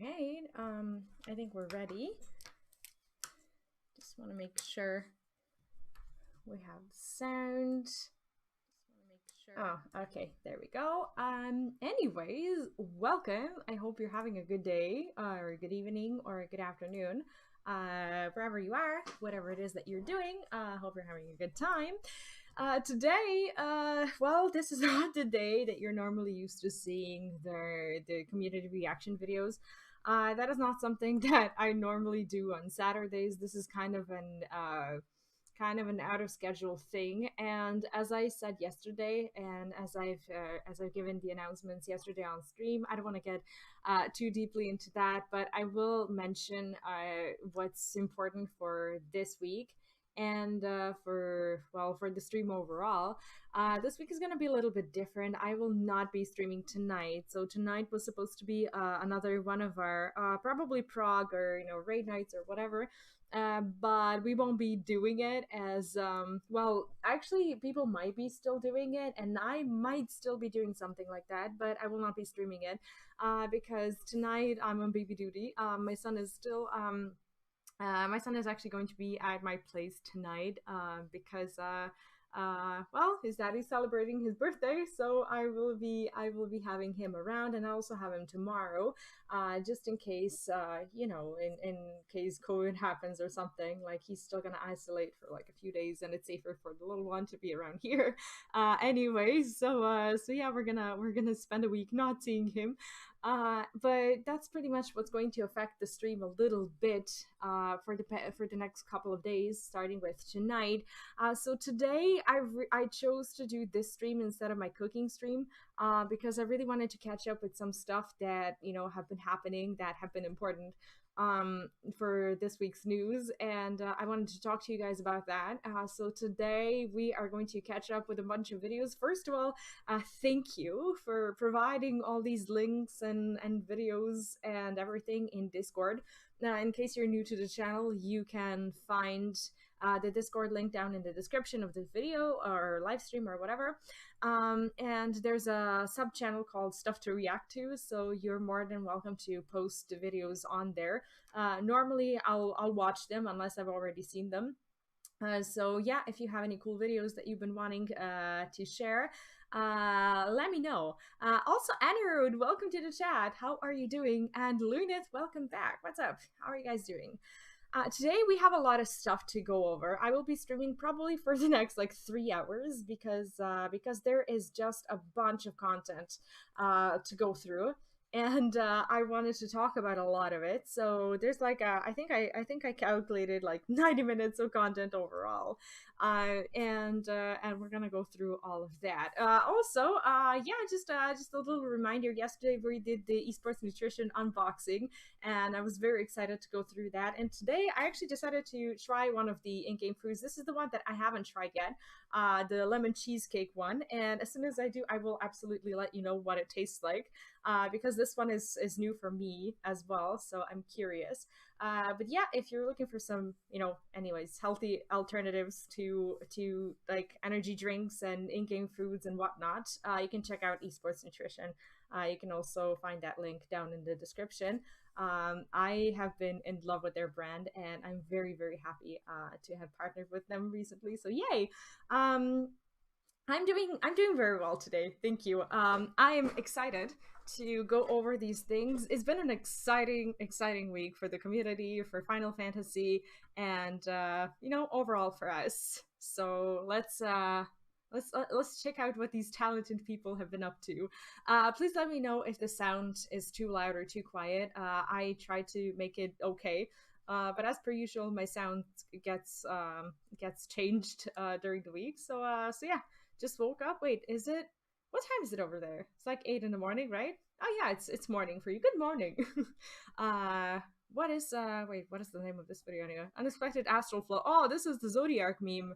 Alright, I think we're ready. Just want to make sure we have sound. Oh, okay, there we go. Anyways, welcome. I hope you're having a good day, or a good evening, or a good afternoon. Wherever you are, whatever it is that you're doing, hope you're having a good time. Today, well, this is not the day that you're normally used to seeing the community reaction videos. That is not something that I normally do on Saturdays. This is kind of an out of schedule thing. And as I said yesterday, and as I've given the announcements yesterday on stream, I don't want to get too deeply into that, but I will mention what's important for this week and for the stream overall. This week is going to be a little bit different. I will not be streaming tonight. So tonight was supposed to be another one of our probably prog or raid nights or whatever. But we won't be doing it as actually people might be still doing it, and I might still be doing something like that, but I will not be streaming it because tonight I'm on baby duty. My son is still my son is actually going to be at my place tonight because his daddy's celebrating his birthday, so I will be having him around, and I also have him tomorrow, just in case in case COVID happens or something. Like, he's still gonna isolate for like a few days, and it's safer for the little one to be around here. Anyways, so yeah, we're gonna spend a week not seeing him. But that's pretty much what's going to affect the stream a little bit for the next couple of days, starting with tonight. So today I chose to do this stream instead of my cooking stream because I really wanted to catch up with some stuff that have been happening that have been important for this week's news, and I wanted to talk to you guys about that. So today we are going to catch up with a bunch of videos. First of all, thank you for providing all these links and videos and everything in Discord. Now, in case you're new to the channel, you can find the Discord link down in the description of the video or live stream or whatever. And there's a sub channel called Stuff to React to, so you're more than welcome to post the videos on there. Normally I'll watch them unless I've already seen them. So yeah, if you have any cool videos that you've been wanting to share, let me know. Also, Anirud, welcome to the chat. How are you doing? And Lunith, welcome back. What's up? How are you guys doing? Today we have a lot of stuff to go over. I will be streaming probably for the next like 3 hours because there is just a bunch of content to go through, and I wanted to talk about a lot of it. So there's like I think I calculated like 90 minutes of content overall, and we're gonna go through all of that. Also, yeah, just a little reminder. Yesterday we did the esports nutrition unboxing, and I was very excited to go through that. And today I actually decided to try one of the in-game foods. This is the one that I haven't tried yet, the lemon cheesecake one. And as soon as I do, I will absolutely let you know what it tastes like, because this one is new for me as well, so I'm curious. But yeah, if you're looking for some, anyways, healthy alternatives to like energy drinks and in-game foods and whatnot, you can check out Esports Nutrition. You can also find that link down in the description. I have been in love with their brand, and I'm very, very happy to have partnered with them recently. So yay! I'm doing very well today. Thank you. I am excited to go over these things. It's been an exciting week for the community, for Final Fantasy, and overall for us. So let's check out what these talented people have been up to. Please let me know if the sound is too loud or too quiet. I try to make it okay, but as per usual, my sound gets changed during the week. So yeah, just woke up. Wait, what time is it over there? It's like 8 in the morning, right? Oh yeah, it's morning for you. Good morning. What is the name of this video anyway? Unexpected astral flow. Oh, this is the Zodiac meme.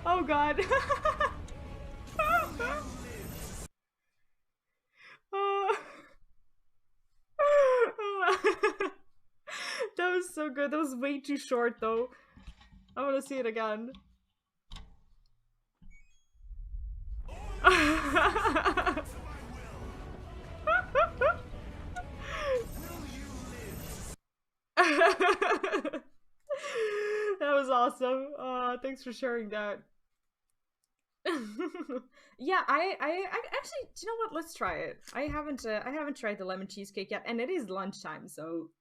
Oh god. That was so good. That was way too short though. I want to see it again. That was awesome. Thanks for sharing that. Yeah, I actually, do you know what? Let's try it. I haven't tried the lemon cheesecake yet, and it is lunchtime, so.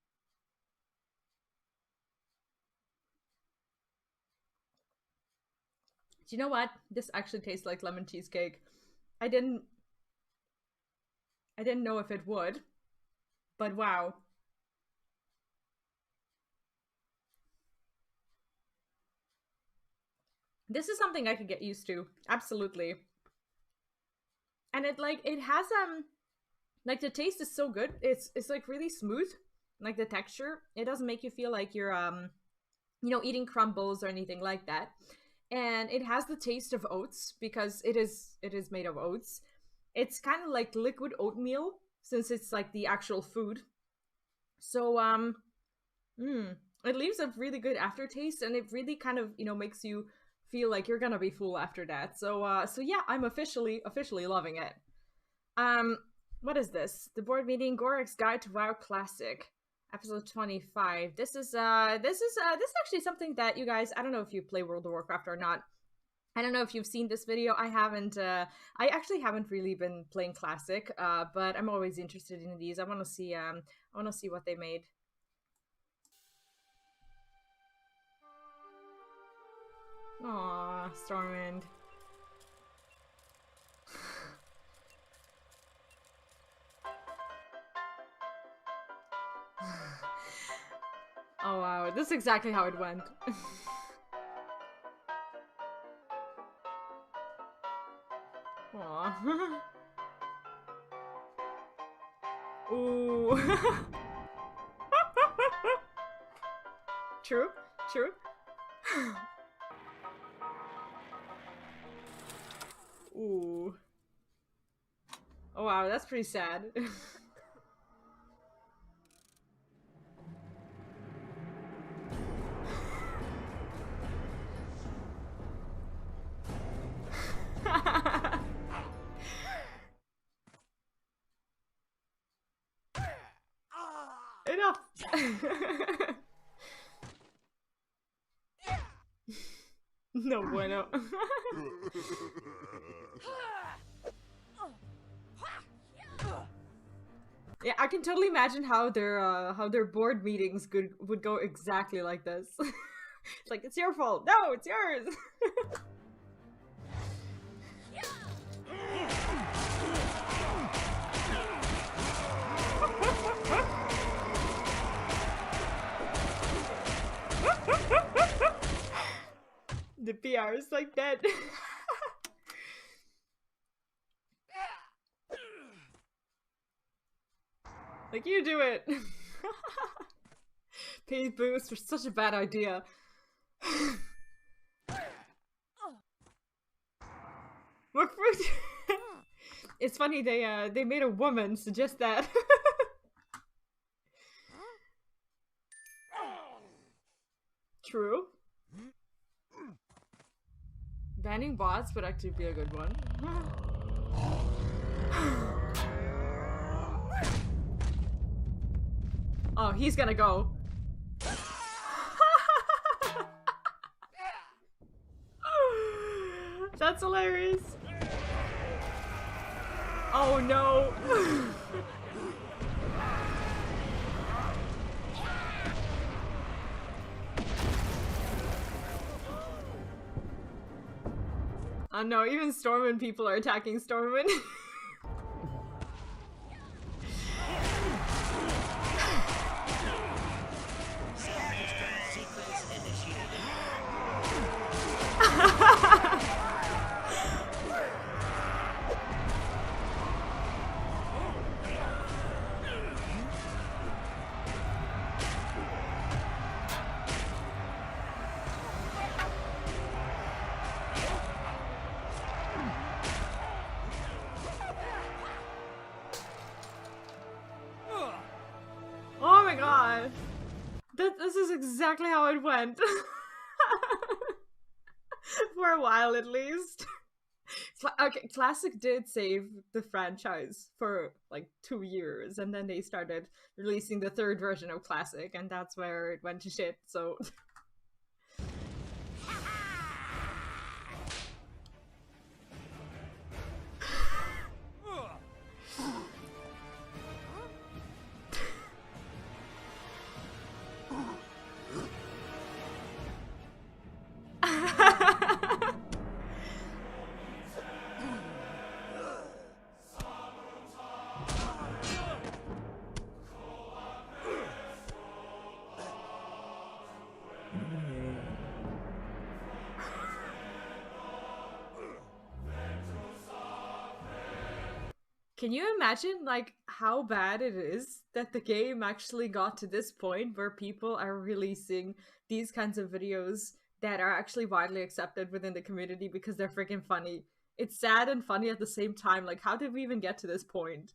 Do you know what? This actually tastes like lemon cheesecake. I didn't know if it would, but wow. This is something I could get used to. Absolutely. And it has like the taste is so good. It's like really smooth. Like the texture. It doesn't make you feel like you're you know, eating crumbles or anything like that. And it has the taste of oats because it is made of oats. It's kind of like liquid oatmeal since it's like the actual food. So it leaves a really good aftertaste, and it really kind of, you know, makes you feel like you're gonna be full after that. So so yeah, I'm officially loving it. What is this? The board meeting Gorek's Guide to WoW Classic, episode 25. This is actually something that you guys, I don't know if you play World of Warcraft or not. I don't know if you've seen this video. I haven't. I actually haven't really been playing Classic, but I'm always interested in these. I want to see. I want to see what they made. Aww, Stormwind. Oh wow, this is exactly how it went. Aww. Ooh. True, true. Ooh. Oh wow, that's pretty sad. Enough. No bueno. Yeah, I can totally imagine how their board meetings would go exactly like this. It's like, it's your fault. No, it's yours. The PR is like that. Like, you do it. Paid boost was such a bad idea. What fruit? It's funny they made a woman suggest that. True. Banning bots would actually be a good one. Oh, he's gonna go. That's hilarious. Oh no. Oh no, even Stormwind people are attacking Stormwind. Oh my god. This is exactly how it went. For a while at least. Okay, Classic did save the franchise for like 2 years, and then they started releasing the third version of Classic, and that's where it went to shit, so... Can you imagine, like, how bad it is that the game actually got to this point where people are releasing these kinds of videos that are actually widely accepted within the community because they're freaking funny? It's sad and funny at the same time. Like, how did we even get to this point?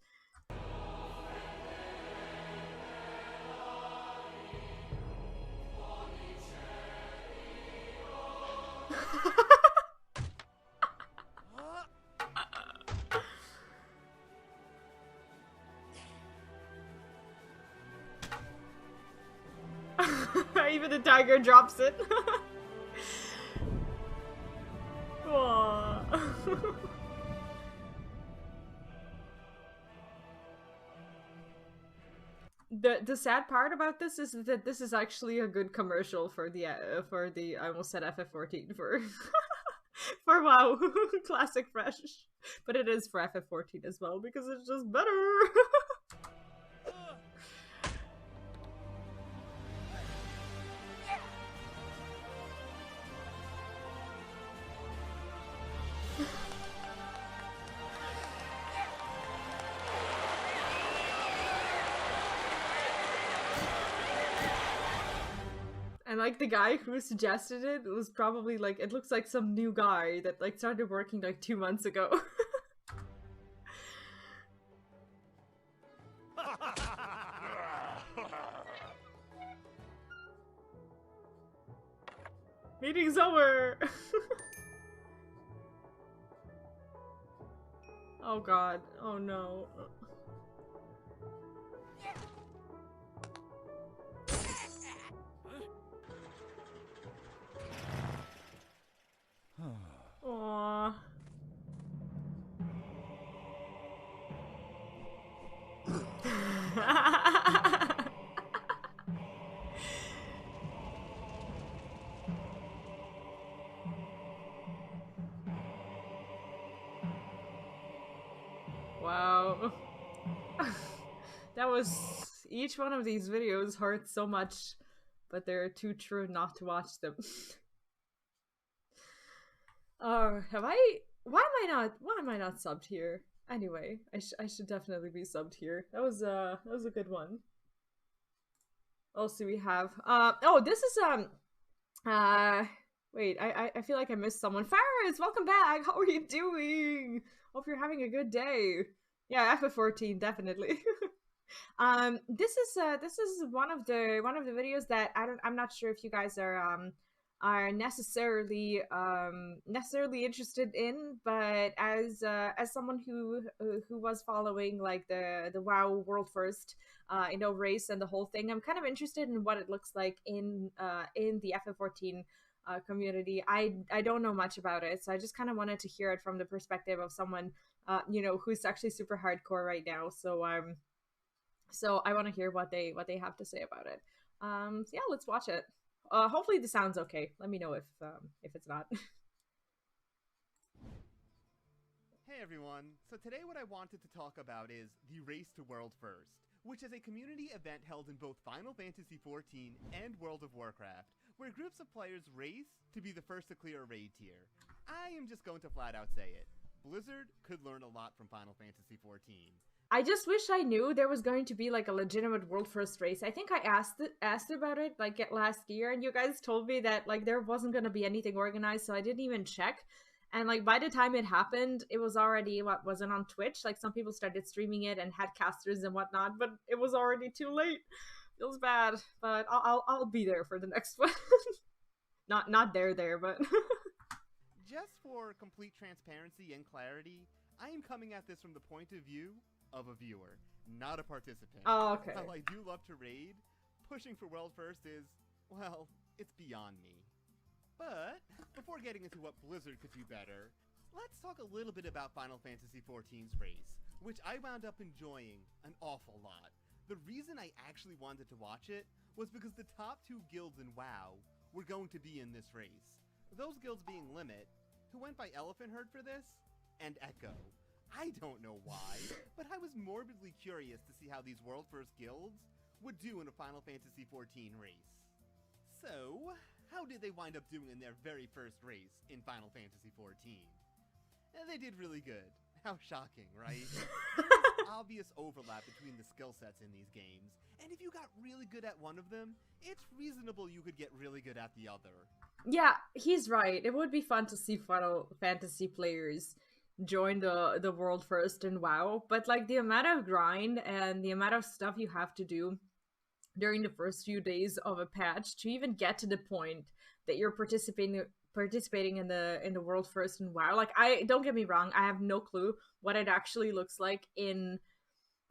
Even the tiger drops it. The sad part about this is that this is actually a good commercial for the I almost said FF14 for for WoW Classic Fresh, but it is for FF14 as well because it's just better. And like the guy who suggested it was probably like, it looks like some new guy that like started working like 2 months ago. Meeting's over. Oh god. Oh no. Aww. Wow. That was... Each one of these videos hurts so much, but they're too true not to watch them. Have I... Why am I not subbed here? Anyway, I should definitely be subbed here. That was a good one. Also we have, oh, this is, wait, I feel like I missed someone. Faris, welcome back! How are you doing? Hope you're having a good day. Yeah, FF14, definitely. This is one of the videos that I'm not sure if you guys are necessarily interested in, but as someone who was following like the WoW World First race and the whole thing, I'm kind of interested in what it looks like in the FF14 community. I don't know much about it, so I just kind of wanted to hear it from the perspective of someone who's actually super hardcore right now. So I want to hear what they have to say about it. So yeah, let's watch it. Hopefully the sound's okay. Let me know if it's not. Hey everyone, so today what I wanted to talk about is the Race to World First, which is a community event held in both Final Fantasy XIV and World of Warcraft, where groups of players race to be the first to clear a raid tier. I am just going to flat out say it. Blizzard could learn a lot from Final Fantasy XIV. I just wish I knew there was going to be like a legitimate world first race. I think I asked about it like last year, and you guys told me that like there wasn't going to be anything organized, so I didn't even check. And like by the time it happened, it was already, what was it, on Twitch? Like some people started streaming it and had casters and whatnot, but it was already too late. Feels bad, but I'll be there for the next one. not there, but. just for complete transparency and clarity, I am coming at this from the point of view of a viewer, not a participant. Oh, okay. While I do love to raid, pushing for World First is, well, it's beyond me. But, before getting into what Blizzard could do better, let's talk a little bit about Final Fantasy XIV's race, which I wound up enjoying an awful lot. The reason I actually wanted to watch it was because the top 2 guilds in WoW were going to be in this race. Those guilds being Limit, who went by Elephant Herd for this, and Echo. I don't know why, but I was morbidly curious to see how these World First guilds would do in a Final Fantasy XIV race. So, how did they wind up doing in their very first race in Final Fantasy XIV? They did really good. How shocking, right? There's obvious overlap between the skill sets in these games, and if you got really good at one of them, it's reasonable you could get really good at the other. Yeah, he's right. It would be fun to see Final Fantasy players join the World First in WoW, but like the amount of grind and the amount of stuff you have to do during the first few days of a patch to even get to the point that you're participating in the World First in WoW. Like, I don't get me wrong, I have no clue what it actually looks like in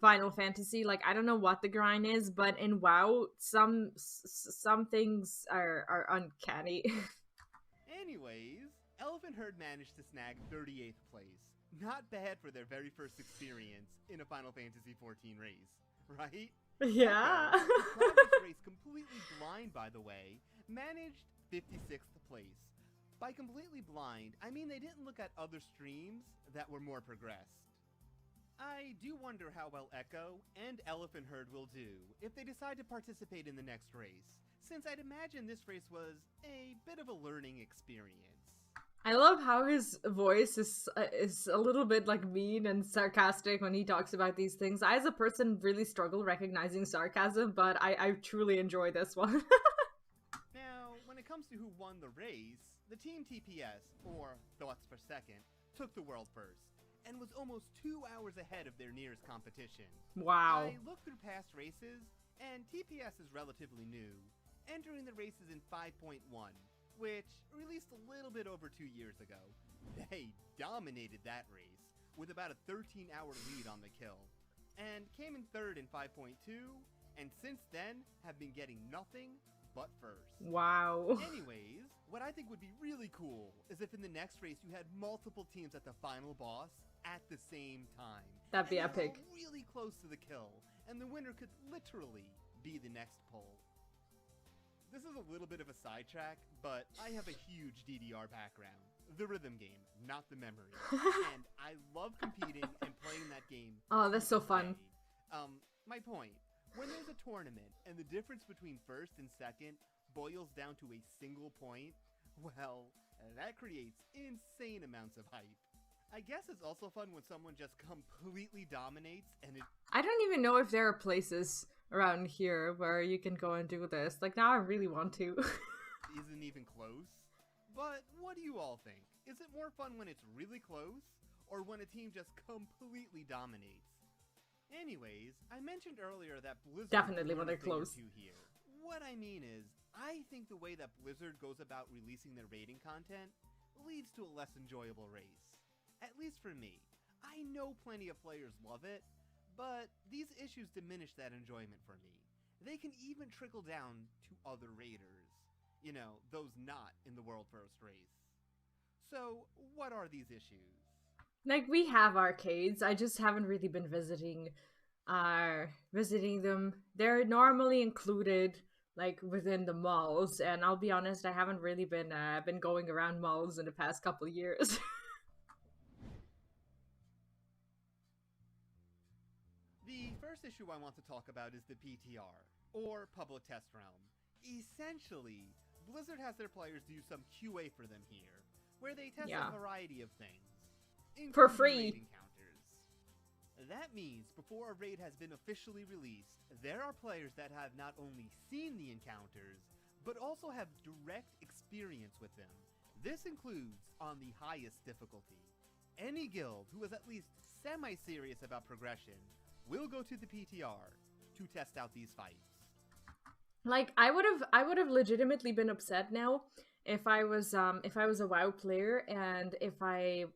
Final Fantasy. Like, I don't know what the grind is, but in WoW, some things are uncanny. Anyways, Elephant Herd managed to snag 38th place. Not bad for their very first experience in a Final Fantasy XIV race, right? Yeah. This race, completely blind, by the way, managed 56th place. By completely blind, I mean they didn't look at other streams that were more progressed. I do wonder how well Echo and Elephant Herd will do if they decide to participate in the next race, since I'd imagine this race was a bit of a learning experience. I love how his voice is a little bit like mean and sarcastic when he talks about these things. I, as a person, really struggle recognizing sarcasm, but I truly enjoy this one. Now, when it comes to who won the race, the Team TPS, or Thoughts Per Second, took the World First, and was almost 2 hours ahead of their nearest competition. Wow. I looked through past races, and TPS is relatively new, entering the races in 5.1. which released a little bit over 2 years ago. They dominated that race, with about a 13-hour lead on the kill, and came in 3rd in 5.2, and since then have been getting nothing but first. Wow. Anyways, what I think would be really cool is if in the next race you had multiple teams at the final boss at the same time. That'd be and epic. Really close to the kill, and the winner could literally be the next poll. This is a little bit of a sidetrack, but I have a huge DDR background. The rhythm game, not the memory. And I love competing and playing that game. Oh, that's so fun. My point, when there's a tournament and the difference between first and second boils down to a single point, well, that creates insane amounts of hype. I guess it's also fun when someone just completely dominates and it... I don't even know if there are places around here where you can go and do this. Like, now I really want to. Isn't even close. But what do you all think? Is it more fun when it's really close, or when a team just completely dominates? Anyways, I mentioned earlier that Blizzard... Definitely when they're close. Here. What I mean is, I think the way that Blizzard goes about releasing their raiding content leads to a less enjoyable race. At least for me. I know plenty of players love it, but these issues diminish that enjoyment for me. They can even trickle down to other raiders. You know, those not in the World First race. So, what are these issues? Like, we have arcades, I just haven't really been visiting them. They're normally included, like, within the malls, and I'll be honest, I haven't really been going around malls in the past couple of years. The first issue I want to talk about is the PTR, or Public Test Realm. Essentially, Blizzard has their players do some QA for them here, where they test a variety of things. For free! Raid encounters. That means before a raid has been officially released, there are players that have not only seen the encounters, but also have direct experience with them. This includes on the highest difficulty. Any guild who is at least semi-serious about progression will go to the PTR to test out these fights. Like, I would have legitimately been upset now if I was a WoW player and if I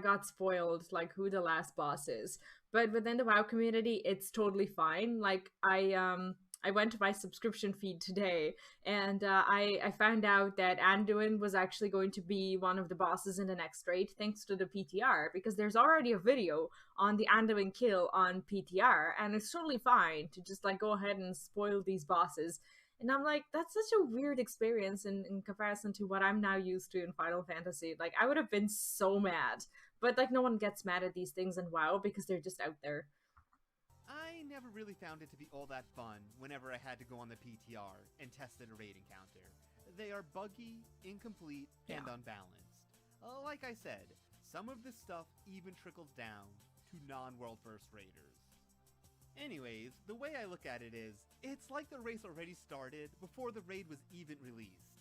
got spoiled like who the last boss is. But within the WoW community, it's totally fine. Like I went to my subscription feed today and I found out that Anduin was actually going to be one of the bosses in the next raid thanks to the PTR, because there's already a video on the Anduin kill on PTR, and it's totally fine to just like go ahead and spoil these bosses. And I'm like, that's such a weird experience in comparison to what I'm now used to in Final Fantasy. Like, I would have been so mad. But, like, no one gets mad at these things in WoW because they're just out there. I never really found it to be all that fun whenever I had to go on the PTR and test a raid encounter. They are buggy, incomplete, and unbalanced. Like I said, some of this stuff even trickles down to non-World First raiders. Anyways, the way I look at it is, it's like the race already started before the raid was even released.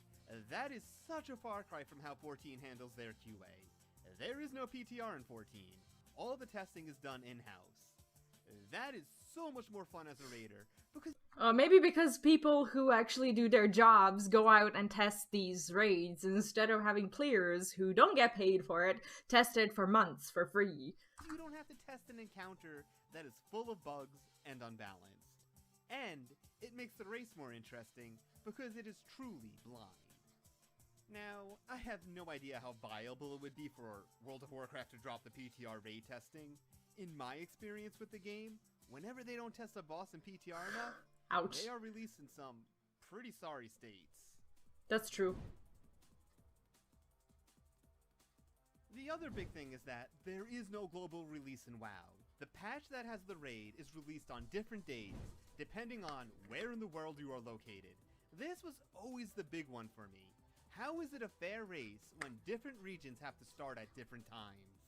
That is such a far cry from how 14 handles their QA. There is no PTR in 14. All the testing is done in-house. That is so much more fun as a raider, because maybe because people who actually do their jobs go out and test these raids instead of having players who don't get paid for it test it for months for free. You don't have to test an encounter that is full of bugs and unbalanced. And it makes the race more interesting because it is truly blind. Now, I have no idea how viable it would be for World of Warcraft to drop the PTR raid testing. In my experience with the game, whenever they don't test a boss in PTR enough, ouch, they are released in some pretty sorry states. That's true. The other big thing is that there is no global release in WoW. The patch that has the raid is released on different days, depending on where in the world you are located. This was always the big one for me. How is it a fair race when different regions have to start at different times?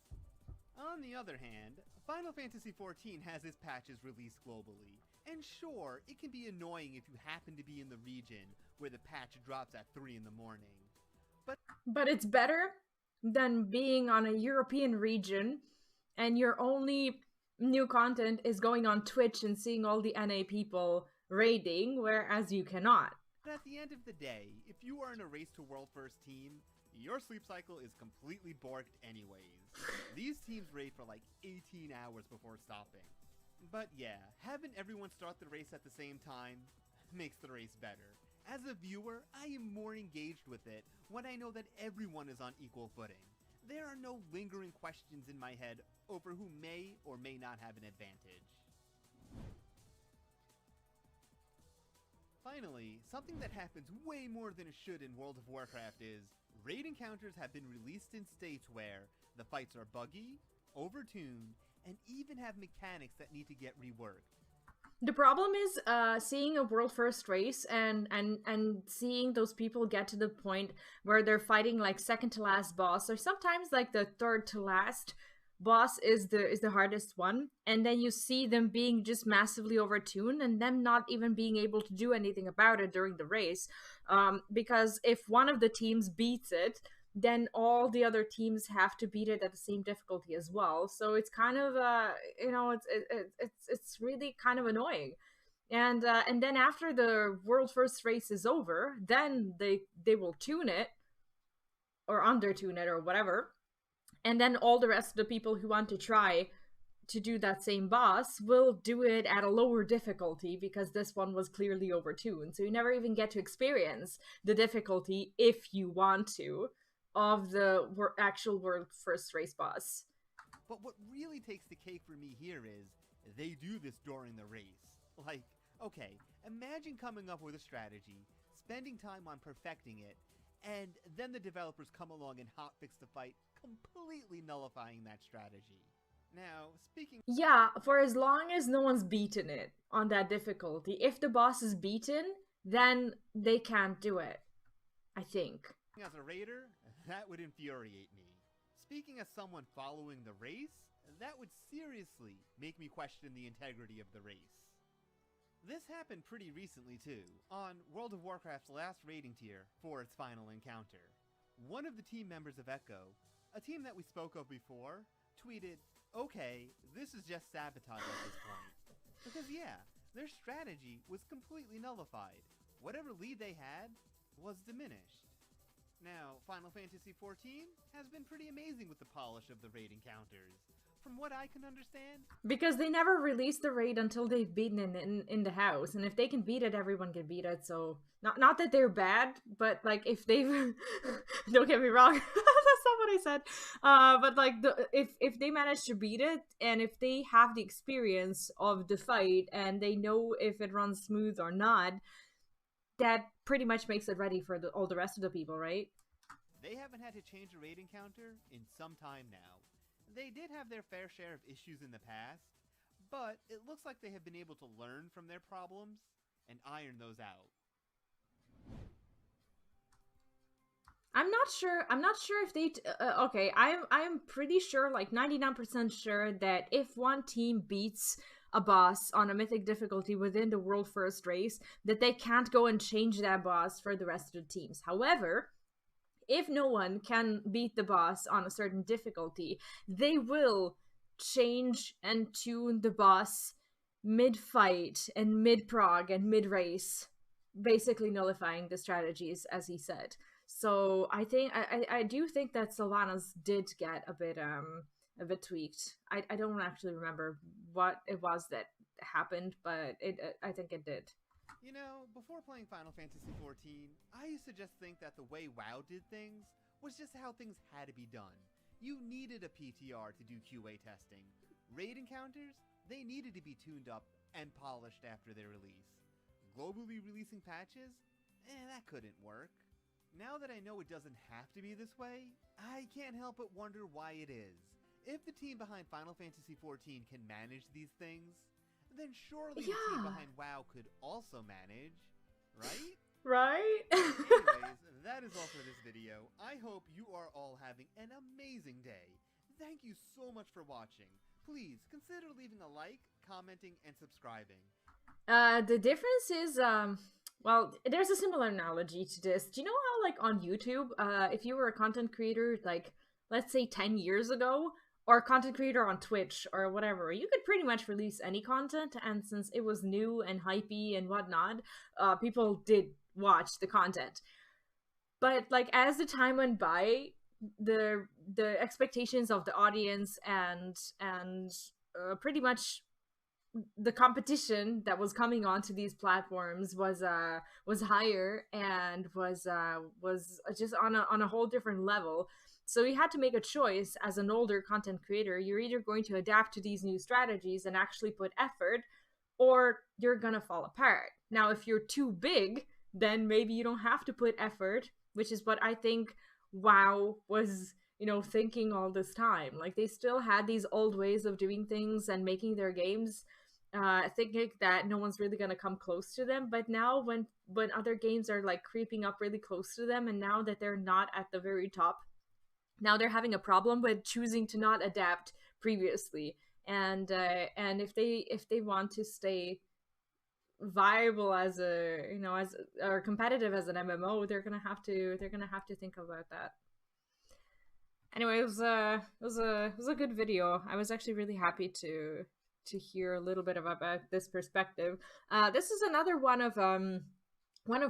On the other hand, Final Fantasy XIV has its patches released globally. And sure, it can be annoying if you happen to be in the region where the patch drops at 3 in the morning. But it's better than being on a European region and your only new content is going on Twitch and seeing all the NA people raiding, whereas you cannot. But at the end of the day, if you are in a race to World First team, your sleep cycle is completely borked anyways. These teams raid for like 18 hours before stopping. But yeah, having everyone start the race at the same time makes the race better. As a viewer, I am more engaged with it when I know that everyone is on equal footing. There are no lingering questions in my head over who may or may not have an advantage. Finally, something that happens way more than it should in World of Warcraft is raid encounters have been released in states where the fights are buggy, overtuned, and even have mechanics that need to get reworked. The problem is seeing a world first race and seeing those people get to the point where they're fighting like second to last boss, or sometimes like the third to last boss is the hardest one, and then you see them being just massively overtuned and them not even being able to do anything about it during the race, because if one of the teams beats it, then all the other teams have to beat it at the same difficulty as well. So it's kind of it's really kind of annoying. And then after the world first race is over, then they will tune it or under tune it or whatever, and then all the rest of the people who want to try to do that same boss will do it at a lower difficulty because this one was clearly overtuned. So you never even get to experience the difficulty, if you want to, of the actual world first race boss. But what really takes the cake for me here is they do this during the race. Like, okay, imagine coming up with a strategy, spending time on perfecting it, and then the developers come along and hotfix the fight, completely nullifying that strategy. Now, speaking... Yeah, for as long as no one's beaten it on that difficulty. If the boss is beaten, then they can't do it, I think. As a raider, that would infuriate me. Speaking as someone following the race, that would seriously make me question the integrity of the race. This happened pretty recently too, on World of Warcraft's last raiding tier for its final encounter. One of the team members of Echo, a team that we spoke of before, tweeted, "Okay, this is just sabotage at this point." Because yeah, their strategy was completely nullified. Whatever lead they had was diminished. Now, Final Fantasy XIV has been pretty amazing with the polish of the raid encounters. From what I can understand. Because they never release the raid until they've beaten it in the house. And if they can beat it, everyone can beat it. So, not that they're bad, but, like, if they've... Don't get me wrong. That's not what I said. But, like, if they manage to beat it, and if they have the experience of the fight, and they know if it runs smooth or not, that pretty much makes it ready for all the rest of the people, right? They haven't had to change a raid encounter in some time now. They did have their fair share of issues in the past, but it looks like they have been able to learn from their problems and iron those out. I'm not sure if they okay, I'm pretty sure, like 99% sure, that if one team beats a boss on a mythic difficulty within the world first race, that they can't go and change that boss for the rest of the teams. However, if no one can beat the boss on a certain difficulty, they will change and tune the boss mid-fight and mid-prog and mid-race, basically nullifying the strategies, as he said. So I do think that Sylvanas did get a bit tweaked. I don't actually remember what it was that happened, but I think it did. You know, before playing Final Fantasy XIV, I used to just think that the way WoW did things was just how things had to be done. You needed a PTR to do QA testing. Raid encounters, they needed to be tuned up and polished after their release. Globally releasing patches? That couldn't work. Now that I know it doesn't have to be this way, I can't help but wonder why it is. If the team behind Final Fantasy XIV can manage these things, then surely the team behind WoW could also manage, right? Right? Anyways, that is all for this video. I hope you are all having an amazing day. Thank you so much for watching. Please consider leaving a like, commenting, and subscribing. The difference is, well, there's a similar analogy to this. Do you know how, like, on YouTube, if you were a content creator, like, let's say 10 years ago, or a content creator on Twitch or whatever, you could pretty much release any content, and since it was new and hypey and whatnot, people did watch the content. But, like, as the time went by, the expectations of the audience and pretty much the competition that was coming onto these platforms was higher and was just on a whole different level. So you had to make a choice as an older content creator. You're either going to adapt to these new strategies and actually put effort, or you're gonna fall apart. Now, if you're too big, then maybe you don't have to put effort, which is what I think WoW was, thinking all this time. Like, they still had these old ways of doing things and making their games, thinking that no one's really gonna come close to them. But now when other games are, like, creeping up really close to them, and now that they're not at the very top, now they're having a problem with choosing to not adapt previously. And if they want to stay viable as or competitive as an MMO, they're gonna have to think about that. Anyway, it was a good video. I was actually really happy to hear a little bit about this perspective. This is another one of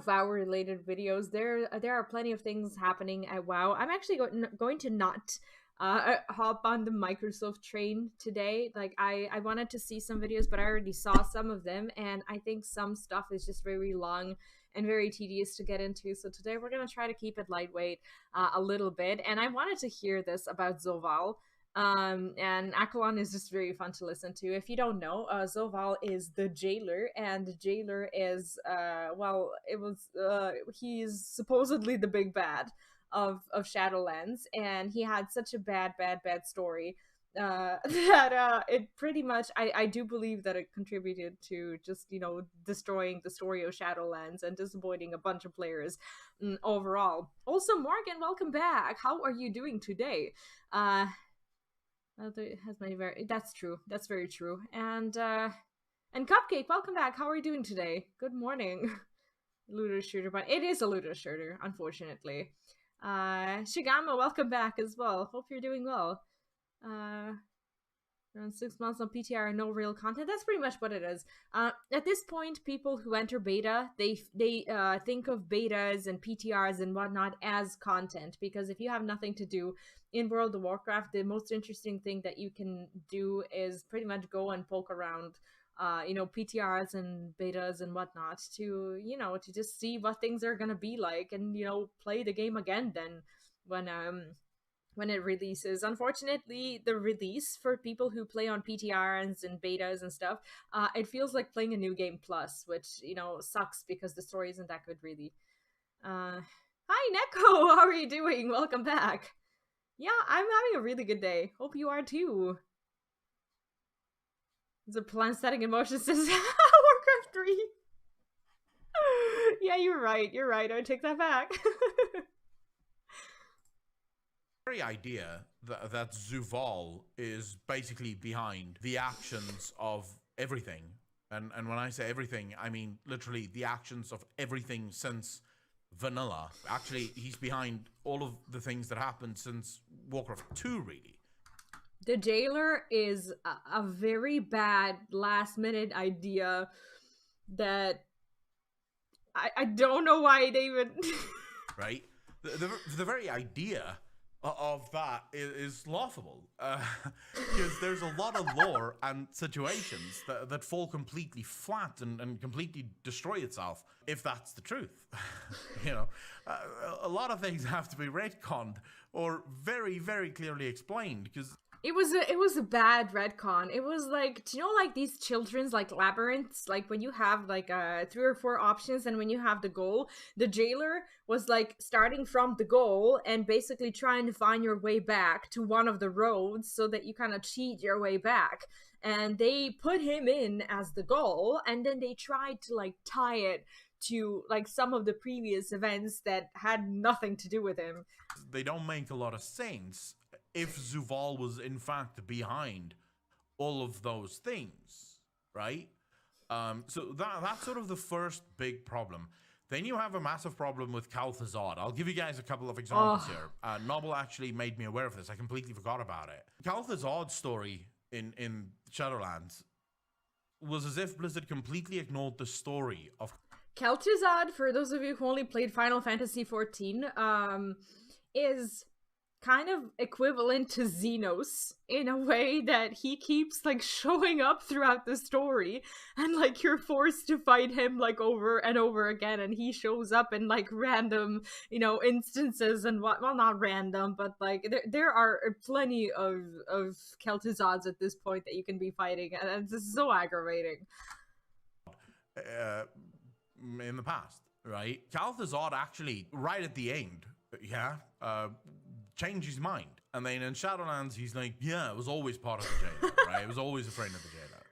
WoW related videos. There are plenty of things happening at WoW. I'm actually going to not hop on the Microsoft train today. Like, I wanted to see some videos, but I already saw some of them, and I think some stuff is just very long and very tedious to get into. So today we're going to try to keep it lightweight a little bit. And I wanted to hear this about Zoval. And Akalon is just very fun to listen to. If you don't know, Zoval is the jailer, and the jailer is, he's supposedly the big bad of Shadowlands, and he had such a bad story that it pretty much, I do believe that it contributed to just, destroying the story of Shadowlands and disappointing a bunch of players overall. Also, Morgan, welcome back. How are you doing today? That's true. That's very true. And Cupcake, welcome back. How are you doing today? Good morning. Looter shooter, but it is a looter shooter, unfortunately. Shigama, welcome back as well. Hope you're doing well. Around 6 months on PTR and no real content. That's pretty much what it is. At this point, people who enter beta, they think of betas and PTRs and whatnot as content, because if you have nothing to do in World of Warcraft, the most interesting thing that you can do is pretty much go and poke around, PTRs and betas and whatnot to just see what things are gonna be like, and play the game again then when it releases. Unfortunately, the release for people who play on PTRs and betas and stuff, it feels like playing a new game plus, which, sucks because the story isn't that good, really. Hi, Neko! How are you doing? Welcome back. Yeah, I'm having a really good day. Hope you are too. The plan setting emotion says Warcraft 3. Yeah, you're right. I take that back. Very idea that Zuval is basically behind the actions of everything, and when I say everything, I mean literally the actions of everything since vanilla. Actually, he's behind all of the things that happened since Warcraft 2, really. The jailer is a very bad last-minute idea that I don't know why they even... Right? The very idea of that is laughable, because there's a lot of lore and situations that fall completely flat and completely destroy itself if that's the truth. A lot of things have to be retconned or very, very clearly explained, because it was a bad retcon. It was like, do you know, like these children's like labyrinths, like when you have like 3 or 4 options, and when you have the goal, the jailer was like starting from the goal and basically trying to find your way back to one of the roads so that you kind of cheat your way back. And they put him in as the goal, and then they tried to like tie it to like some of the previous events that had nothing to do with him. They don't make a lot of sense if Zuval was in fact behind all of those things, right? So that's sort of the first big problem. Then you have a massive problem with Kalthazad. I'll give you guys a couple of examples here. Noble actually made me aware of this. I completely forgot about it. Kalthazad's story in Shadowlands was as if Blizzard completely ignored the story of... Kel'Thuzad, for those of you who only played Final Fantasy XIV, is kind of equivalent to Xenos in a way that he keeps like showing up throughout the story, and like you're forced to fight him like over and over again, and he shows up in like random instances and well, not random, but like there are plenty of Kel'Thuzads at this point that you can be fighting, and it's just so aggravating. In the past, right? Kalthazad actually, right at the end, changed his mind. And then in Shadowlands, he's like, yeah, it was always part of the jailer, right? It was always a friend of the jailer.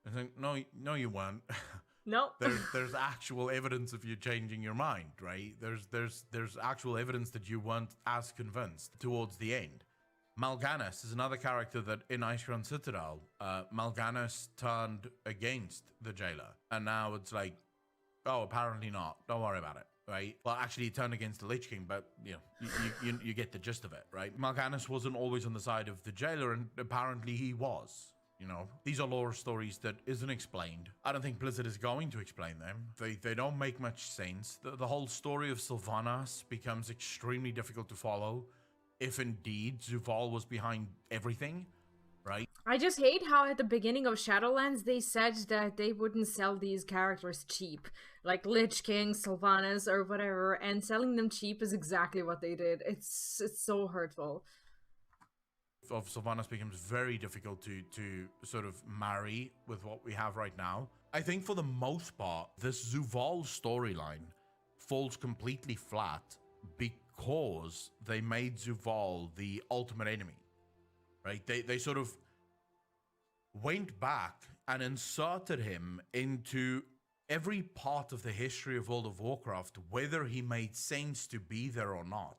I think, no, you weren't. Nope. There's actual evidence of you changing your mind, right? There's actual evidence that you weren't as convinced towards the end. Mal'Ganis is another character that in Icecrown Citadel, Mal'Ganis turned against the jailer. And now it's like, oh, apparently not. Don't worry about it, right? Well, actually, he turned against the Lich King, but, you get the gist of it, right? Mal'Ganis wasn't always on the side of the jailer, and apparently he was. These are lore stories that isn't explained. I don't think Blizzard is going to explain them. They don't make much sense. The whole story of Sylvanas becomes extremely difficult to follow if indeed Zuval was behind everything, right? I just hate how at the beginning of Shadowlands they said that they wouldn't sell these characters cheap. Like Lich King, Sylvanas, or whatever, and selling them cheap is exactly what they did. It's so hurtful. Of Sylvanas becomes very difficult to sort of marry with what we have right now. I think for the most part, this Zuval storyline falls completely flat because they made Zuval the ultimate enemy, right? They sort of went back and inserted him into every part of the history of World of Warcraft, whether he made sense to be there or not.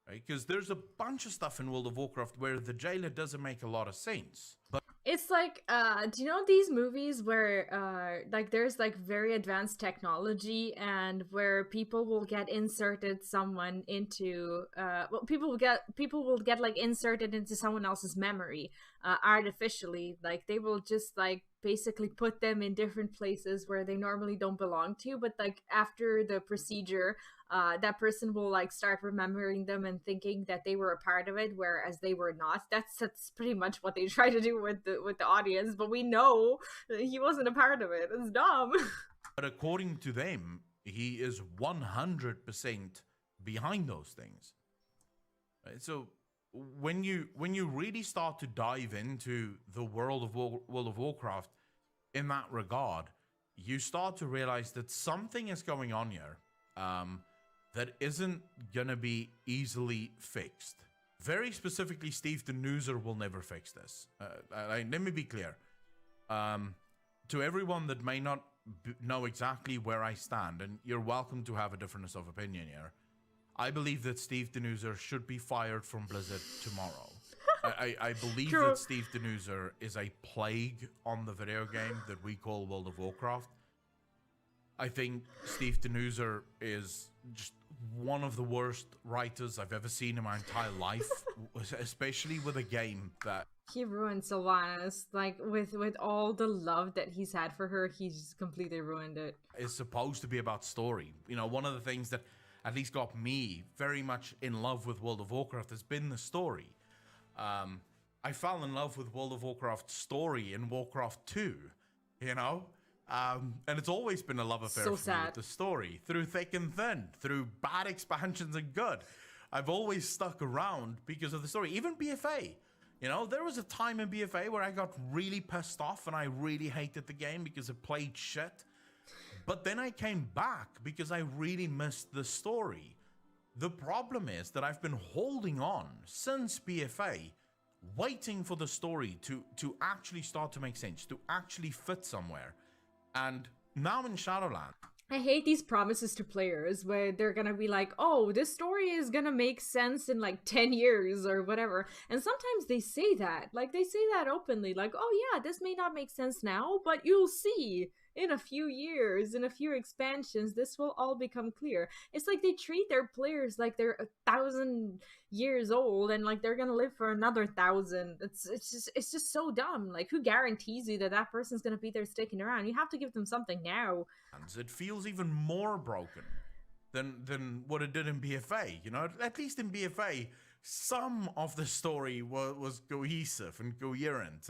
Right? Because there's a bunch of stuff in World of Warcraft where the jailer doesn't make a lot of sense. But It's like, do you know these movies where, like, there's like very advanced technology and where people will get inserted someone into, well, people will get like inserted into someone else's memory, artificially. Like they will just like basically put them in different places where they normally don't belong to, but like after the procedure, that person will like start remembering them and thinking that they were a part of it, whereas they were not. That's pretty much what they try to do with the audience, but we know he wasn't a part of it. It's dumb. But according to them, he is 100% behind those things. Right? So when you really start to dive into the world of World of Warcraft in that regard, you start to realize that something is going on here. That isn't gonna be easily fixed. Very specifically, Steve the Newser will never fix this. Let me be clear. To everyone that may not know exactly where I stand, and you're welcome to have a difference of opinion here, I believe that Steve the Newser should be fired from Blizzard tomorrow. I believe True. that Steve the Newser is a plague on the video game that we call World of Warcraft. I think Steve the Newser is just one of the worst writers I've ever seen in my entire life, especially with a game that... He ruined Sylvanas. Like, with all the love that he's had for her, he's just completely ruined it. is supposed to be about story. You know, one of the things that at least got me very much in love with World of Warcraft has been the story. I fell in love with World of Warcraft's story in Warcraft 2, you know? And it's always been a love affair So for me sad. with the story, through thick and thin, through bad expansions and good. I've always stuck around because of the story. Even BFA, you know, there was a time in BFA where I got really pissed off and I really hated the game because it played shit. But then I came back because I really missed the story. The problem is that I've been holding on since BFA, waiting for the story to actually start to make sense, to actually fit somewhere. And now in Shadowlands, I hate these promises to players where they're gonna be like, oh, this story is gonna make sense in like 10 years or whatever. And sometimes they say that. Like, they say that openly. Like, oh yeah, this may not make sense now, but you'll see. In a few years, in a few expansions, this will all become clear. It's like they treat their players like they're 1,000 years old and like they're gonna live for another 1,000. It's just so dumb. Like, who guarantees you that that person's gonna be there sticking around? You have to give them something now. it feels even more broken than what it did in BFA. You know, at least in BFA, some of the story was cohesive and coherent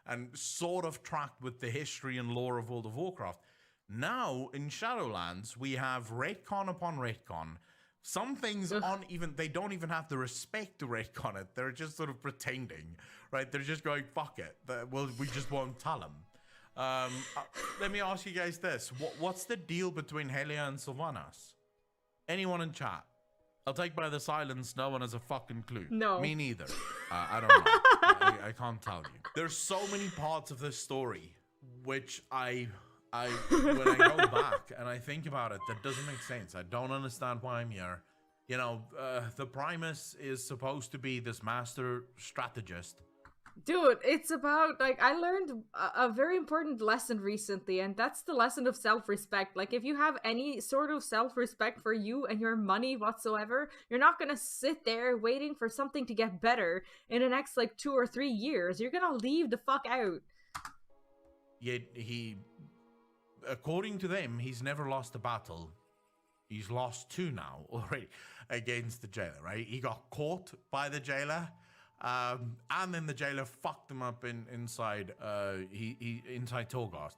and sort of tracked with the history and lore of World of Warcraft. Now, in Shadowlands, we have retcon upon retcon. Some things they don't even have the respect to retcon it. They're just sort of pretending, right? They're just going, fuck it. We just won't tell them. Let me ask you guys this. What's the deal between Helia and Sylvanas? Anyone in chat? I'll take by the silence, no one has a fucking clue. No. Me neither. I don't know. I can't tell you. There's so many parts of this story which when I go back and I think about it, that doesn't make sense. I don't understand why I'm here. You know, the Primus is supposed to be this master strategist. Dude, it's about, like, I learned a very important lesson recently, and that's the lesson of self-respect. Like, if you have any sort of self-respect for you and your money whatsoever, you're not gonna sit there waiting for something to get better in the next, like, 2 or 3 years. You're gonna leave the fuck out. Yet according to them, he's never lost a battle. He's lost 2 now already against the jailer, right? He got caught by the jailer. And then the jailer fucked him up inside inside Torghast.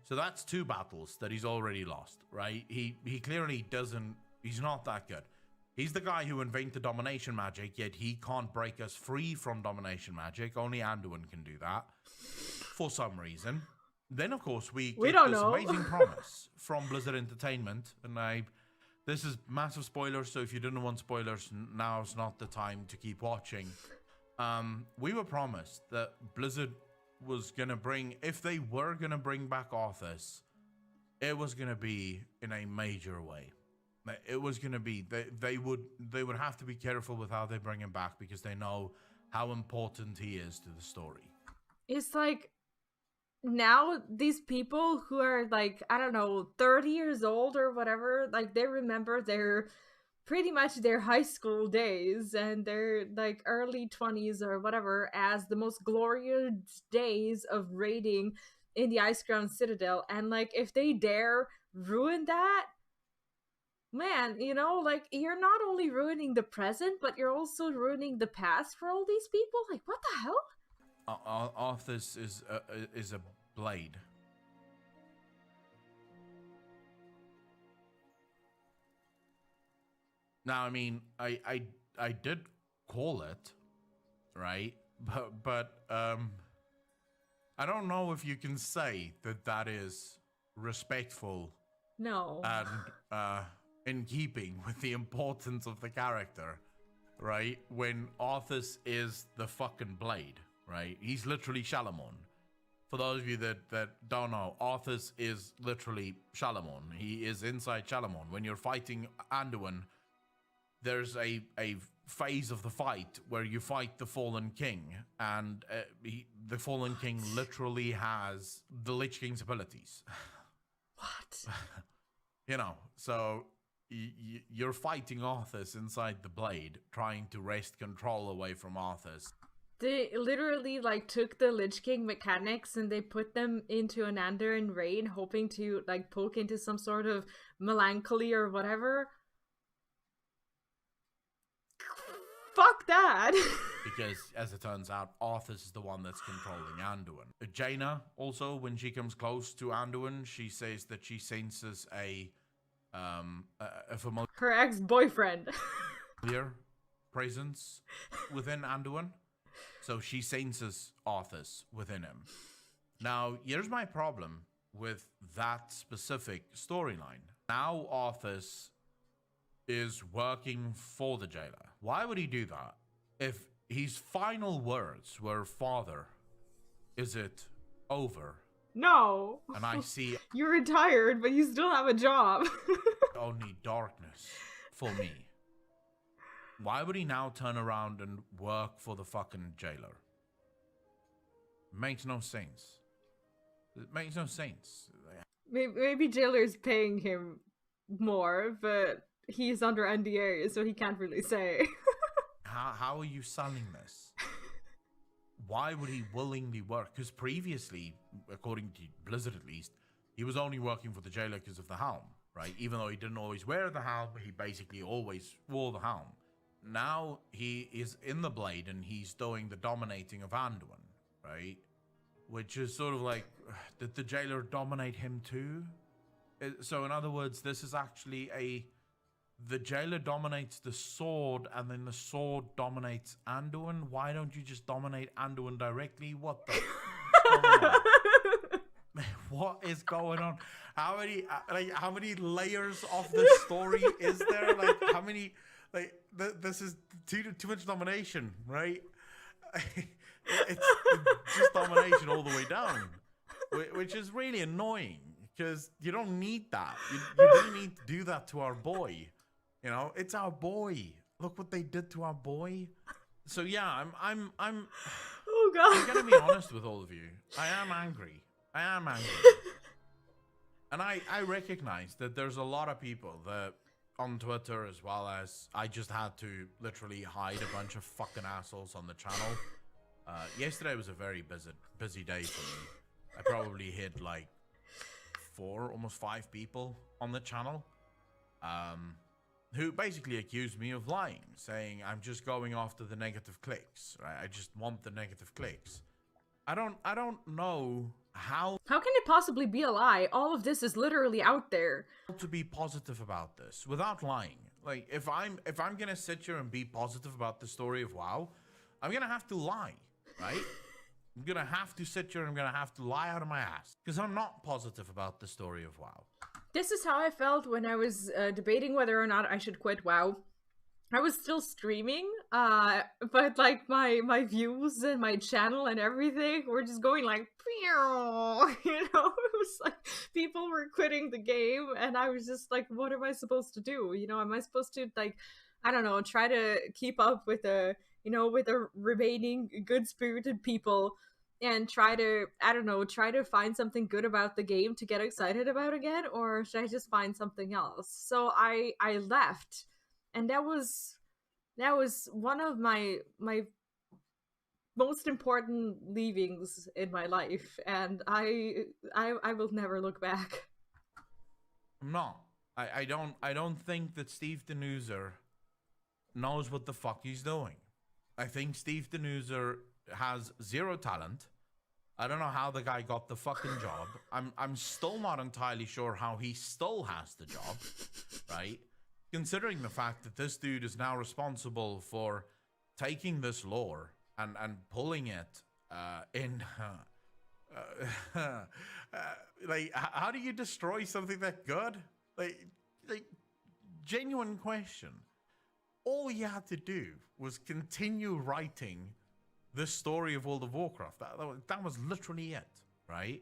So that's 2 battles that he's already lost, right? He clearly doesn't, he's not that good. He's the guy who invented domination magic, yet he can't break us free from domination magic. Only Anduin can do that for some reason. Then, of course, we get don't this know. amazing promise from Blizzard Entertainment. And this is massive spoilers, so if you didn't want spoilers, now's not the time to keep watching. We were promised that Blizzard was going to bring, if they were going to bring back Arthas, it was going to be in a major way. It was going to be, they would have to be careful with how they bring him back because they know how important he is to the story. It's like, now these people who are like, I don't know, 30 years old or whatever, like they remember their pretty much their high school days and their like early 20s or whatever as the most glorious days of raiding in the Icecrown Citadel. And like, if they dare ruin that, man, you know, like, you're not only ruining the present, but you're also ruining the past for all these people. Like, what the hell? Arthas is a blade. Now, I mean, I did call it, right? But I don't know if you can say that that is respectful. No. And in keeping with the importance of the character, right? When Arthas is the fucking blade, right? He's literally Shalamon. For those of you that don't know, Arthas is literally Shalamon. He is inside Shalamon. When you're fighting Anduin, there's a phase of the fight where you fight the Fallen King, and the Fallen King literally has the Lich King's abilities. What? You know, so you're fighting Arthas inside the blade, trying to wrest control away from Arthas. They literally like took the Lich King mechanics and they put them into Anander and Rain, hoping to like poke into some sort of melancholy or whatever. Fuck that. Because, as it turns out, Arthas is the one that's controlling Anduin. Jaina, also, when she comes close to Anduin, she says that she senses a familiar... Her ex-boyfriend. ...presence within Anduin. So she senses Arthas within him. Now, here's my problem with that specific storyline. Now Arthas is working for the jailer. Why would he do that? If his final words were, "Father, is it over?" No. And I see... You're retired, but you still have a job. only darkness for me. Why would he now turn around and work for the fucking jailer? Makes no sense. It makes no sense. Maybe jailer's paying him more, but he's under NDA, so he can't really say. How are you selling this? Why would he willingly work? Because previously, according to Blizzard at least, he was only working for the jailer because of the helm, right? Even though he didn't always wear the helm, he basically always wore the helm. Now he is in the blade and he's doing the dominating of Anduin, right? Which is sort of like, did the jailer dominate him too? So in other words, this is actually the jailer dominates the sword and then the sword dominates Anduin. Why don't you just dominate Anduin directly? What the? What is going on? How many layers of the story is there? Like, how many? Like, this is too much domination, right? It's just domination all the way down, which is really annoying because you don't need that. You don't need to do that to our boy. You know, it's our boy. Look what they did to our boy. So yeah, I'm. Oh God. I'm gonna be honest with all of you. I am angry. And I recognize that there's a lot of people that on Twitter, as well as I just had to literally hide a bunch of fucking assholes on the channel. Yesterday was a very busy day for me. I probably hit like 4, almost 5 people on the channel, who basically accused me of lying, saying I'm just going after the negative clicks. Right? I just want the negative clicks. I don't know how can it possibly be a lie? All of this is literally out there. To be positive about this without lying. Like, if I'm gonna sit here and be positive about the story of WoW, I'm gonna have to lie, right? I'm gonna have to sit here and I'm gonna have to lie out of my ass because I'm not positive about the story of WoW. This is how I felt when I was debating whether or not I should quit WoW. I was still streaming, but like my views and my channel and everything were just going like, you know, it was like people were quitting the game and I was just like, what am I supposed to do? You know, am I supposed to, like, I don't know, try to keep up with the remaining good-spirited people and try to, I don't know, try to find something good about the game to get excited about again, or should I just find something else? So I left, and that was one of my most important leavings in my life, and I will never look back. No, I don't think that Steve Denuser knows what the fuck he's doing. I think Steve Denuser has zero talent. I don't know how the guy got the fucking job. I'm still not entirely sure how he still has the job, right? Considering the fact that this dude is now responsible for taking this lore and pulling it in. Like, how do you destroy something that good? Like, genuine question. All he had to do was continue writing the story of World of Warcraft. That was literally it, right?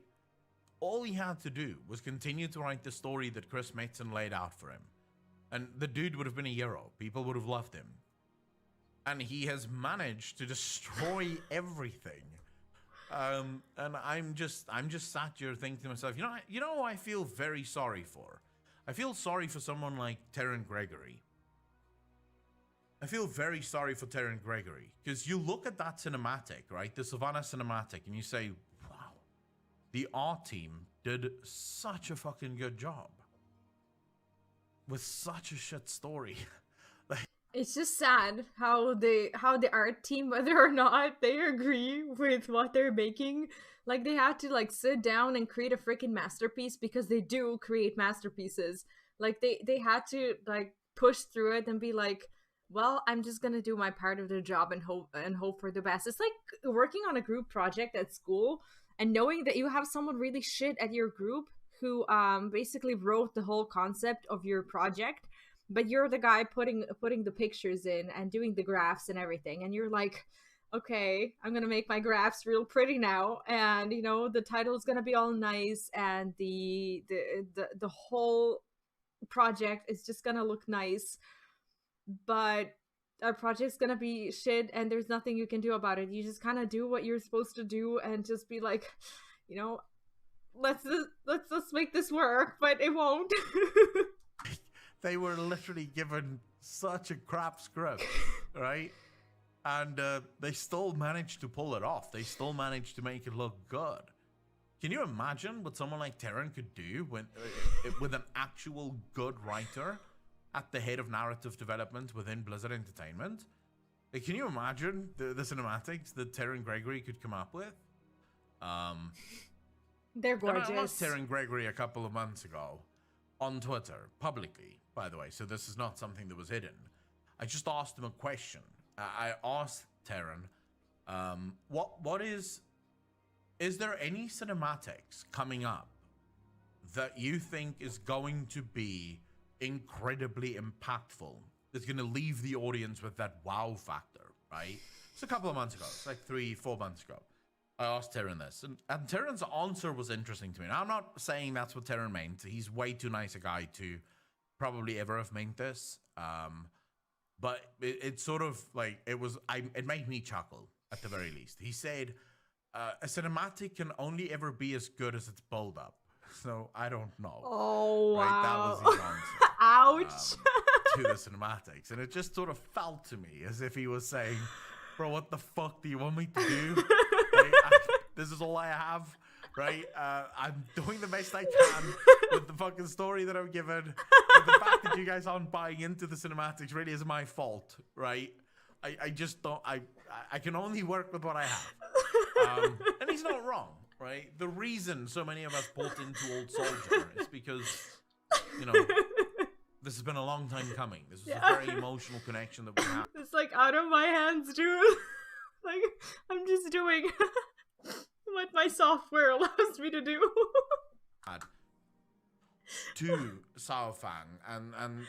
All he had to do was continue to write the story that Chris Mason laid out for him. And the dude would have been a hero. People would have loved him. And he has managed to destroy everything. And I'm just sat here thinking to myself, you know who I feel very sorry for? I feel sorry for someone like Terran Gregory. I feel very sorry for Terran Gregory, because you look at that cinematic, right? The Savannah cinematic, and you say, wow, the art team did such a fucking good job with such a shit story. It's just sad how the art team, whether or not they agree with what they're making, like, they had to, like, sit down and create a freaking masterpiece, because they do create masterpieces. Like, they had to, like, push through it and be like, well, I'm just gonna do my part of the job and hope for the best. It's like working on a group project at school and knowing that you have someone really shit at your group who basically wrote the whole concept of your project, but you're the guy putting the pictures in and doing the graphs and everything, and you're like, okay, I'm gonna make my graphs real pretty now, and the title's gonna be all nice, and the whole project is just gonna look nice. But our project's gonna be shit, and there's nothing you can do about it. You just kind of do what you're supposed to do and just be like, let's just make this work, but it won't. They were literally given such a crap script, right? And they still managed to pull it off. They still managed to make it look good. Can you imagine what someone like Terran could do with an actual good writer at the head of narrative development within Blizzard Entertainment? Like, can you imagine the cinematics that Terran Gregory could come up with? They're gorgeous. I asked Terran Gregory a couple of months ago on Twitter, publicly, by the way, so this is not something that was hidden. I just asked him a question. I asked Terran, is there any cinematics coming up that you think is going to be incredibly impactful, that's going to leave the audience with that wow factor, right? It's a couple of months ago. It's like 3-4 months ago. I asked Terran this, and Terran's answer was interesting to me. Now, I'm not saying that's what Terran meant. He's way too nice a guy to probably ever have meant this. But it's sort of like, it made me chuckle, at the very least. He said, a cinematic can only ever be as good as its build-up. So, I don't know. Oh, wow. Right, that was his answer. Ouch. To the cinematics. And it just sort of felt to me as if he was saying, bro, what the fuck do you want me to do? Like, this is all I have, right? I'm doing the best I can with the fucking story that I'm given. But the fact that you guys aren't buying into the cinematics really is my fault, right? I just don't, I can only work with what I have. And he's not wrong, right? The reason so many of us bought into Old Soldier is because, this has been a long time coming. This was a very emotional connection that we have. It's like out of my hands, dude. Like, I'm just doing what my software allows me to do. To Saurfang, and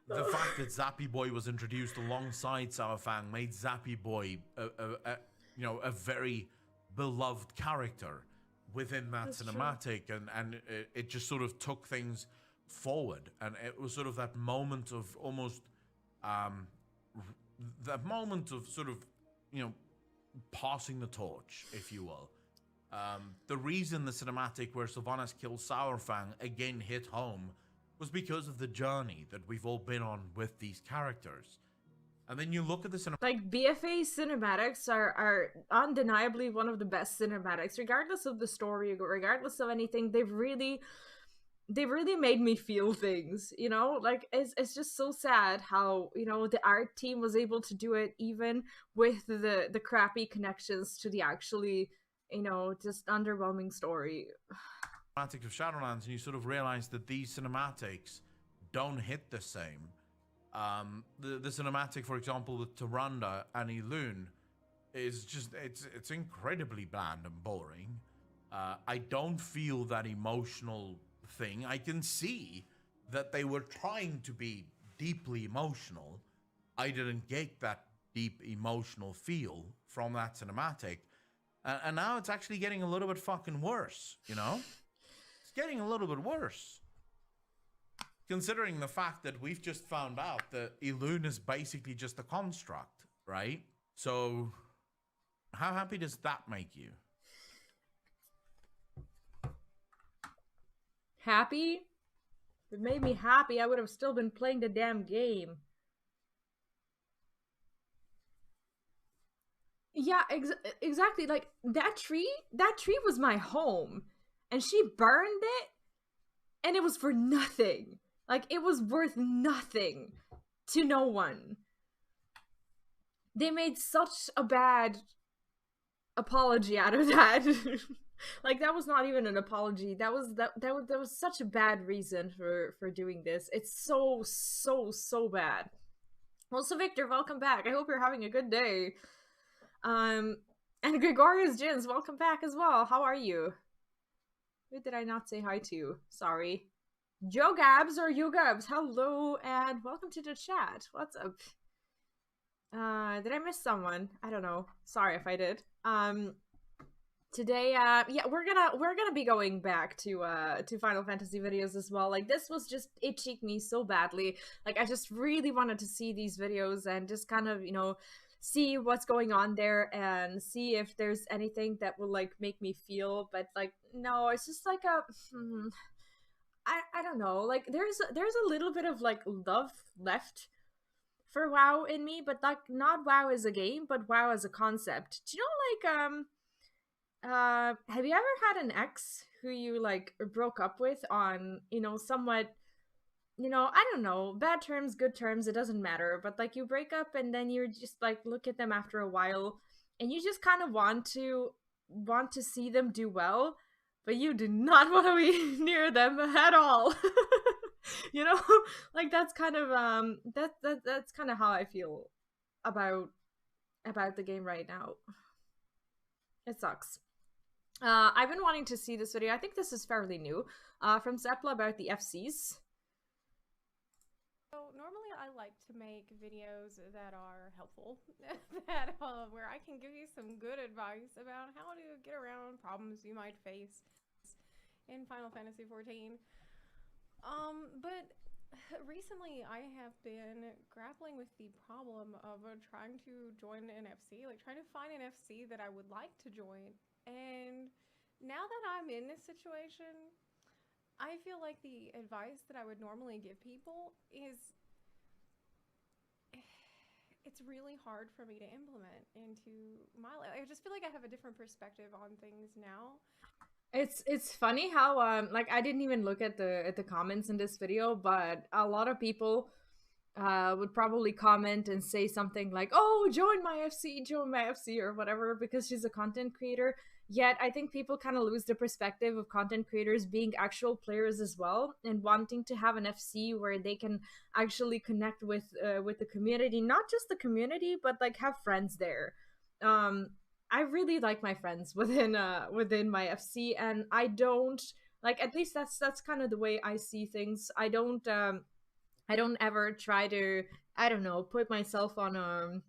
the fact that Zappy Boy was introduced alongside Saurfang made Zappy Boy a very beloved character within that cinematic, and it just sort of took things forward, and it was sort of that moment of almost that moment of sort of passing the torch, if you will, The reason the cinematic where Sylvanas kills Sourfang again hit home was because of the journey that we've all been on with these characters. And then you look at the cinematic... Like, BFA cinematics are undeniably one of the best cinematics, regardless of the story, regardless of anything. They've really made me feel things, you know? Like, it's just so sad how, you know, the art team was able to do it even with the crappy connections to the actually, you know, just underwhelming story. Cinematics of Shadowlands, and you sort of realize that these cinematics don't hit the same. The cinematic, for example, with Tyrande and Elune is just, it's incredibly bland and boring. I don't feel that emotional thing. I can see that they were trying to be deeply emotional. I didn't get that deep emotional feel from that cinematic. And now it's actually getting a little bit fucking worse, you know? It's getting a little bit worse. Considering the fact that we've just found out that Elune is basically just a construct, right? So, how happy does that make you? Happy? If it made me happy, I would have still been playing the damn game. Yeah, exactly. Like, that tree was my home. And she burned it, and it was for nothing. Like, it was worth nothing to no one. They made such a bad apology out of that. Like, that was not even an apology. That was such a bad reason for doing this. It's so bad. Well, so Victor, welcome back. I hope you're having a good day. And Gregorius Jins, welcome back as well. How are you? Who did I not say hi to? Sorry. Joe Gabs or You Gabs, hello and welcome to the chat. What's up? Did I miss someone? I don't know. Sorry if I did. Today, yeah, we're gonna be going back to Final Fantasy videos as well. Like, this was just itching me so badly. Like, I just really wanted to see these videos and just kind of, you know, see what's going on there and see if there's anything that will, like, make me feel. But, like, no, it's just like a I don't know, like, there's a little bit of, like, love left for WoW in me, but, like, not WoW as a game, but WoW as a concept. Do you know, like, have you ever had an ex who you, like, broke up with on, you know, somewhat, you know, I don't know, bad terms, good terms, it doesn't matter, but, like, you break up and then you just, like, look at them after a while and you just kind of want to see them do well, but you do not want to be near them at all. You know, like, that's kind of that's kind of how I feel about the game right now. It sucks. I've been wanting to see this video. I think this is fairly new. From Zeppla about the FCs. So normally I like to make videos that are helpful, that where I can give you some good advice about how to get around problems you might face in Final Fantasy XIV. But recently I have been grappling with the problem of trying to join an FC, like trying to find an FC that I would like to join. And now that I'm in this situation, I feel like the advice that I would normally give people is, it's really hard for me to implement into my life. I just feel like I have a different perspective on things now. It's funny how like, I didn't even look at the comments in this video, but a lot of people would probably comment and say something like, "Oh, join my FC," or whatever, because she's a content creator. Yet I think people kind of lose the perspective of content creators being actual players as well, and wanting to have an FC where they can actually connect with the community, not just the community, but, like, have friends there. I really like my friends within my FC, and I don't, like, at least that's kind of the way I see things. I don't ever try to, I don't know, put myself on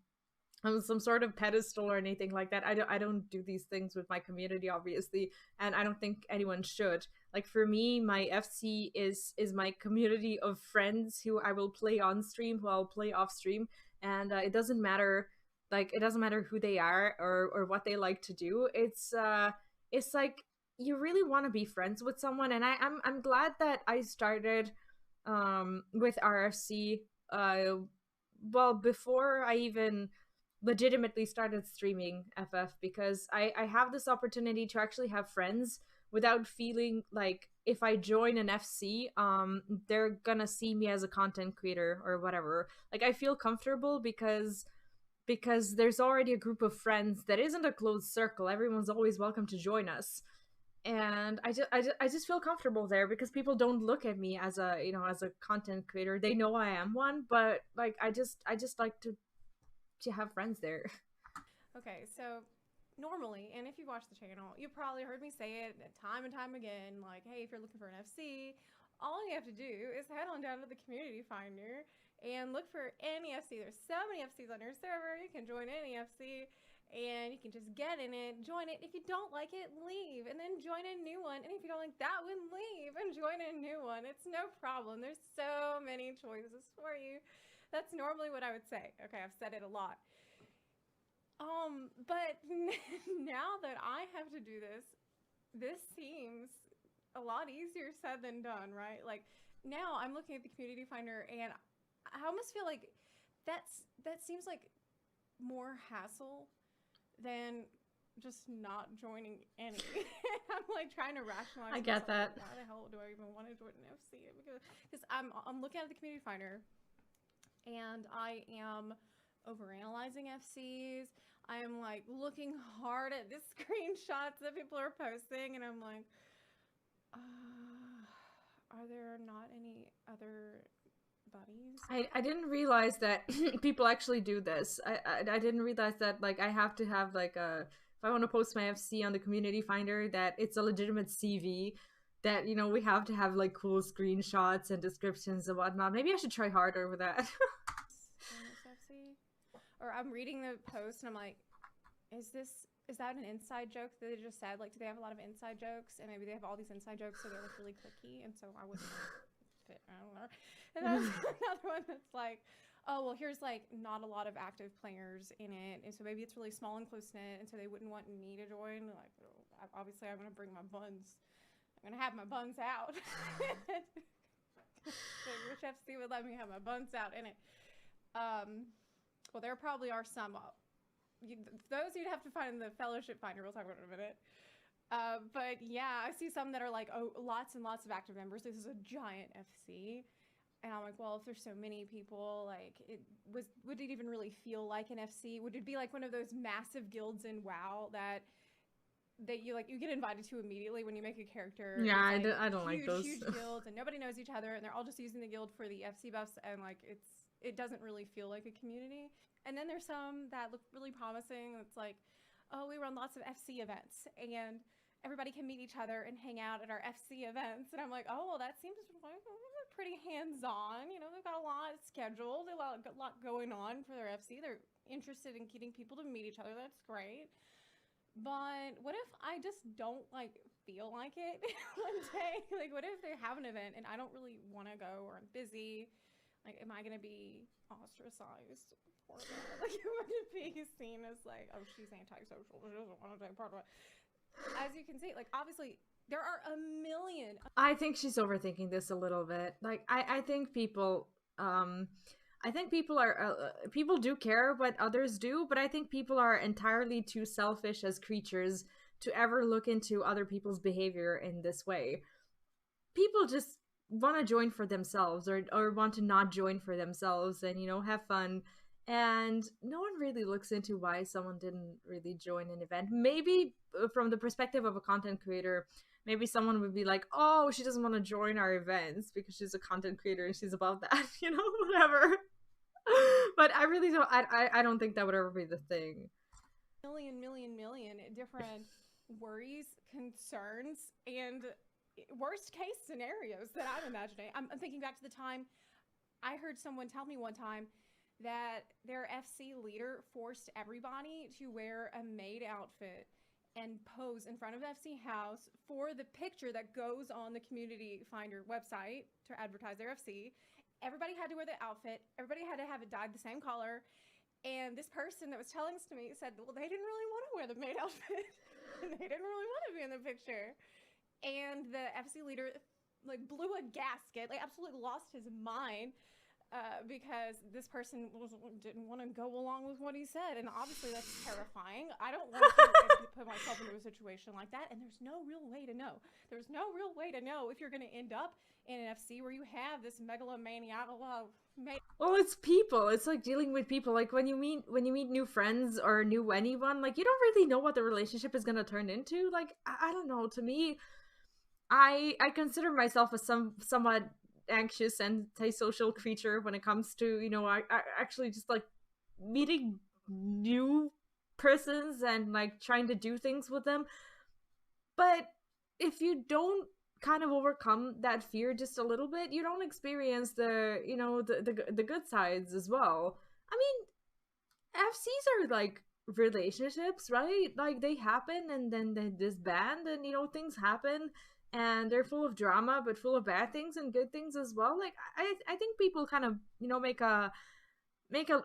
some sort of pedestal or anything like that. I don't do these things with my community, obviously, and I don't think anyone should. Like, for me, my FC is my community of friends who I will play on stream, who I'll play off stream, and it doesn't matter. Like, it doesn't matter who they are or what they like to do. It's it's like you really want to be friends with someone, and I'm glad that I started with RFC well before I even legitimately started streaming FF, because I have this opportunity to actually have friends without feeling like if I join an FC, they're gonna see me as a content creator or whatever. Like I feel comfortable because there's already a group of friends that isn't a closed circle. Everyone's always welcome to join us. And I just feel comfortable there because people don't look at me as a, you know, as a content creator. They know I am one, but like I just like to have friends there. Okay, so normally, and if you watch the channel, you probably heard me say it time and time again, like, hey, if you're looking for an FC, all you have to do is head on down to the community finder and look for any FC. There's so many FCs on your server. You can join any FC and you can just get in it, join it. If you don't like it, leave, and then join a new one. And if you don't like that one, leave and join a new one. It's no problem. There's so many choices for you. That's normally what I would say. Okay, I've said it a lot. But now that I have to do this, this seems a lot easier said than done, right? Like now I'm looking at the community finder and I almost feel like that seems like more hassle than just not joining any. I'm like trying to rationalize. I get that. Like, why the hell do I even want to join an FC? Because I'm looking at the community finder and I am overanalyzing FCs. I am like looking hard at the screenshots that people are posting, and I'm like, are there not any other buddies? I didn't realize that people actually do this. I didn't realize that like I have to have like a, if I want to post my FC on the community finder, that it's a legitimate CV, that, you know, we have to have like cool screenshots and descriptions and whatnot. Maybe I should try harder with that. Or I'm reading the post and I'm like, is that an inside joke that they just said? Like, do they have a lot of inside jokes? And maybe they have all these inside jokes so they're like really clicky, and so I wouldn't fit. I don't know. And that's another one that's like, oh, well, here's like not a lot of active players in it, and so maybe it's really small and close knit, and so they wouldn't want me to join. Like, obviously, I'm gonna bring my buns. I'm gonna have my buns out. So which FC would let me have my buns out in it? Well, there probably are some. Those you'd have to find in the fellowship finder. We'll talk about it in a minute. But yeah, I see some that are like, oh, lots and lots of active members. This is a giant FC. And I'm like, well, if there's so many people, like, would it even really feel like an FC? Would it be like one of those massive guilds in WoW that you get invited to immediately when you make a character? Yeah, like I don't like those. Huge guilds, and nobody knows each other, and they're all just using the guild for the FC buffs, and like it doesn't really feel like a community. And then there's some that look really promising. It's like, oh, we run lots of FC events, and everybody can meet each other and hang out at our FC events. And I'm like, oh, well, that seems like pretty hands-on. You know, they've got a lot scheduled, a lot going on for their FC. They're interested in getting people to meet each other. That's great. But what if I just don't like feel like it one day? Like, what if they have an event and I don't really want to go, or I'm busy? Like, am I gonna be ostracized for that? Like, am I gonna be seen as like, oh, she's antisocial, she doesn't want to take part of it? As you can see, like, obviously there are a million. I think she's overthinking this a little bit. Like, I think people are people do care what others do, but I think people are entirely too selfish as creatures to ever look into other people's behavior in this way. People just want to join for themselves, or want to not join for themselves, and, you know, have fun. And no one really looks into why someone didn't really join an event. Maybe from the perspective of a content creator, maybe someone would be like, oh, she doesn't want to join our events because she's a content creator and she's above that, you know, whatever. But I really don't, I don't think that would ever be the thing. Million different worries, concerns, and worst case scenarios that I'm imagining. I'm thinking back to the time I heard someone tell me one time that their FC leader forced everybody to wear a maid outfit and pose in front of FC House for the picture that goes on the community finder website to advertise their FC. Everybody had to wear the outfit. Everybody had to have it dyed the same color. And this person that was telling this to me said, well, they didn't really want to wear the maid outfit. They didn't really want to be in the picture. And the FC leader like blew a gasket, like absolutely lost his mind because this person didn't want to go along with what he said. And obviously that's terrifying. I don't want to put myself into a situation like that. And there's no real way to know. There's no real way to know if you're going to end up in an FC where you have this megalomaniac. Well, it's people. It's like dealing with people. Like when you meet new friends or new anyone, like you don't really know what the relationship is going to turn into. Like I don't know. To me, I consider myself a somewhat anxious and antisocial creature when it comes to, you know, I actually just like meeting new persons and like trying to do things with them. But if you don't kind of overcome that fear just a little bit, you don't experience the, you know, the good sides as well. I mean, FCs are like relationships, right? Like they happen and then they disband and, you know, things happen. And they're full of drama, but full of bad things and good things as well. Like I think people kind of, you know, make a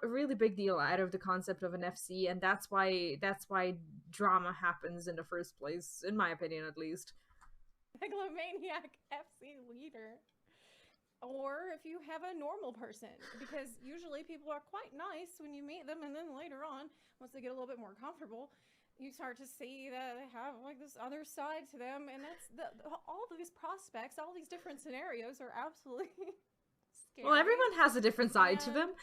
really big deal out of the concept of an FC, and that's why drama happens in the first place, in my opinion, at least. Megalomaniac FC leader, or if you have a normal person, because usually people are quite nice when you meet them, and then later on, once they get a little bit more comfortable, you start to see that they have like this other side to them, and that's all of these prospects, all these different scenarios are absolutely scary. Well, everyone has a different side to them.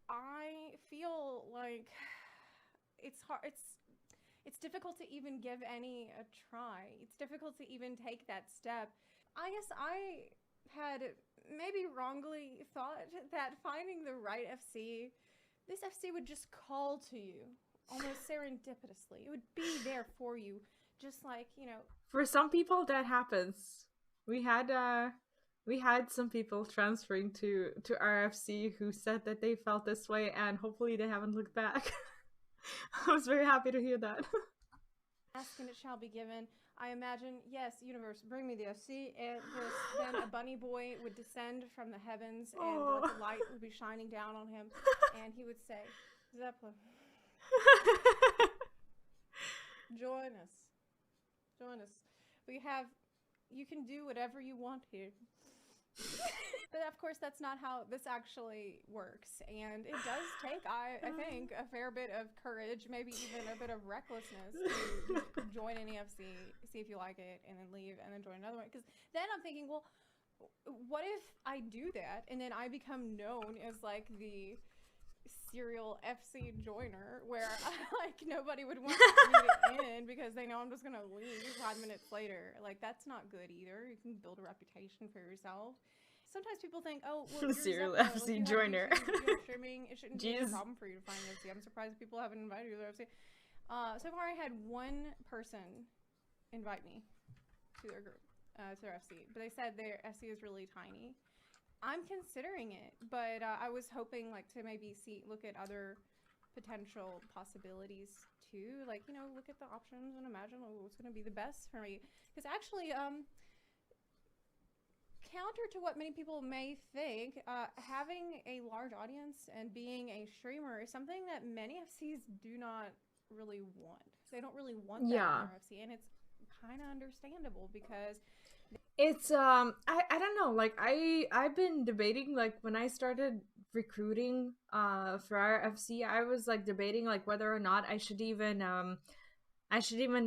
I feel like it's hard. It's difficult to even give any a try. It's difficult to even take that step. I guess I had maybe wrongly thought that finding the right FC, this FC would just call to you. Almost serendipitously. It would be there for you, just like, you know. For some people, that happens. We had some people transferring to RFC who said that they felt this way, and hopefully they haven't looked back. I was very happy to hear that. Ask and it shall be given. I imagine, yes, universe, bring me the FC, and then a bunny boy would descend from the heavens, and like, the light would be shining down on him, and he would say, Zeppelin. Join us. You can do whatever you want here. But of course that's not how this actually works, and it does take I think a fair bit of courage, maybe even a bit of recklessness to join an EFC, see if you like it, and then leave and then join another one. Because then I'm thinking, well, what if I do that and then I become known as like the serial FC joiner, where like nobody would want me to in because they know I'm just gonna leave 5 minutes later. Like that's not good either. You can build a reputation for yourself. Sometimes people think, oh, well, serial Zeppelin, FC joiner. Streaming, it shouldn't be a problem for you to find an FC. I'm surprised people haven't invited you to their FC. So far I had one person invite me to their group, to their FC, but they said their FC is really tiny. I'm considering it, but I was hoping like to maybe look at other potential possibilities too, like, you know, look at the options and imagine what's going to be the best for me. Because actually, counter to what many people may think, having a large audience and being a streamer is something that many FCs do not really want. They don't really want that in their FC, and it's kind of understandable because it's I don't know, like I've been debating, like when I started recruiting for our FC, I was like debating like whether or not I should even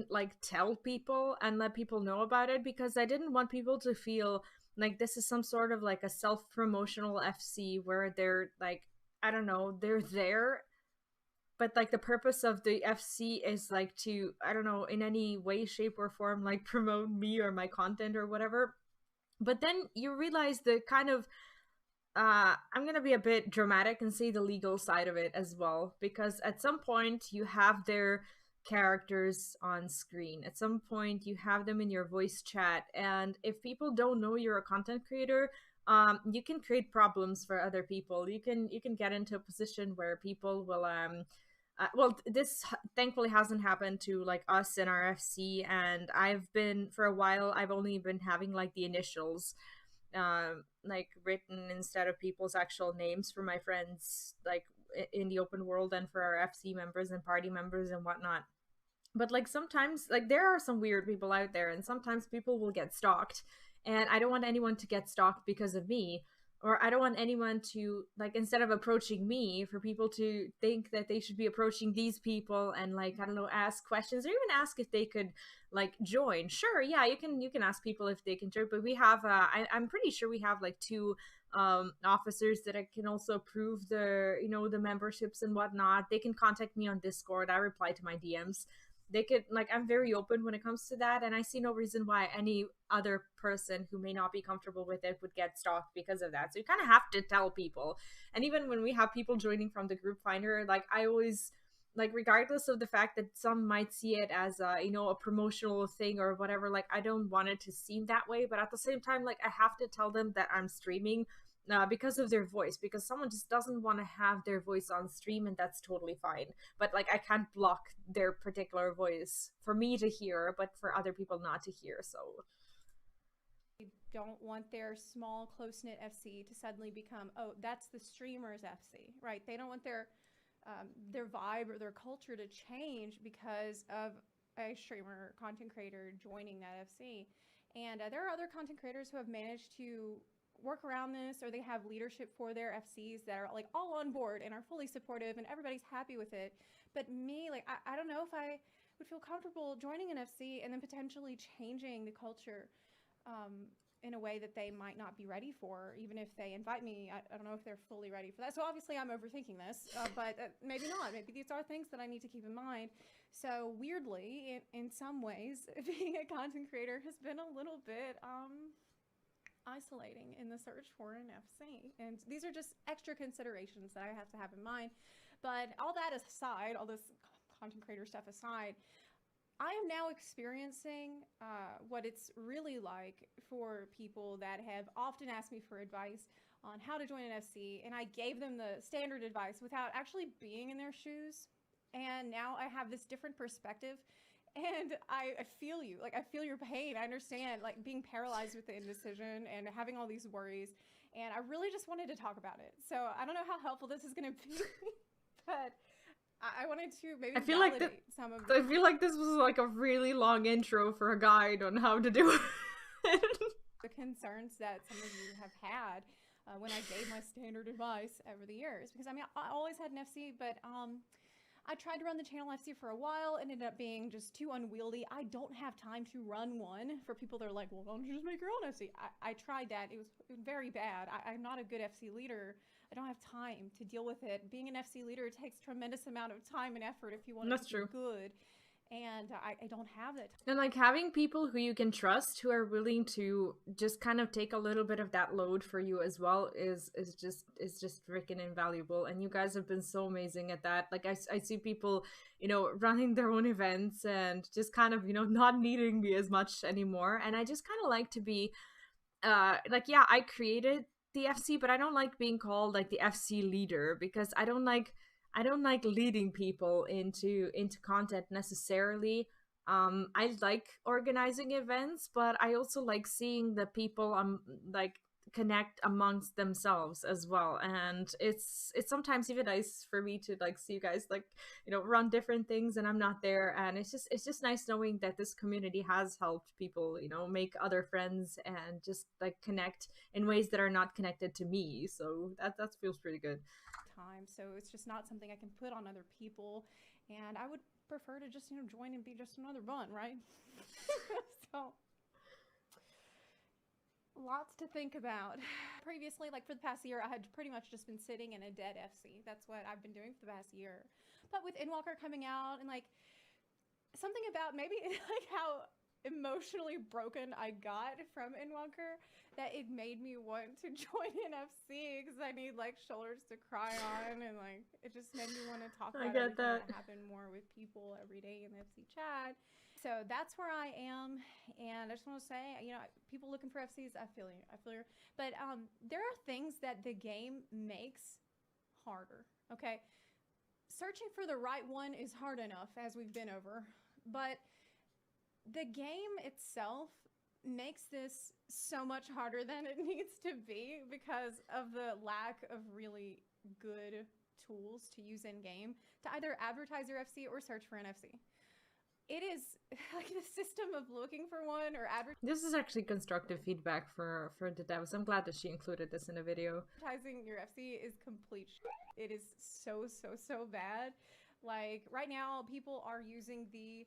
like tell people and let people know about it, because I didn't want people to feel like this is some sort of like a self-promotional FC where they're like, I don't know, they're there, but like the purpose of the FC is like to, I don't know, in any way, shape, or form, like promote me or my content or whatever. But then you realize the kind of, I'm gonna be a bit dramatic and say the legal side of it as well, because at some point you have their characters on screen. At some point you have them in your voice chat, and if people don't know you're a content creator, you can create problems for other people. You can get into a position where people will well, this thankfully hasn't happened to like us in our FC, and for a while I've only been having like the initials like written instead of people's actual names for my friends, like in the open world, and for our FC members and party members and whatnot. But like sometimes, like there are some weird people out there, and sometimes people will get stalked, and I don't want anyone to get stalked because of me. Or I don't want anyone to, like, instead of approaching me, for people to think that they should be approaching these people and, like, I don't know, ask questions or even ask if they could, like, join. Sure, yeah, you can ask people if they can join, but we have, I'm pretty sure we have, like, two officers that I can also approve the, you know, the memberships and whatnot. They can contact me on Discord. I reply to my DMs. They could, like, I'm very open when it comes to that, and I see no reason why any other person who may not be comfortable with it would get stalked because of that. So you kind of have to tell people. And even when we have people joining from the group finder, like, I always, like, regardless of the fact that some might see it as a, you know, a promotional thing or whatever, like, I don't want it to seem that way, but at the same time, like, I have to tell them that I'm streaming because of their voice, because someone just doesn't want to have their voice on stream, and that's totally fine. But like, I can't block their particular voice for me to hear, but for other people not to hear. So they don't want their small, close-knit FC to suddenly become, oh, that's the streamer's FC, right? They don't want their vibe or their culture to change because of a streamer or content creator joining that FC. And there are other content creators who have managed to work around this, or they have leadership for their FCs that are like all on board and are fully supportive and everybody's happy with it. But me, like, I don't know if I would feel comfortable joining an FC and then potentially changing the culture in a way that they might not be ready for, even if they invite me. I don't know if they're fully ready for that. So obviously I'm overthinking this, but maybe not. Maybe these are things that I need to keep in mind. So weirdly, in some ways, being a content creator has been a little bit isolating in the search for an FC. And these are just extra considerations that I have to have in mind. But all that aside, all this content creator stuff aside, I am now experiencing what it's really like for people that have often asked me for advice on how to join an FC, and I gave them the standard advice without actually being in their shoes. And now I have this different perspective. And I feel you. Like, I feel your pain. I understand, like, being paralyzed with the indecision and having all these worries. And I really just wanted to talk about it. So I don't know how helpful this is going to be, but I wanted to maybe validate some of I feel like this was like a really long intro for a guide on how to do it. The concerns that some of you have had when I gave my standard advice over the years. Because, I mean, I always had an FC, but I tried to run the channel FC for a while, and ended up being just too unwieldy. I don't have time to run one. For people that are like, well, why don't you just make your own FC? I tried that. It was very bad. I'm not a good FC leader. I don't have time to deal with it. Being an FC leader takes tremendous amount of time and effort if you want it to be good. And I don't have that. And like, having people who you can trust, who are willing to just kind of take a little bit of that load for you as well, is just freaking invaluable. And you guys have been so amazing at that. Like, I see people, you know, running their own events and just kind of, you know, not needing me as much anymore. And I just kind of like to be like, yeah, I created the FC, but I don't like being called like the FC leader, because I don't like leading people into content necessarily. I like organizing events, but I also like seeing the people like connect amongst themselves as well. And it's sometimes even nice for me to like see you guys, like, you know, run different things and I'm not there. And it's just nice knowing that this community has helped people, you know, make other friends and just like connect in ways that are not connected to me. So that feels pretty good. Time, so it's just not something I can put on other people, and I would prefer to just, you know, join and be just another bun, right? So lots to think about. Previously, like for the past year, I had pretty much just been sitting in a dead FC. That's what I've been doing for the past year. But with Endwalker coming out, and like something about maybe like how emotionally broken I got from Endwalker, that it made me want to join an FC, because I need like shoulders to cry on, and like it just made me want to talk about everything that happened more with people every day in the FC chat. So that's where I am, and I just want to say, you know, people looking for FCs, I feel you. But there are things that the game makes harder, okay? Searching for the right one is hard enough, as we've been over, but the game itself makes this so much harder than it needs to be, because of the lack of really good tools to use in game to either advertise your FC or search for an FC. it is like the system of looking for one or This is actually constructive feedback for the devs. I'm glad that she included this in a video. advertising your FC is complete shit. It is so bad. Like right now people are using the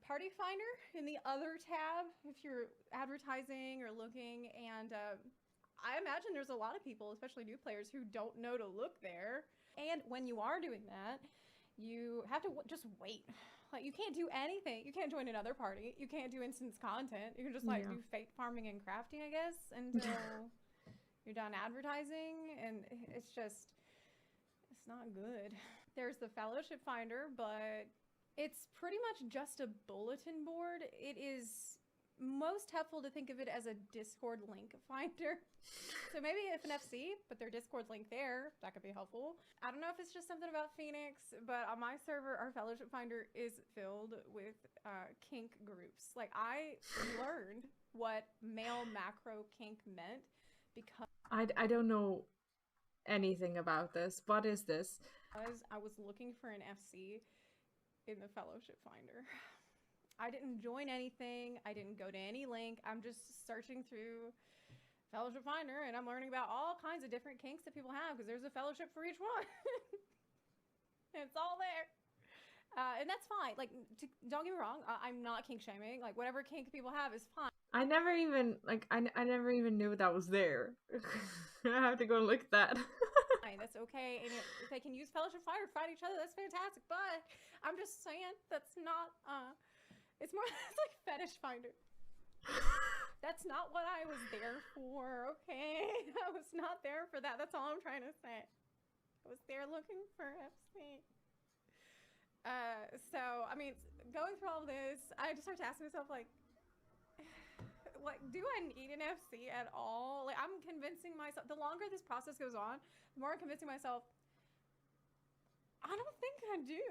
party finder in the other tab if you're advertising or looking, and I imagine there's a lot of people, especially new players, who don't know to look there. And when you are doing that, you have to just wait. Like, you can't do anything. You can't join another party. You can't do instance content. You can just like do fate farming and crafting, I guess, until you're done advertising, and it's not good. There's the fellowship finder, but it's pretty much just a bulletin board. It is most helpful to think of it as a Discord link finder. So maybe if an FC, but their Discord link there, that could be helpful. I don't know if it's just something about Phoenix, but on my server, our fellowship finder is filled with kink groups. Like, I learned what male macro kink meant because I don't know anything about this. What is this? I was looking for an FC in the fellowship finder. I didn't join anything. I didn't go to any link. I'm just searching through fellowship finder, and I'm learning about all kinds of different kinks that people have, because there's a fellowship for each one. It's all there. And that's fine. Like, don't get me wrong. I'm not kink shaming. Like, whatever kink people have is fine. I never even knew that was there. I have to go and look at that. That's okay. And if they can use fellowship finder to fight each other, that's fantastic. But I'm just saying that's not it's more it's like fetish finder. That's not what I was there for, okay? I was not there for that. That's all I'm trying to say. I was there looking for FC. So I mean, going through all this, I just start to ask myself, like, do I need an FC at all? Like, I'm convincing myself, the longer this process goes on, the more I'm convincing myself, I don't think I do.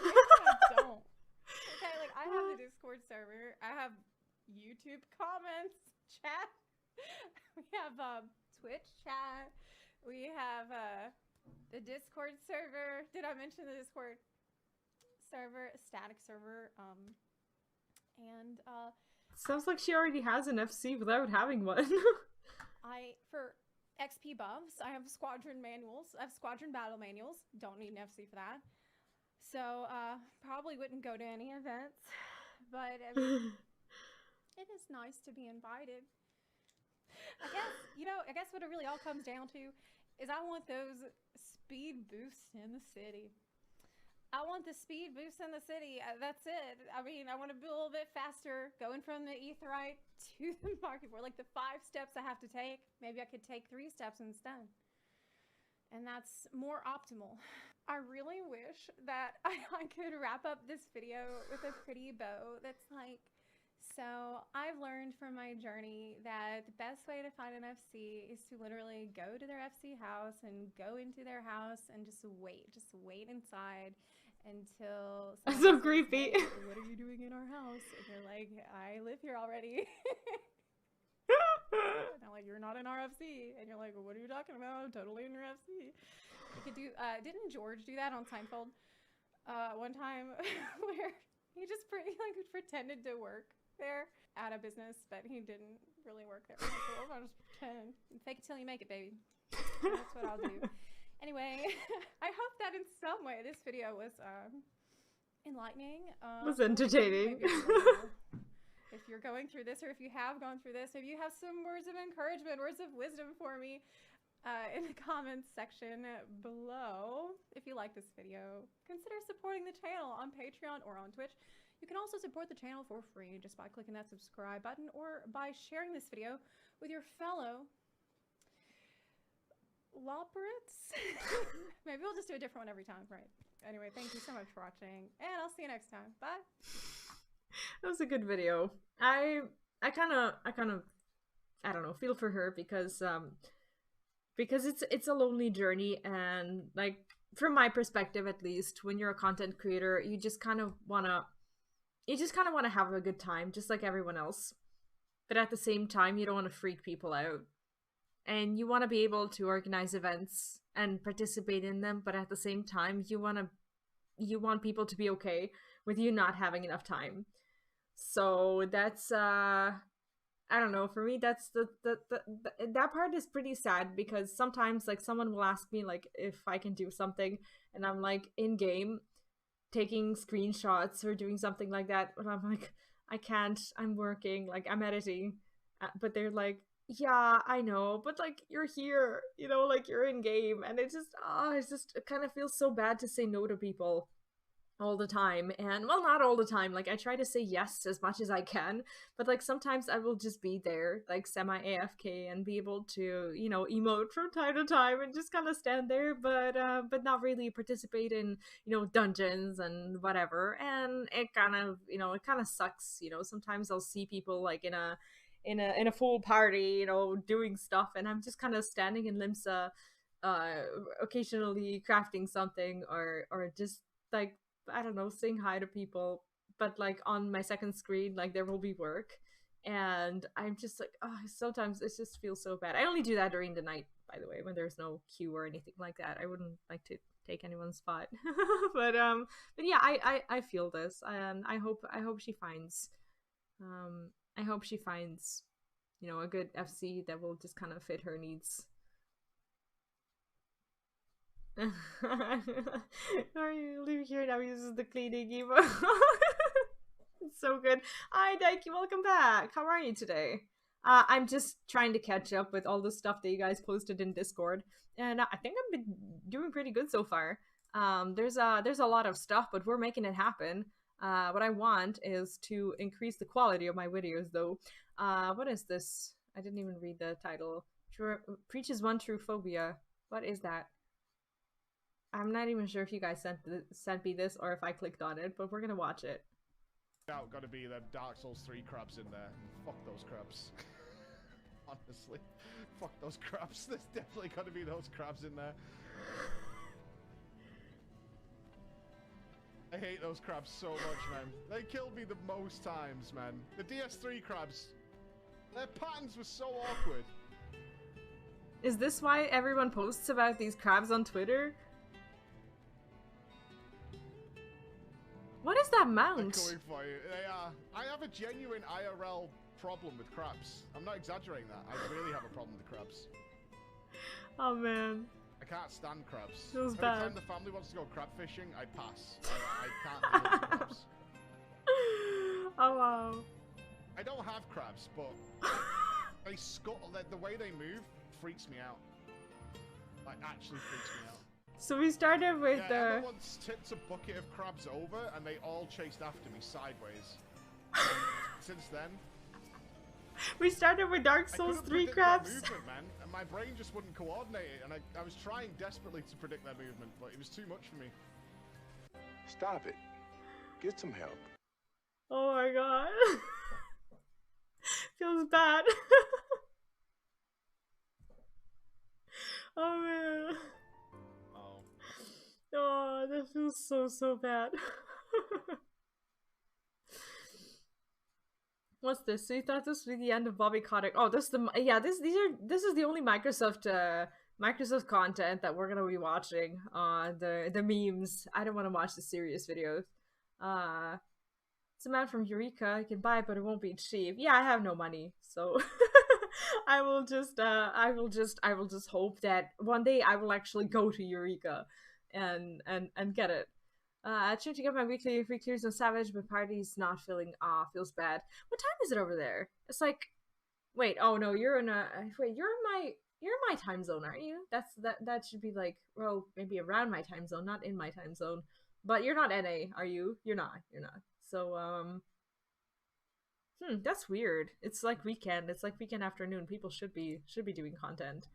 Maybe I don't. Okay, like, I have the Discord server, I have YouTube comments, chat, we have Twitch chat, we have the Discord server. Did I mention the Discord server? Static server, and sounds like she already has an FC without having one. For XP buffs, I have squadron manuals. I have squadron battle manuals. Don't need an FC for that. So, probably wouldn't go to any events. But, I mean, it is nice to be invited. I guess what it really all comes down to is I want those speed boosts in the city. I want the speed boost in the city. That's it. I mean, I want to be a little bit faster going from the Aetheryte to the market board. Like, the 5 steps I have to take, maybe I could take 3 steps instead. And that's more optimal. I really wish that I could wrap up this video with a pretty bow that's like, so I've learned from my journey that the best way to find an FC is to literally go to their FC house and go into their house and just wait inside until that's so creepy. Hey, what are you doing in our house? And you're like, I live here already. And I'm like, you're not in our FC. And you're like, well, what are you talking about? I'm totally in your FC. You could do didn't George do that on Seinfeld one time where he just pretended to work there at a business, but he didn't really work there. So I'll just pretend. Fake it till you make it, baby. That's what I'll do. Anyway, I hope that in some way this video was enlightening. Was entertaining. If you're going through this, or if you have gone through this, if you have some words of encouragement, words of wisdom for me in the comments section below. If you like this video, consider supporting the channel on Patreon or on Twitch. You can also support the channel for free just by clicking that subscribe button or by sharing this video with your fellow Loperates. Maybe we'll just do a different one every time, right? Anyway, thank you so much for watching, and I'll see you next time. Bye. That was a good video. I kind of I don't know, feel for her because it's a lonely journey, and like from my perspective at least, when you're a content creator, you just kind of want to have a good time just like everyone else. But at the same time, you don't want to freak people out. And you want to be able to organize events and participate in them, but at the same time, you want people to be okay with you not having enough time. So that's I don't know, for me that's that part is pretty sad, because sometimes like someone will ask me like if I can do something, and I'm like in game taking screenshots or doing something like that, and I'm like, I can't, I'm working, like I'm editing, but they're like, yeah, I know, but like you're here, you know, like you're in game, and it kind of feels so bad to say no to people all the time. And well, not all the time, like I try to say yes as much as I can, but like sometimes I will just be there like semi AFK and be able to, you know, emote from time to time and just kind of stand there, but not really participate in, you know, dungeons and whatever. And it kind of, you know, it kind of sucks, you know. Sometimes I'll see people like in a full party, you know, doing stuff, and I'm just kind of standing in Limsa, occasionally crafting something, or just like, I don't know, saying hi to people, but like on my second screen, like there will be work, and I'm just like, oh, sometimes it just feels so bad. I only do that during the night, by the way, when there's no queue or anything like that. I wouldn't like to take anyone's spot. but yeah, I feel this, and I hope she finds you know, a good FC that will just kind of fit her needs. Are you leave here now? Uses the cleaning emo. It's so good. Hi, Daiki, welcome back. How are you today? I'm just trying to catch up with all the stuff that you guys posted in Discord, and I think I've been doing pretty good so far. There's a lot of stuff, but we're making it happen. What I want is to increase the quality of my videos, though. What is this? I didn't even read the title. Preaches one true phobia. What is that? I'm not even sure if you guys sent me this or if I clicked on it, but we're gonna watch it. Now gotta be them Dark Souls 3 crabs in there. Fuck those crabs. Honestly. Fuck those crabs. There's definitely gotta be those crabs in there. I hate those crabs so much, man. They killed me the most times, man. The DS3 crabs. Their patterns were so awkward. Is this why everyone posts about these crabs on Twitter? What is that mount? They're going for you. They are. I have a genuine IRL problem with crabs. I'm not exaggerating that. I really have a problem with crabs. Oh man. I can't stand crabs. Feels Every bad. time the family wants to go crab fishing, I pass. I can't deal with crabs. Oh wow. I don't have crabs, but they scuttle. The way they move freaks me out. Like, actually freaks me out. So we started with Emma once tipped a bucket of crabs over, and they all chased after me sideways. Since then, we started with Dark Souls 3 crabs. Their movement, man, and my brain just wouldn't coordinate it, and I was trying desperately to predict their movement, but it was too much for me. Stop it. Get some help. Oh my god. Feels bad. Oh man. Oh, that feels so bad. What's this? So you thought this would be the end of Bobby Kotick? Oh, this is the only Microsoft content that we're gonna be watching. The memes. I don't want to watch the serious videos. It's a man from Eureka. You can buy it, but it won't be cheap. Yeah, I have no money, so I will just hope that one day I will actually go to Eureka and get it. I tried to get my weekly free clears on Savage, but party's not feels bad. What time is it over there? It's like, wait, oh no, you're in my time zone, aren't you? That should be like, well, maybe around my time zone, not in my time zone. But you're not NA, are you? You're not. So that's weird. It's like weekend. It's like weekend afternoon. People should be doing content.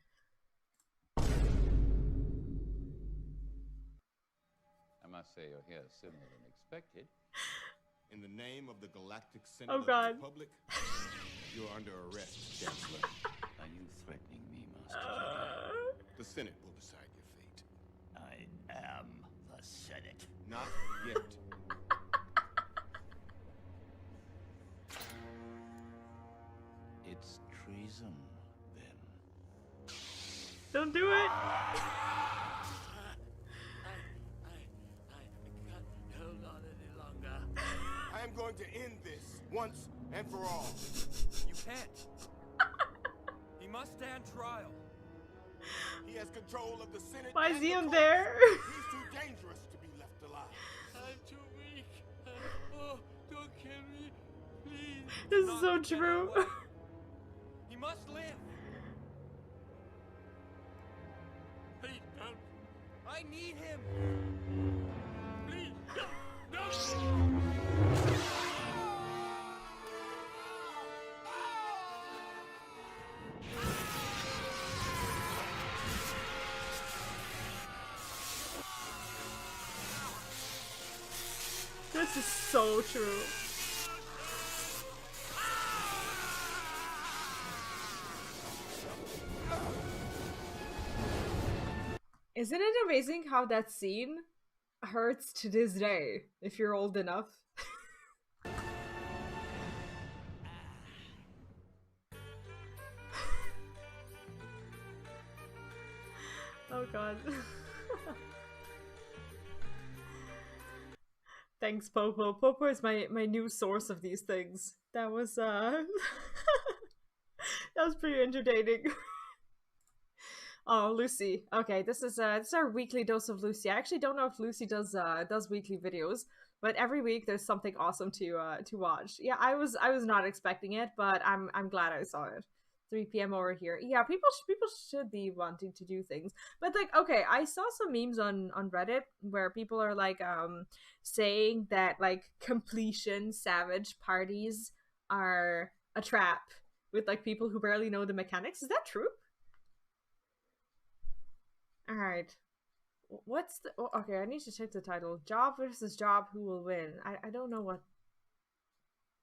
I must say you're here sooner than expected. In the name of the Galactic Senate Oh, of God. the Republic, you're under arrest, Chancellor. Are you threatening me, Master? The Senate will decide your fate. I am the Senate. Not yet. It's treason, then. Don't do it. I can't hold on any longer. going to end this once and for all. You can't. He must stand trial. He has control of the Senate. Why is and he the in courts. there? He's too dangerous to be left alive. I'm too weak. Oh, don't kill me, please. This is Not so get true. away. He must live. Please don't. I need him. Please, no. This is so true. Isn't it amazing how that scene hurts to this day, if you're old enough? Oh god. Thanks, Popo. Popo is my new source of these things. That was that was pretty entertaining. Oh, Lucy. Okay, this is our weekly dose of Lucy. I actually don't know if Lucy does weekly videos, but every week there's something awesome to watch. Yeah, I was not expecting it, but I'm glad I saw it. 3 p.m. over here. Yeah, people should be wanting to do things. But like, okay, I saw some memes on Reddit where people are like saying that like completion savage parties are a trap with like people who barely know the mechanics. Is that true? All right. What's the okay, I need to check the title. Job versus job, who will win? I don't know what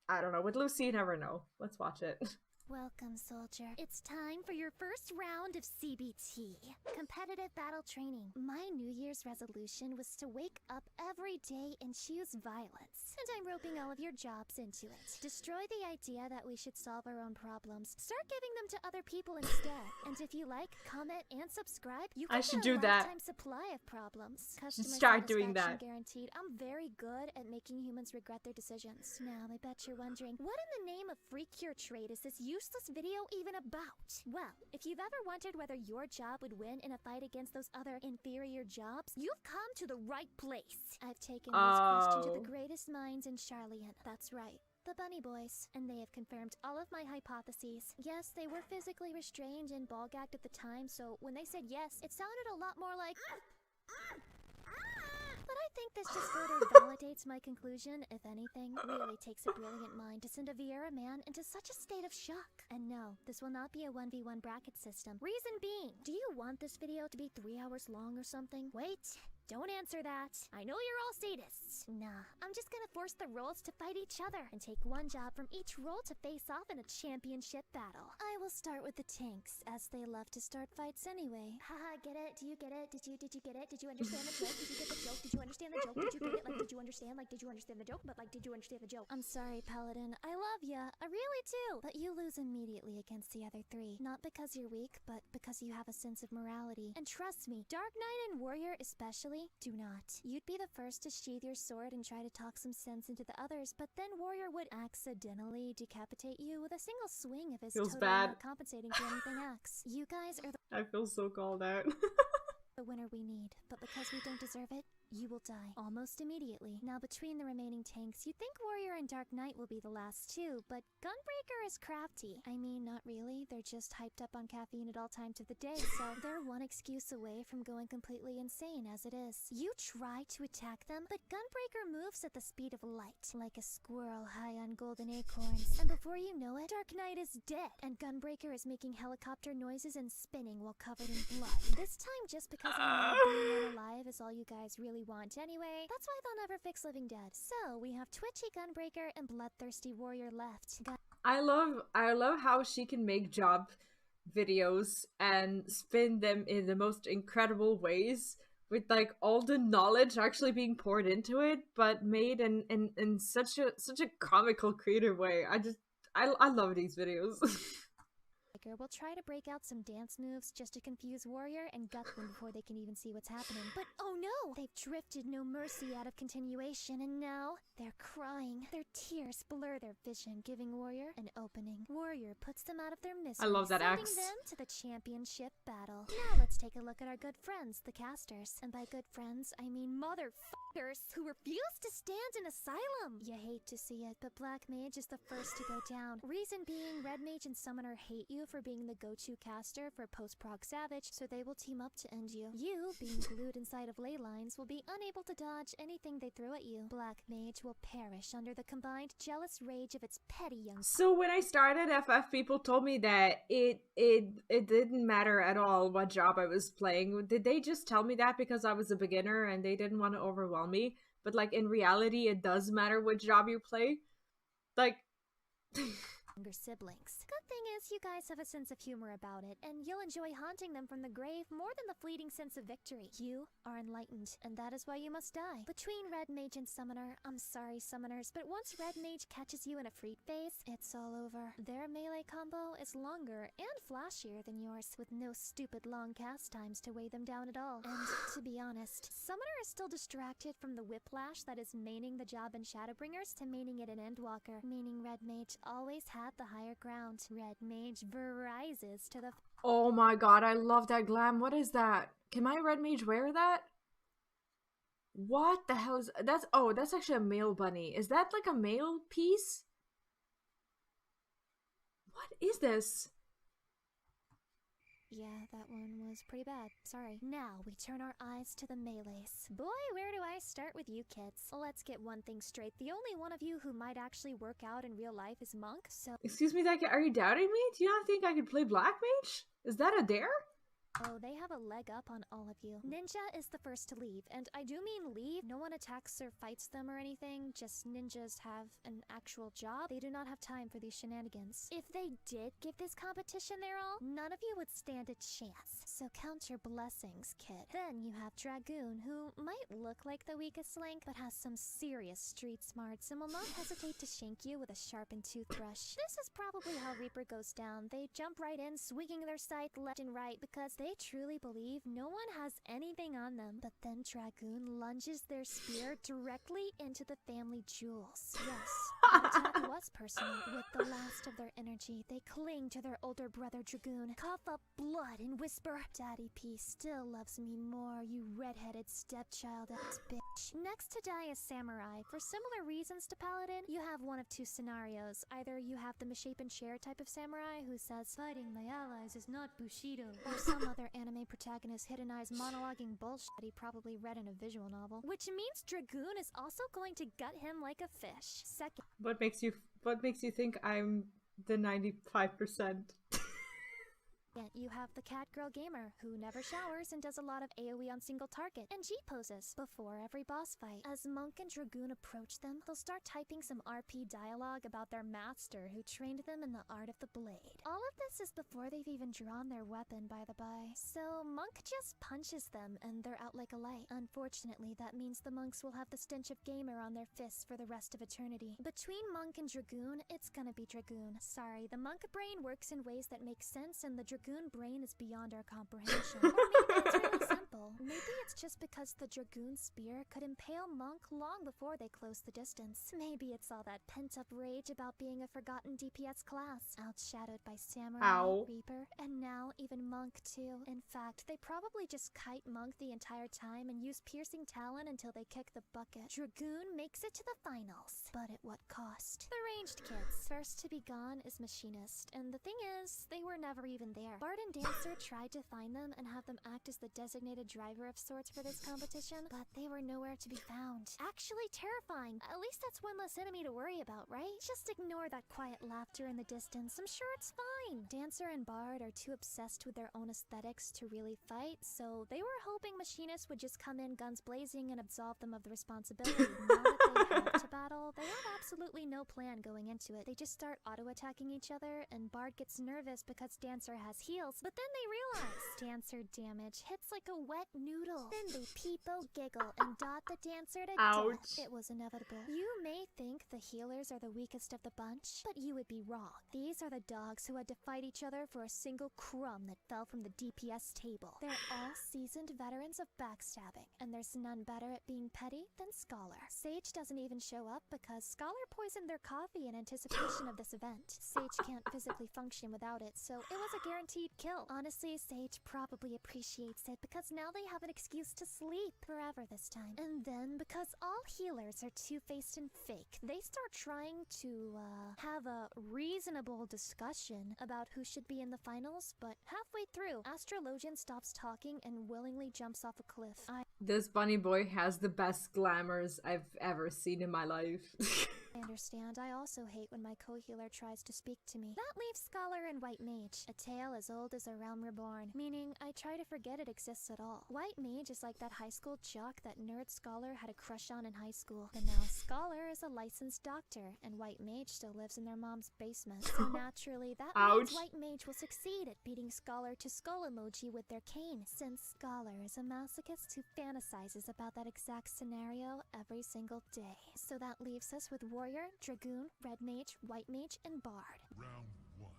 I don't know. With Lucy, you never know. Let's watch it. Welcome, soldier. It's time for your first round of CBT, competitive battle training. My New Year's resolution was to wake up every day and choose violence. And I'm roping all of your jobs into it. Destroy the idea that we should solve our own problems. Start giving them to other people instead. And if you like, comment, and subscribe, you can I should get a do that. lifetime supply of problems. Should Customer start doing satisfaction that. guaranteed. I'm very good at making humans regret their decisions. Now, I bet you're wondering, what in the name of free cure trade is this useless video even about? Well, if you've ever wondered whether your job would win in a fight against those other inferior jobs, you've come to the right place. I've taken this question to the greatest minds in Charlian. That's right, the Bunny Boys. And they have confirmed all of my hypotheses. Yes, they were physically restrained and ball gagged at the time, so when they said yes, it sounded a lot more like... But I think this just further validates my conclusion. If anything, really takes a brilliant mind to send a Vieira man into such a state of shock. And no, this will not be a 1v1 bracket system. Reason being, do you want this video to be 3 hours long or something? Wait, don't answer that. I know you're all sadists. Nah, I'm just gonna force the roles to fight each other and take one job from each role to face off in a championship battle. I will start with the tanks, as they love to start fights anyway. Haha, get it? Do you get it? Did you get it? Did you understand the joke? Did you get the joke? Did you understand the joke? Did you get it? Like, did you understand? Like, did you understand the joke? But like, did you understand the joke? I'm sorry, Paladin. I love ya. I really do. But you lose immediately against the other three. Not because you're weak, but because you have a sense of morality. And trust me, Dark Knight and Warrior especially, do not. You'd be the first to sheathe your sword and try to talk some sense into the others, but then Warrior would accidentally decapitate you with a single swing of his Feels totally bad. not compensating for anything else. You guys are I feel so called out. the winner we need, but because we don't deserve it, you will die almost immediately. Now, between the remaining tanks, you'd think Warrior and Dark Knight will be the last two, but Gunbreaker is crafty. I mean, not really. They're just hyped up on caffeine at all times of the day, so they're one excuse away from going completely insane as it is. You try to attack them, but Gunbreaker moves at the speed of light, like a squirrel high on golden acorns. And before you know it, Dark Knight is dead, and Gunbreaker is making helicopter noises and spinning while covered in blood. This time, just because I know being alive is all you guys really want anyway. That's why they'll never fix Living Dead. So we have twitchy Gunbreaker and bloodthirsty Warrior left. I love how she can make job videos and spin them in the most incredible ways with like all the knowledge actually being poured into it, but made in such a comical creative way. I love these videos. Endwalker will try to break out some dance moves just to confuse Warrior and gut them before they can even see what's happening. But oh no! They've drifted no mercy out of continuation, and now they're crying. Their tears blur their vision, giving Warrior an opening. Warrior puts them out of their misery, I love that sending axe. them to the championship battle. Now let's take a look at our good friends, the casters. And by good friends, I mean motherfuckers who refuse to stand in asylum. You hate to see it, but Black Mage is the first to go down. Reason being, Red Mage and Summoner hate you for being the go-to caster for post-prog Savage, so they will team up to end you. You, being glued inside of ley lines, will be unable to dodge anything they throw at you. Black Mage will perish under the combined jealous rage of its petty young... So when I started FF, people told me that it didn't matter at all what job I was playing. Did they just tell me that because I was a beginner and they didn't want to overwhelm me? But like in reality, it does matter which job you play. Like... younger siblings. Good thing is you guys have a sense of humor about it, and you'll enjoy haunting them from the grave more than the fleeting sense of victory. You are enlightened, and that is why you must die. Between Red Mage and Summoner, I'm sorry, Summoners, but once Red Mage catches you in a freak phase, it's all over. Their melee combo is longer and flashier than yours, with no stupid long cast times to weigh them down at all. And to be honest, Summoner is still distracted from the whiplash that is maining the job in Shadowbringers to maining it in Endwalker, meaning Red Mage always had the higher ground. Red Mage rises to the... Oh my god, I love that glam. What is that? Can my Red Mage wear that? What the hell is... That's... Oh, that's actually a male bunny. Is that like a male piece? What is this? Yeah, that one was pretty bad. Sorry. Now we turn our eyes to the melees. Boy, where do I start with you kids? Let's get one thing straight. The only one of you who might actually work out in real life is Monk, so... Excuse me, are you doubting me? Do you not think I could play Black Mage? Is that a dare? Oh, they have a leg up on all of you. Ninja is the first to leave, and I do mean leave. No one attacks or fights them or anything, just ninjas have an actual job. They do not have time for these shenanigans. If they did give this competition their all, none of you would stand a chance. So count your blessings, kid. Then you have Dragoon, who might look like the weakest link, but has some serious street smarts and will not hesitate to shank you with a sharpened toothbrush. This is probably how Reaper goes down. They jump right in, swinging their scythe left and right, because they truly believe no one has anything on them. But then Dragoon lunges their spear directly into the family jewels. Yes, the attack was personal. With the last of their energy, they cling to their older brother Dragoon, cough up blood and whisper, "Daddy P still loves me more, you redheaded stepchild ass bitch." Next to die is Samurai. For similar reasons to Paladin, you have one of two scenarios. Either you have the misshapen chair type of samurai who says, "Fighting my allies is not Bushido," or some other anime protagonist hidden eyes monologuing bullshit he probably read in a visual novel. Which means Dragoon is also going to gut him like a fish. Second. What makes you think I'm the 95%? You have the cat girl gamer, who never showers and does a lot of AoE on single target, and G-poses before every boss fight. As Monk and Dragoon approach them, they'll start typing some RP dialogue about their master who trained them in the art of the blade. All of this is before they've even drawn their weapon, by the by. So Monk just punches them and they're out like a light. Unfortunately, that means the monks will have the stench of gamer on their fists for the rest of eternity. Between Monk and Dragoon, it's gonna be Dragoon. Sorry, the Monk brain works in ways that make sense and the Dragoon brain is beyond our comprehension. Or maybe it's really simple. Maybe it's just because the Dragoon spear could impale Monk long before they close the distance. Maybe it's all that pent-up rage about being a forgotten DPS class, outshadowed by Samurai, Reaper, and now even Monk too. In fact, they probably just kite Monk the entire time and use Piercing Talon until they kick the bucket. Dragoon makes it to the finals, but at what cost? The ranged kids. First to be gone is Machinist, and the thing is, they were never even there. Bard and Dancer tried to find them and have them act as the designated driver of sorts for this competition, but they were nowhere to be found. Actually terrifying. At least that's one less enemy to worry about, right? Just ignore that quiet laughter in the distance. I'm sure it's fine. Dancer and Bard are too obsessed with their own aesthetics to really fight, so they were hoping Machinist would just come in guns blazing and absolve them of the responsibility. Now that they have to battle, they have absolutely no plan going into it. They just start auto-attacking each other, and Bard gets nervous because Dancer has heals, but then they realize Dancer damage hits like a wet noodle. Then they peepo giggle and dot the Dancer to Ouch. death. It was inevitable. You may think the healers are the weakest of the bunch, but you would be wrong. These are the dogs who had to fight each other for a single crumb that fell from the DPS table. They're all seasoned veterans of backstabbing, and there's none better at being petty than Scholar. Sage doesn't even show up because Scholar poisoned their coffee in anticipation of this event. Sage can't physically function without it, so it was a guaranteed kill. Honestly, Sage probably appreciates it because now they have an excuse to sleep forever this time. And then, because all healers are two-faced and fake, they start trying to, have a reasonable discussion about who should be in the finals, but halfway through, Astrologian stops talking and willingly jumps off a cliff. This bunny boy has the best glamours I've ever seen in my life. I understand. I also hate when my co-healer tries to speak to me. That leaves Scholar and White Mage, a tale as old as a realm reborn, meaning I try to forget it exists at all. White Mage is like that high school jock that nerd Scholar had a crush on in high school. But now Scholar is a licensed doctor, and White Mage still lives in their mom's basement. So naturally, that means White Mage will succeed at beating Scholar to skull emoji with their cane, since Scholar is a masochist who fantasizes about that exact scenario every single day. So that leaves us with Warrior, Dragoon, Red Mage, White Mage, and Bard. Round 1.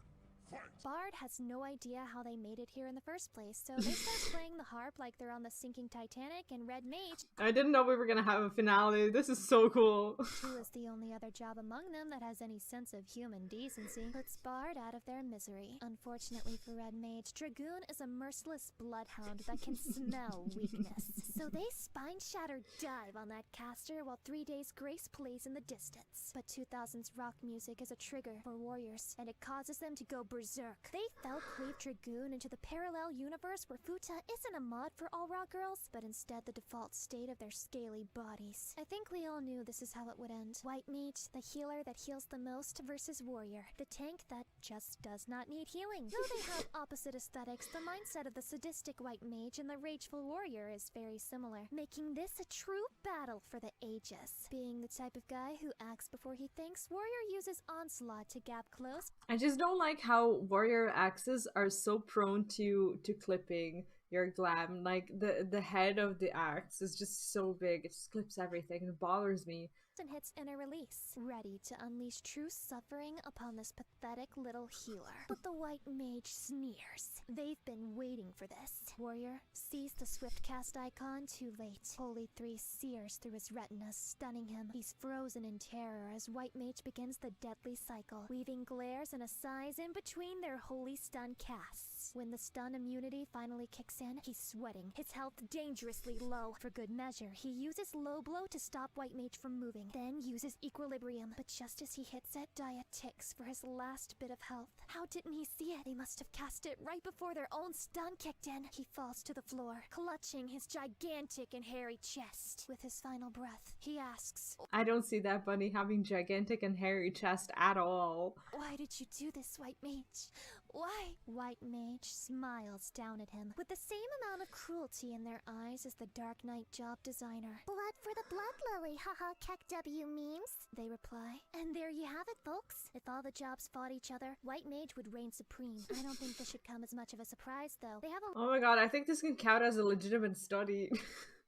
Fight! Bard has no idea how they made it here in the first place, so they start playing the harp like they're on the sinking Titanic, and Red Mage, I didn't know we were gonna have a finale. This is so cool. who is the only other job among them that has any sense of human decency, puts Bard out of their misery. Unfortunately for Red Mage, Dragoon is a merciless bloodhound that can smell weakness. So they spine-shatter dive on that caster while 3 Days Grace plays in the distance. But 2000's rock music is a trigger for warriors, and it causes them to go berserk. They fell-cleave Dragoon into the parallel universe where Futa isn't a mod for all raw girls, but instead the default state of their scaly bodies. I think we all knew this is how it would end. White Mage, the healer that heals the most, versus Warrior, the tank that just does not need healing. Though they have opposite aesthetics, the mindset of the sadistic White Mage and the rageful Warrior is very similar, making this a true battle for the ages. Being the type of guy who acts before he thinks, Warrior uses Onslaught to gap close. I just don't like how warrior axes are so prone to clipping your glam. Like the head of the axe is just so big, it just clips everything and it bothers me. And hits inner release, ready to unleash true suffering upon this pathetic little healer. But the White Mage sneers. They've been waiting for this. Warrior sees the swift cast icon too late. Holy 3 sears through his retina, stunning him. He's frozen in terror as White Mage begins the deadly cycle, weaving glares and a sighs in between their holy stun casts. When the stun immunity finally kicks in, he's sweating, his health dangerously low. For good measure, he uses low blow to stop White Mage from moving, then uses equilibrium. But just as he hits it, Dia ticks for his last bit of health. How didn't he see it? They must have cast it right before their own stun kicked in. He falls to the floor, clutching his gigantic and hairy chest. With his final breath, he asks, I don't see that bunny having gigantic and hairy chest at all. "Why did you do this, White Mage? Why?" White Mage smiles down at him, with the same amount of cruelty in their eyes as the Dark Knight job designer. "Blood for the blood lily, haha, KEKW memes," they reply. And there you have it, folks. If all the jobs fought each other, White Mage would reign supreme. I don't think this should come as much of a surprise, though. They have a Oh my god, I think this can count as a legitimate study.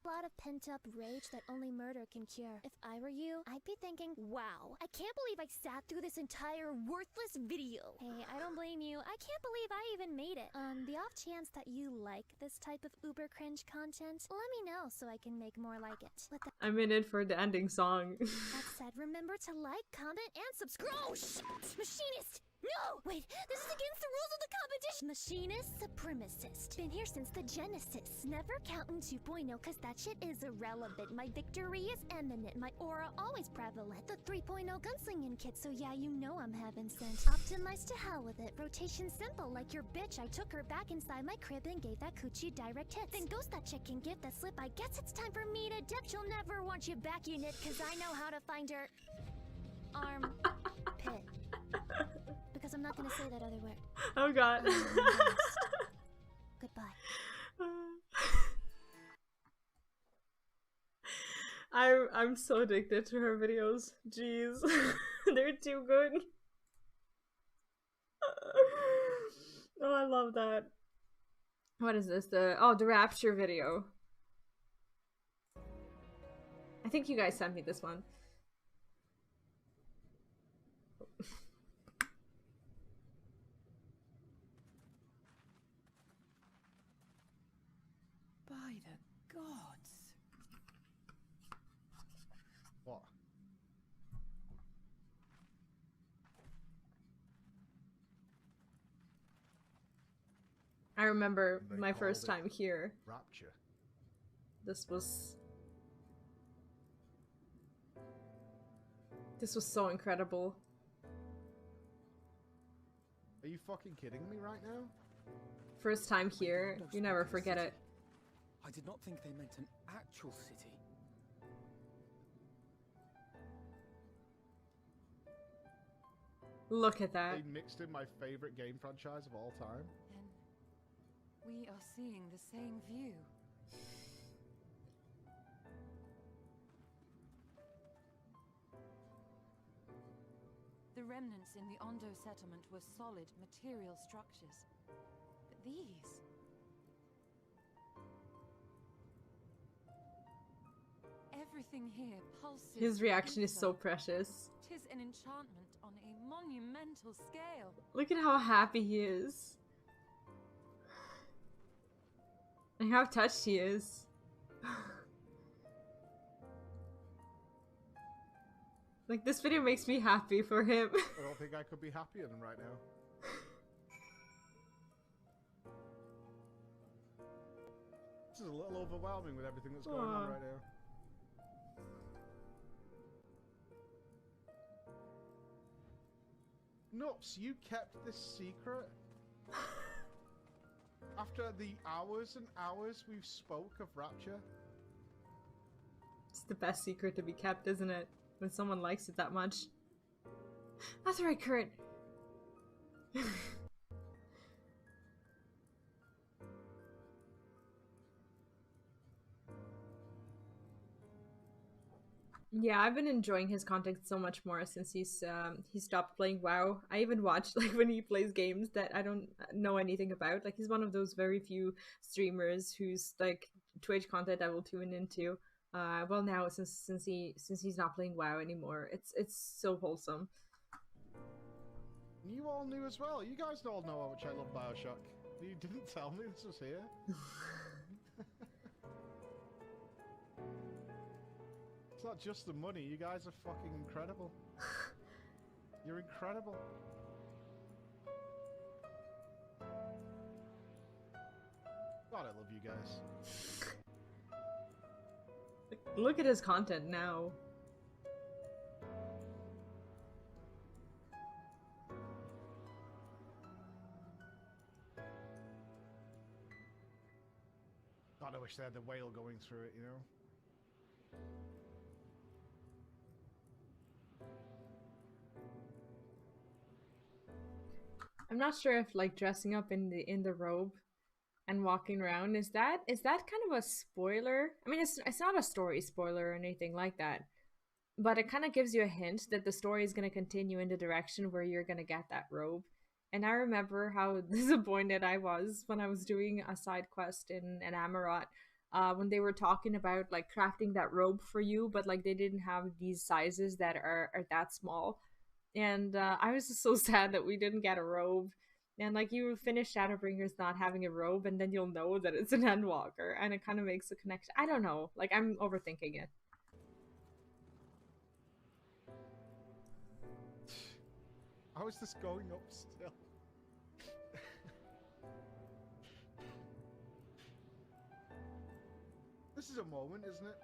lot of pent-up rage that only murder can cure. If I were you, I'd be thinking, wow, I can't believe I sat through this entire worthless video. Hey, I don't blame you. I can't believe I even made it. On the off chance that you like this type of uber cringe content, let me know so I can make more like it. I'm in it for the ending song. That said, remember to like, comment, and subscribe. Oh, shit! Machinist! No! Wait, this is against the rules of the competition! Machinist supremacist. Been here since the Genesis. Never counting 2.0, cause that shit is irrelevant. My victory is imminent. My aura always prevalent. The 3.0 gunslinging kit, so yeah, you know I'm heaven sent. Optimized to hell with it. Rotation simple, like your bitch. I took her back inside my crib and gave that coochie direct hits. Then ghost that chick and give that slip. I guess it's time for me to dip. She'll never want you back, unit, cause I know how to find her armpit. Because I'm not gonna say that other word. Oh god. Goodbye. I'm so addicted to her videos. Jeez. They're too good. Oh, I love that. What is this? The Rapture video. I think you guys sent me this one. By the gods. What? I remember They my called first it time here. Rapture. This was so incredible. Are you fucking kidding me right now? First time here, you never forget it. I did not think they meant an actual city. Look at that. They mixed in my favorite game franchise of all time. Then we are seeing the same view. The remnants in the Ondo settlement were solid material structures. But these... Everything here pulses. His reaction is so precious. Tis an enchantment on a monumental scale. Look at how happy he is. And how touched he is. Like, this video makes me happy for him. I don't think I could be happier than right now. This is a little overwhelming with everything that's going on right now. Nuts, you kept this secret? After the hours and hours we've spoke of Rapture? It's the best secret to be kept, isn't it? When someone likes it that much. That's right, Kurt. Yeah, I've been enjoying his content so much more since he stopped playing WoW. I even watch like when he plays games that I don't know anything about. Like, he's one of those very few streamers whose like Twitch content I will tune into. Well, now since he's not playing WoW anymore, it's so wholesome. You all knew as well. You guys all know how much I love Bioshock. You didn't tell me this was here. It's not just the money. You guys are fucking incredible. You're incredible. God, I love you guys. Look at his content now. God, I wish they had the whale going through it, you know? I'm not sure if like dressing up in the robe and walking around is that kind of a spoiler? I mean, it's not a story spoiler or anything like that, but it kind of gives you a hint that the story is going to continue in the direction where you're going to get that robe. And I remember how disappointed I was when I was doing a side quest in Amarot, when they were talking about like crafting that robe for you, but like they didn't have these sizes that are that small. And I was just so sad that we didn't get a robe. And like, you finish Shadowbringers not having a robe, and then you'll know that it's an Endwalker, and it kind of makes a connection. I don't know. Like, I'm overthinking it. How is this going up still? This is a moment, isn't it?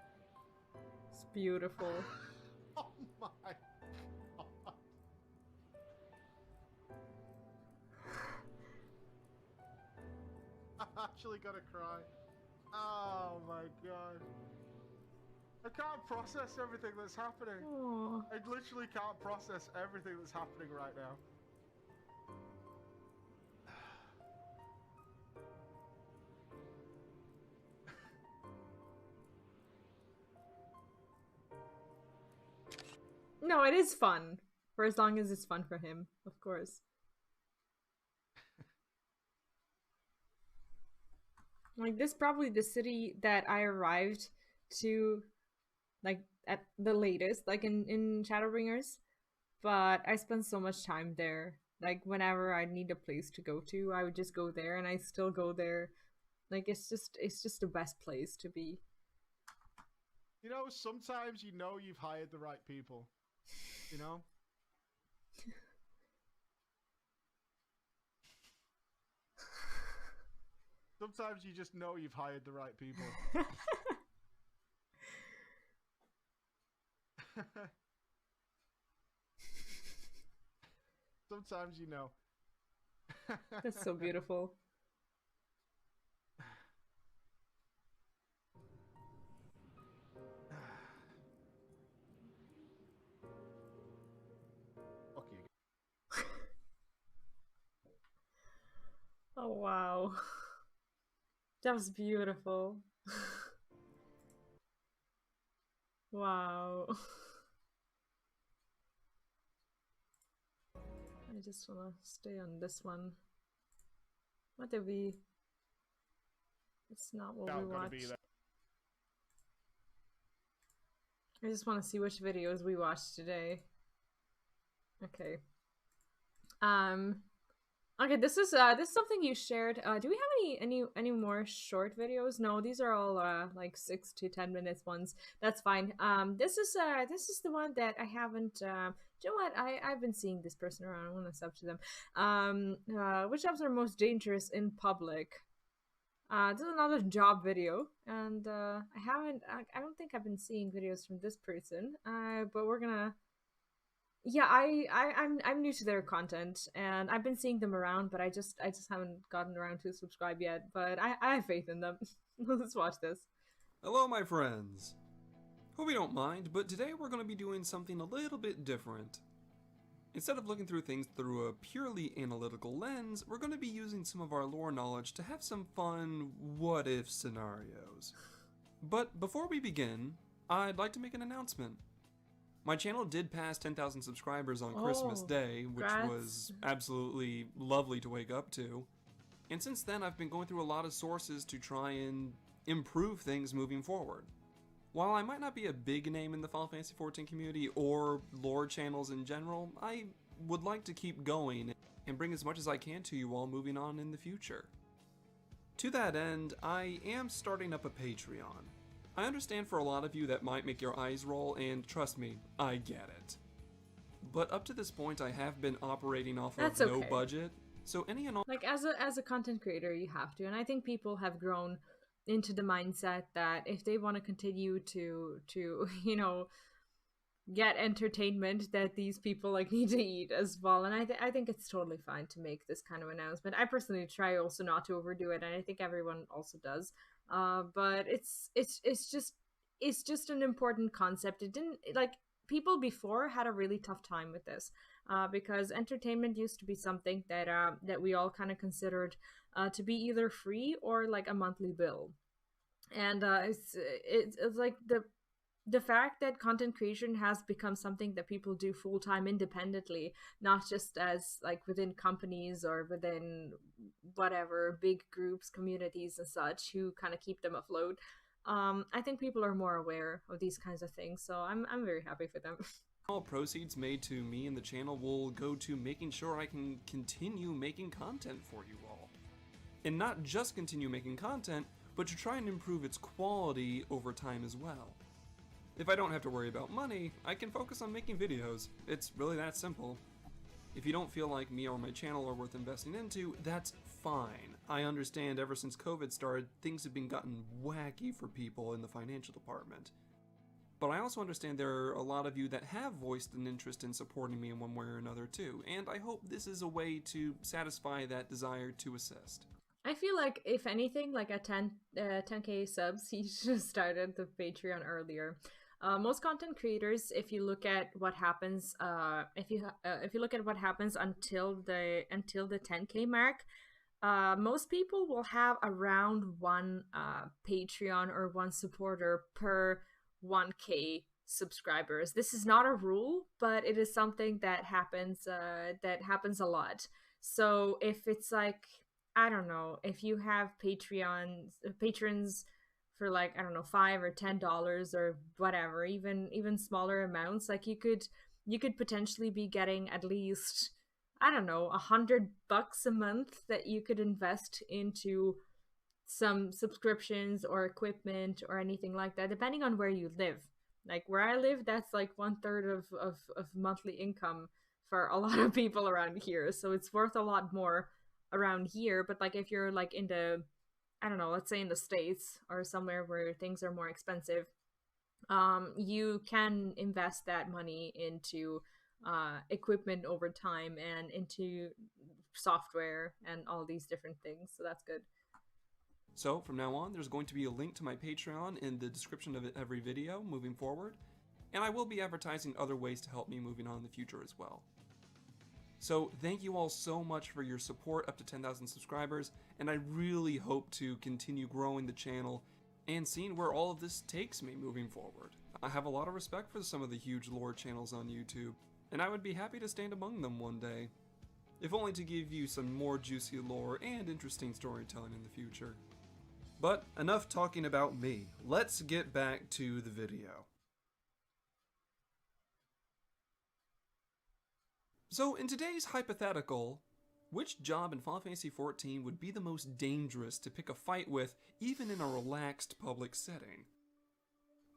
It's beautiful. Oh my god. I'm actually gonna cry. Oh my god. I can't process everything that's happening. Aww. I literally can't process everything that's happening right now. No, it is fun. For as long as it's fun for him, of course. Like, this is probably the city that I arrived to, like, at the latest, like, in Shadowbringers. But I spent so much time there. Like, whenever I need a place to go to, I would just go there, and I still go there. Like, it's just the best place to be. You know, sometimes you know you've hired the right people. You know? Sometimes you just know you've hired the right people. Sometimes you know. That's so beautiful. Fuck you. Oh, wow. That was beautiful. Wow. I just wanna stay on this one. What did we... It's not what we watched. I just want to see which videos we watched today. Okay. Okay, this is something you shared. Do we have any more short videos? No, these are all like 6 to 10 minutes ones. That's fine. This is the one that I haven't. Do you know what? I've been seeing this person around. I want to sub to them. Which jobs are most dangerous in public? This is another job video, and I don't think I've been seeing videos from this person. But we're gonna. Yeah, I'm new to their content, and I've been seeing them around, but I just haven't gotten around to subscribe yet. But I have faith in them. Let's watch this. Hello, my friends. Hope you don't mind, but today we're going to be doing something a little bit different. Instead of looking through things through a purely analytical lens, we're going to be using some of our lore knowledge to have some fun what-if scenarios. But before we begin, I'd like to make an announcement. My channel did pass 10,000 subscribers on Christmas Day, which was absolutely lovely to wake up to. And since then, I've been going through a lot of sources to try and improve things moving forward. While I might not be a big name in the Final Fantasy XIV community or lore channels in general, I would like to keep going and bring as much as I can to you all moving on in the future. To that end, I am starting up a Patreon. I understand for a lot of you that might make your eyes roll, and trust me, I get it. But up to this point, I have been operating off of no budget, so any and all— Like, as a content creator, you have to, and I think people have grown into the mindset that if they want to continue to you know, get entertainment, that these people like need to eat as well. And I think it's totally fine to make this kind of announcement. I personally try also not to overdo it, and I think everyone also does. But it's just an important concept. It didn't, like, people before had a really tough time with this, because entertainment used to be something that that we all kind of considered to be either free or like a monthly bill. And it's like the fact that content creation has become something that people do full-time independently, not just as like within companies or within whatever big groups, communities and such who kind of keep them afloat. I think people are more aware of these kinds of things, so I'm very happy for them. All proceeds made to me and the channel will go to making sure I can continue making content for you all. And not just continue making content, but to try and improve its quality over time as well. If I don't have to worry about money, I can focus on making videos. It's really that simple. If you don't feel like me or my channel are worth investing into, that's fine. I understand ever since COVID started, things have been gotten wacky for people in the financial department. But I also understand there are a lot of you that have voiced an interest in supporting me in one way or another too, and I hope this is a way to satisfy that desire to assist. I feel like, if anything, like at 10k subs, he should have started the Patreon earlier. Most content creators, if you look at what happens, if you look at what happens until the 10k mark, most people will have around one Patreon or one supporter per 1k subscribers. This is not a rule, but it is something that happens a lot. So if it's like, I don't know, if you have patrons for like, I don't know, $5 or $10 or whatever, even smaller amounts, like you could potentially be getting at least, I don't know, $100 a month that you could invest into some subscriptions or equipment or anything like that, depending on where you live. Like where I live, that's like 1/3 of monthly income for a lot of people around here. So it's worth a lot more around here. But like if you're like in the, I don't know, let's say in the States or somewhere where things are more expensive, you can invest that money into equipment over time and into software and all these different things. So that's good. So from now on, there's going to be a link to my Patreon in the description of every video moving forward, and I will be advertising other ways to help me moving on in the future as well. So thank you all so much for your support up to 10,000 subscribers, and I really hope to continue growing the channel and seeing where all of this takes me moving forward. I have a lot of respect for some of the huge lore channels on YouTube, and I would be happy to stand among them one day, if only to give you some more juicy lore and interesting storytelling in the future. But enough talking about me. Let's get back to the video. So in today's hypothetical, which job in Final Fantasy XIV would be the most dangerous to pick a fight with, even in a relaxed public setting?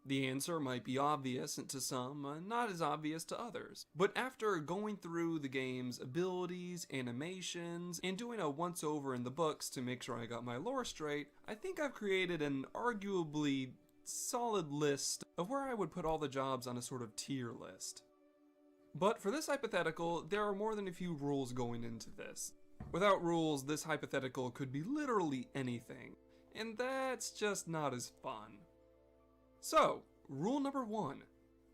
The answer might be obvious to some, not as obvious to others. But after going through the game's abilities, animations, and doing a once-over in the books to make sure I got my lore straight, I think I've created an arguably solid list of where I would put all the jobs on a sort of tier list. But for this hypothetical, there are more than a few rules going into this. Without rules, this hypothetical could be literally anything, and that's just not as fun. So, rule number 1.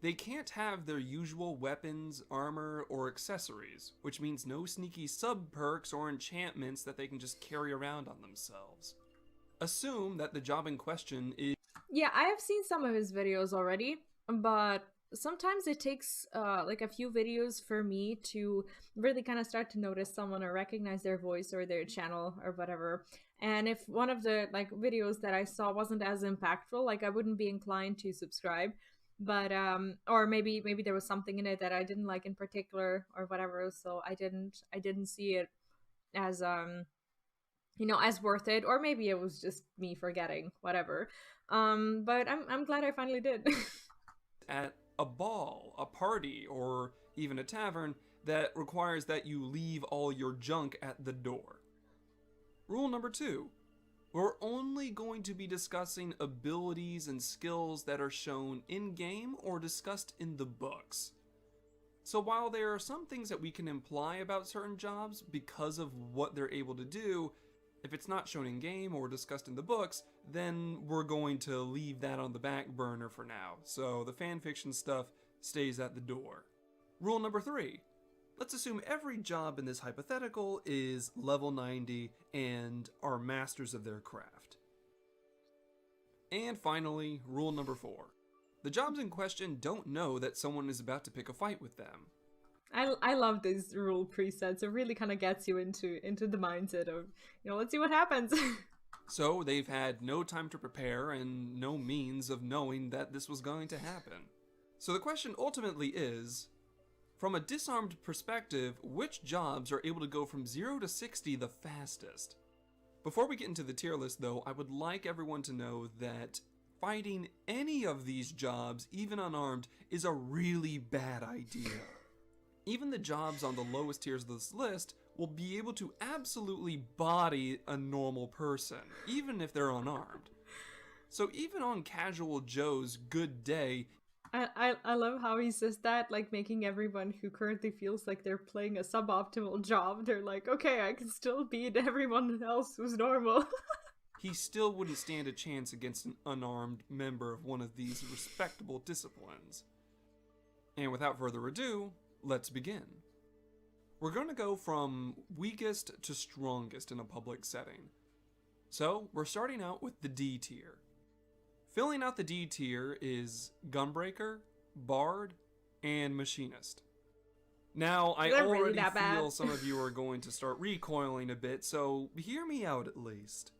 They can't have their usual weapons, armor, or accessories, which means no sneaky sub-perks or enchantments that they can just carry around on themselves. Assume that the job in question is... Yeah, I have seen some of his videos already, but sometimes it takes like a few videos for me to really kind of start to notice someone or recognize their voice or their channel or whatever. And if one of the like videos that I saw wasn't as impactful, like I wouldn't be inclined to subscribe. But or maybe there was something in it that I didn't like in particular or whatever, so I didn't see it as you know, as worth it, or maybe it was just me forgetting, whatever. But I'm glad I finally did. At a ball, a party, or even a tavern that requires that you leave all your junk at the door. Rule number 2. We're only going to be discussing abilities and skills that are shown in-game or discussed in the books. So while there are some things that we can imply about certain jobs because of what they're able to do, if it's not shown in-game or discussed in the books, then we're going to leave that on the back burner for now. So the fanfiction stuff stays at the door. Rule number 3. Let's assume every job in this hypothetical is level 90 and are masters of their craft. And finally, rule number 4. The jobs in question don't know that someone is about to pick a fight with them. I love these rule presets. It really kind of gets you into the mindset of, you know, let's see what happens. So they've had no time to prepare and no means of knowing that this was going to happen. So the question ultimately is, from a disarmed perspective, which jobs are able to go from 0 to 60 the fastest? Before we get into the tier list though, I would like everyone to know that fighting any of these jobs, even unarmed, is a really bad idea. Even the jobs on the lowest tiers of this list will be able to absolutely body a normal person, even if they're unarmed. So even on Casual Joe's good day, I love how he says that, like making everyone who currently feels like they're playing a suboptimal job, they're like, okay, I can still beat everyone else who's normal. He still wouldn't stand a chance against an unarmed member of one of these respectable disciplines. And without further ado, let's begin. We're going to go from weakest to strongest in a public setting. So, we're starting out with the D tier. Filling out the D tier is Gunbreaker, Bard, and Machinist. Now, I They're really already that bad. feel some of you are going to start recoiling a bit, so hear me out at least.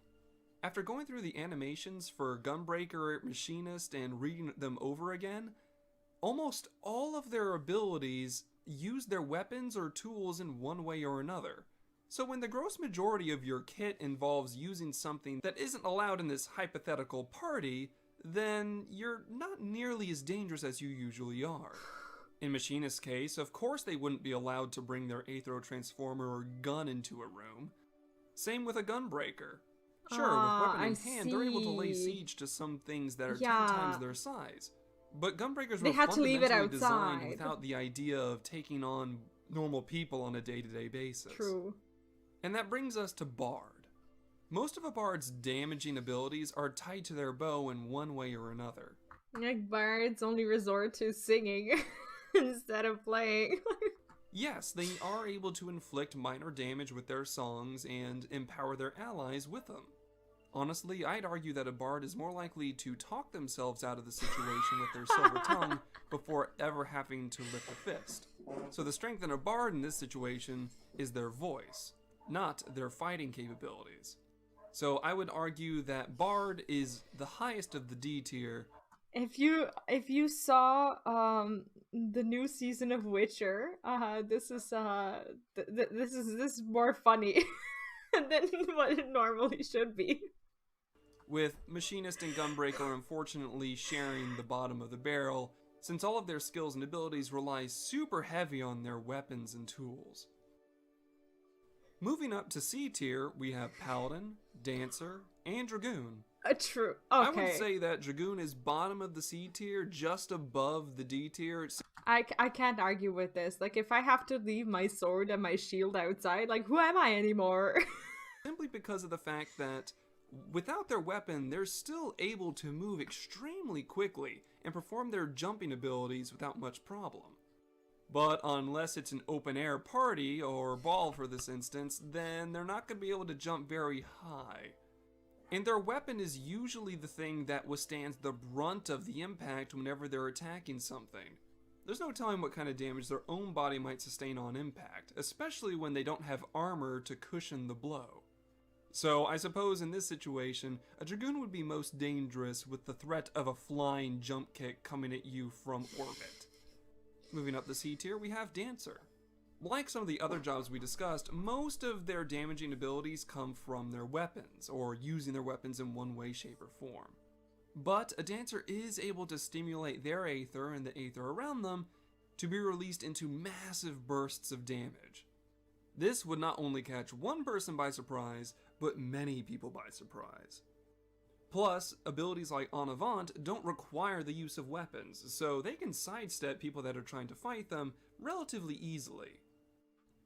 After going through the animations for Gunbreaker, Machinist, and reading them over again, almost all of their abilities use their weapons or tools in one way or another. So when the gross majority of your kit involves using something that isn't allowed in this hypothetical party, then you're not nearly as dangerous as you usually are. In Machinist's case, of course they wouldn't be allowed to bring their Aethro Transformer or gun into a room. Same with a Gunbreaker. Sure, with weapon in hand, they're able to lay siege to some things that are 10 times their size. But Gunbreakers were had to leave it fundamentally designed outside. without the idea of taking on normal people on a day-to-day basis. True. And that brings us to Bard. Most of a Bard's damaging abilities are tied to their bow in one way or another. Like bards only resort to singing instead of playing. Yes, they are able to inflict minor damage with their songs and empower their allies with them. Honestly, I'd argue that a bard is more likely to talk themselves out of the situation with their silver tongue before ever having to lift a fist. So the strength in a bard in this situation is their voice, not their fighting capabilities. So I would argue that bard is the highest of the D tier. If you saw the new season of Witcher, this is more funny than what it normally should be. With Machinist and Gunbreaker unfortunately sharing the bottom of the barrel, since all of their skills and abilities rely super heavy on their weapons and tools. Moving up to C tier, we have Paladin, Dancer, and Dragoon. True. Okay. I would say that Dragoon is bottom of the C tier, just above the D tier. I can't argue with this. Like, if I have to leave my sword and my shield outside, like, who am I anymore? Simply because of the fact that without their weapon, they're still able to move extremely quickly and perform their jumping abilities without much problem. But unless it's an open air party, or ball for this instance, then they're not going to be able to jump very high. And their weapon is usually the thing that withstands the brunt of the impact whenever they're attacking something. There's no telling what kind of damage their own body might sustain on impact, especially when they don't have armor to cushion the blow. So I suppose in this situation, a Dragoon would be most dangerous with the threat of a flying jump kick coming at you from orbit. Moving up the C tier, we have Dancer. Like some of the other jobs we discussed, most of their damaging abilities come from their weapons, or using their weapons in one way, shape, or form. But a Dancer is able to stimulate their Aether and the Aether around them to be released into massive bursts of damage. This would not only catch one person by surprise, but many people by surprise. Plus, abilities like En Avant don't require the use of weapons, so they can sidestep people that are trying to fight them relatively easily.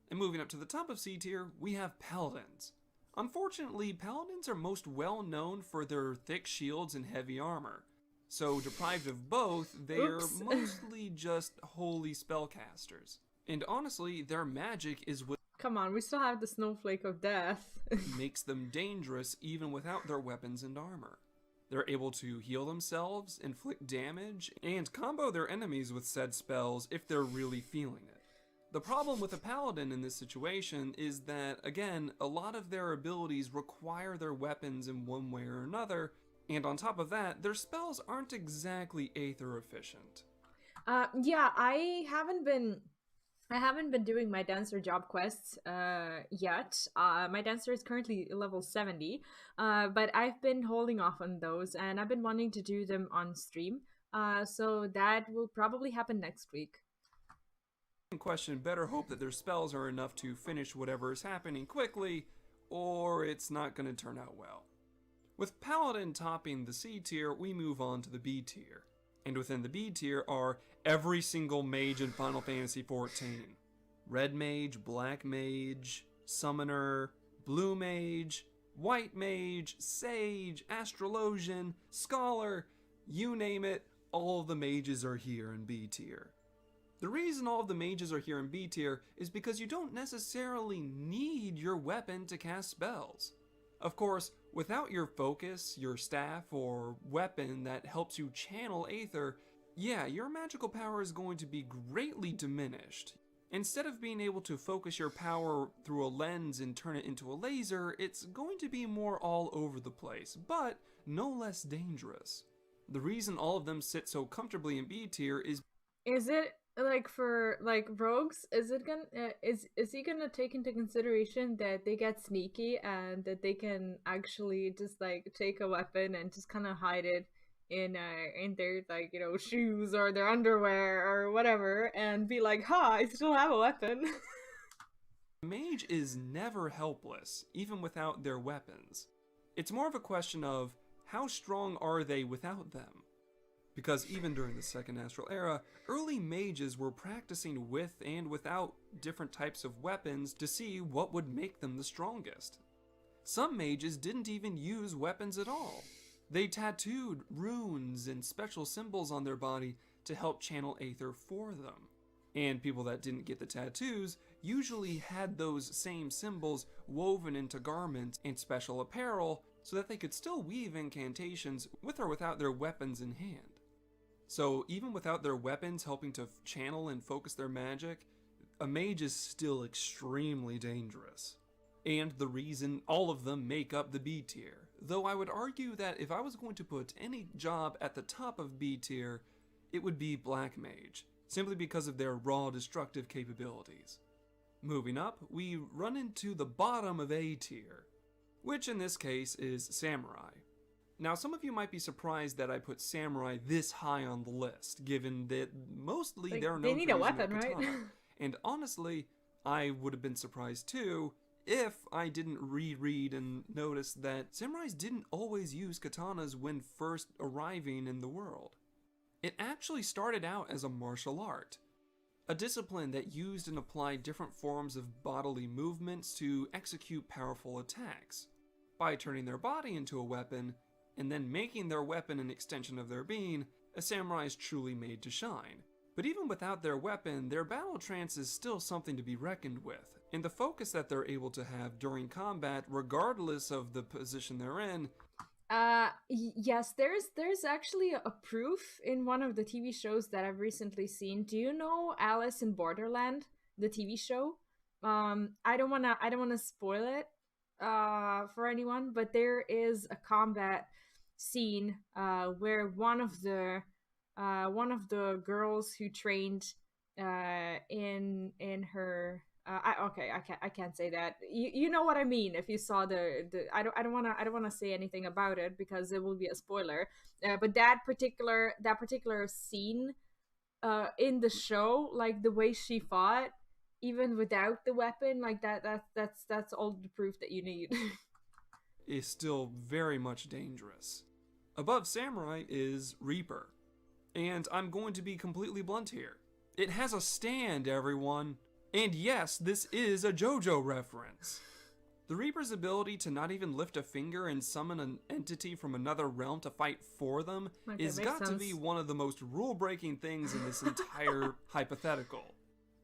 And moving up to the top of C tier, we have Paladins. Unfortunately, Paladins are most well known for their thick shields and heavy armor, so deprived of both, they are mostly just holy spellcasters. And honestly, their magic is what Come on, we still have the Snowflake of Death. makes them dangerous even without their weapons and armor. They're able to heal themselves, inflict damage, and combo their enemies with said spells if they're really feeling it. The problem with a paladin in this situation is that, again, a lot of their abilities require their weapons in one way or another, and on top of that, their spells aren't exactly Aether efficient. Yeah, I haven't been doing my Dancer job quests yet. My Dancer is currently level 70, but I've been holding off on those, and I've been wanting to do them on stream, so that will probably happen next week. In question, better hope that their spells are enough to finish whatever is happening quickly, or it's not going to turn out well. With Paladin topping the C tier, we move on to the B tier. And within the B tier are every single mage in Final Fantasy XIV. Red Mage, Black Mage, Summoner, Blue Mage, White Mage, Sage, Astrologian, Scholar, you name it, all of the mages are here in B tier. The reason all of the mages are here in B tier is because you don't necessarily need your weapon to cast spells. Of course, without your focus, your staff, or weapon that helps you channel Aether, yeah, your magical power is going to be greatly diminished. Instead of being able to focus your power through a lens and turn it into a laser, it's going to be more all over the place, but no less dangerous. The reason all of them sit so comfortably in B tier is it like for like rogues? Is it gonna is he gonna take into consideration that they get sneaky and that they can actually just like take a weapon and just kind of hide it in their like, you know, shoes or their underwear or whatever and be like, ha, I still have a weapon? mage is never helpless, even without their weapons. It's more of a question of how strong are they without them? Because even during the Second Astral Era, early mages were practicing with and without different types of weapons to see what would make them the strongest. Some mages didn't even use weapons at all. They tattooed runes and special symbols on their body to help channel Aether for them. And people that didn't get the tattoos usually had those same symbols woven into garments and special apparel so that they could still weave incantations with or without their weapons in hand. So even without their weapons helping to channel and focus their magic, a mage is still extremely dangerous. And the reason all of them make up the B tier. Though I would argue that if I was going to put any job at the top of B tier, it would be Black Mage, simply because of their raw destructive capabilities. Moving up, we run into the bottom of A tier, which in this case is Samurai. Now, some of you might be surprised that I put Samurai this high on the list, given that mostly like, they're known they need for a weapon, using right? And honestly, I would have been surprised too if I didn't reread and notice that samurais didn't always use katanas when first arriving in the world. It actually started out as a martial art, a discipline that used and applied different forms of bodily movements to execute powerful attacks. By turning their body into a weapon, and then making their weapon an extension of their being, a samurai is truly made to shine. But even without their weapon, their battle trance is still something to be reckoned with, and the focus that they're able to have during combat, regardless of the position they're in. Yes, there's actually a proof in one of the TV shows that I've recently seen. Do you know Alice in Borderland, the TV show? I don't wanna spoil it for anyone, but there is a combat scene where one of the girls who trained in her I can't say that. You know what I mean if you saw the I don't want to say anything about it because it will be a spoiler. But that particular scene in the show, like the way she fought even without the weapon, like that's all the proof that you need. Is still very much dangerous. Above Samurai is Reaper. And I'm going to be completely blunt here. It has a stand, everyone. And yes, this is a JoJo reference. The Reaper's ability to not even lift a finger and summon an entity from another realm to fight for them is got to be one of the most rule-breaking things in this entire hypothetical.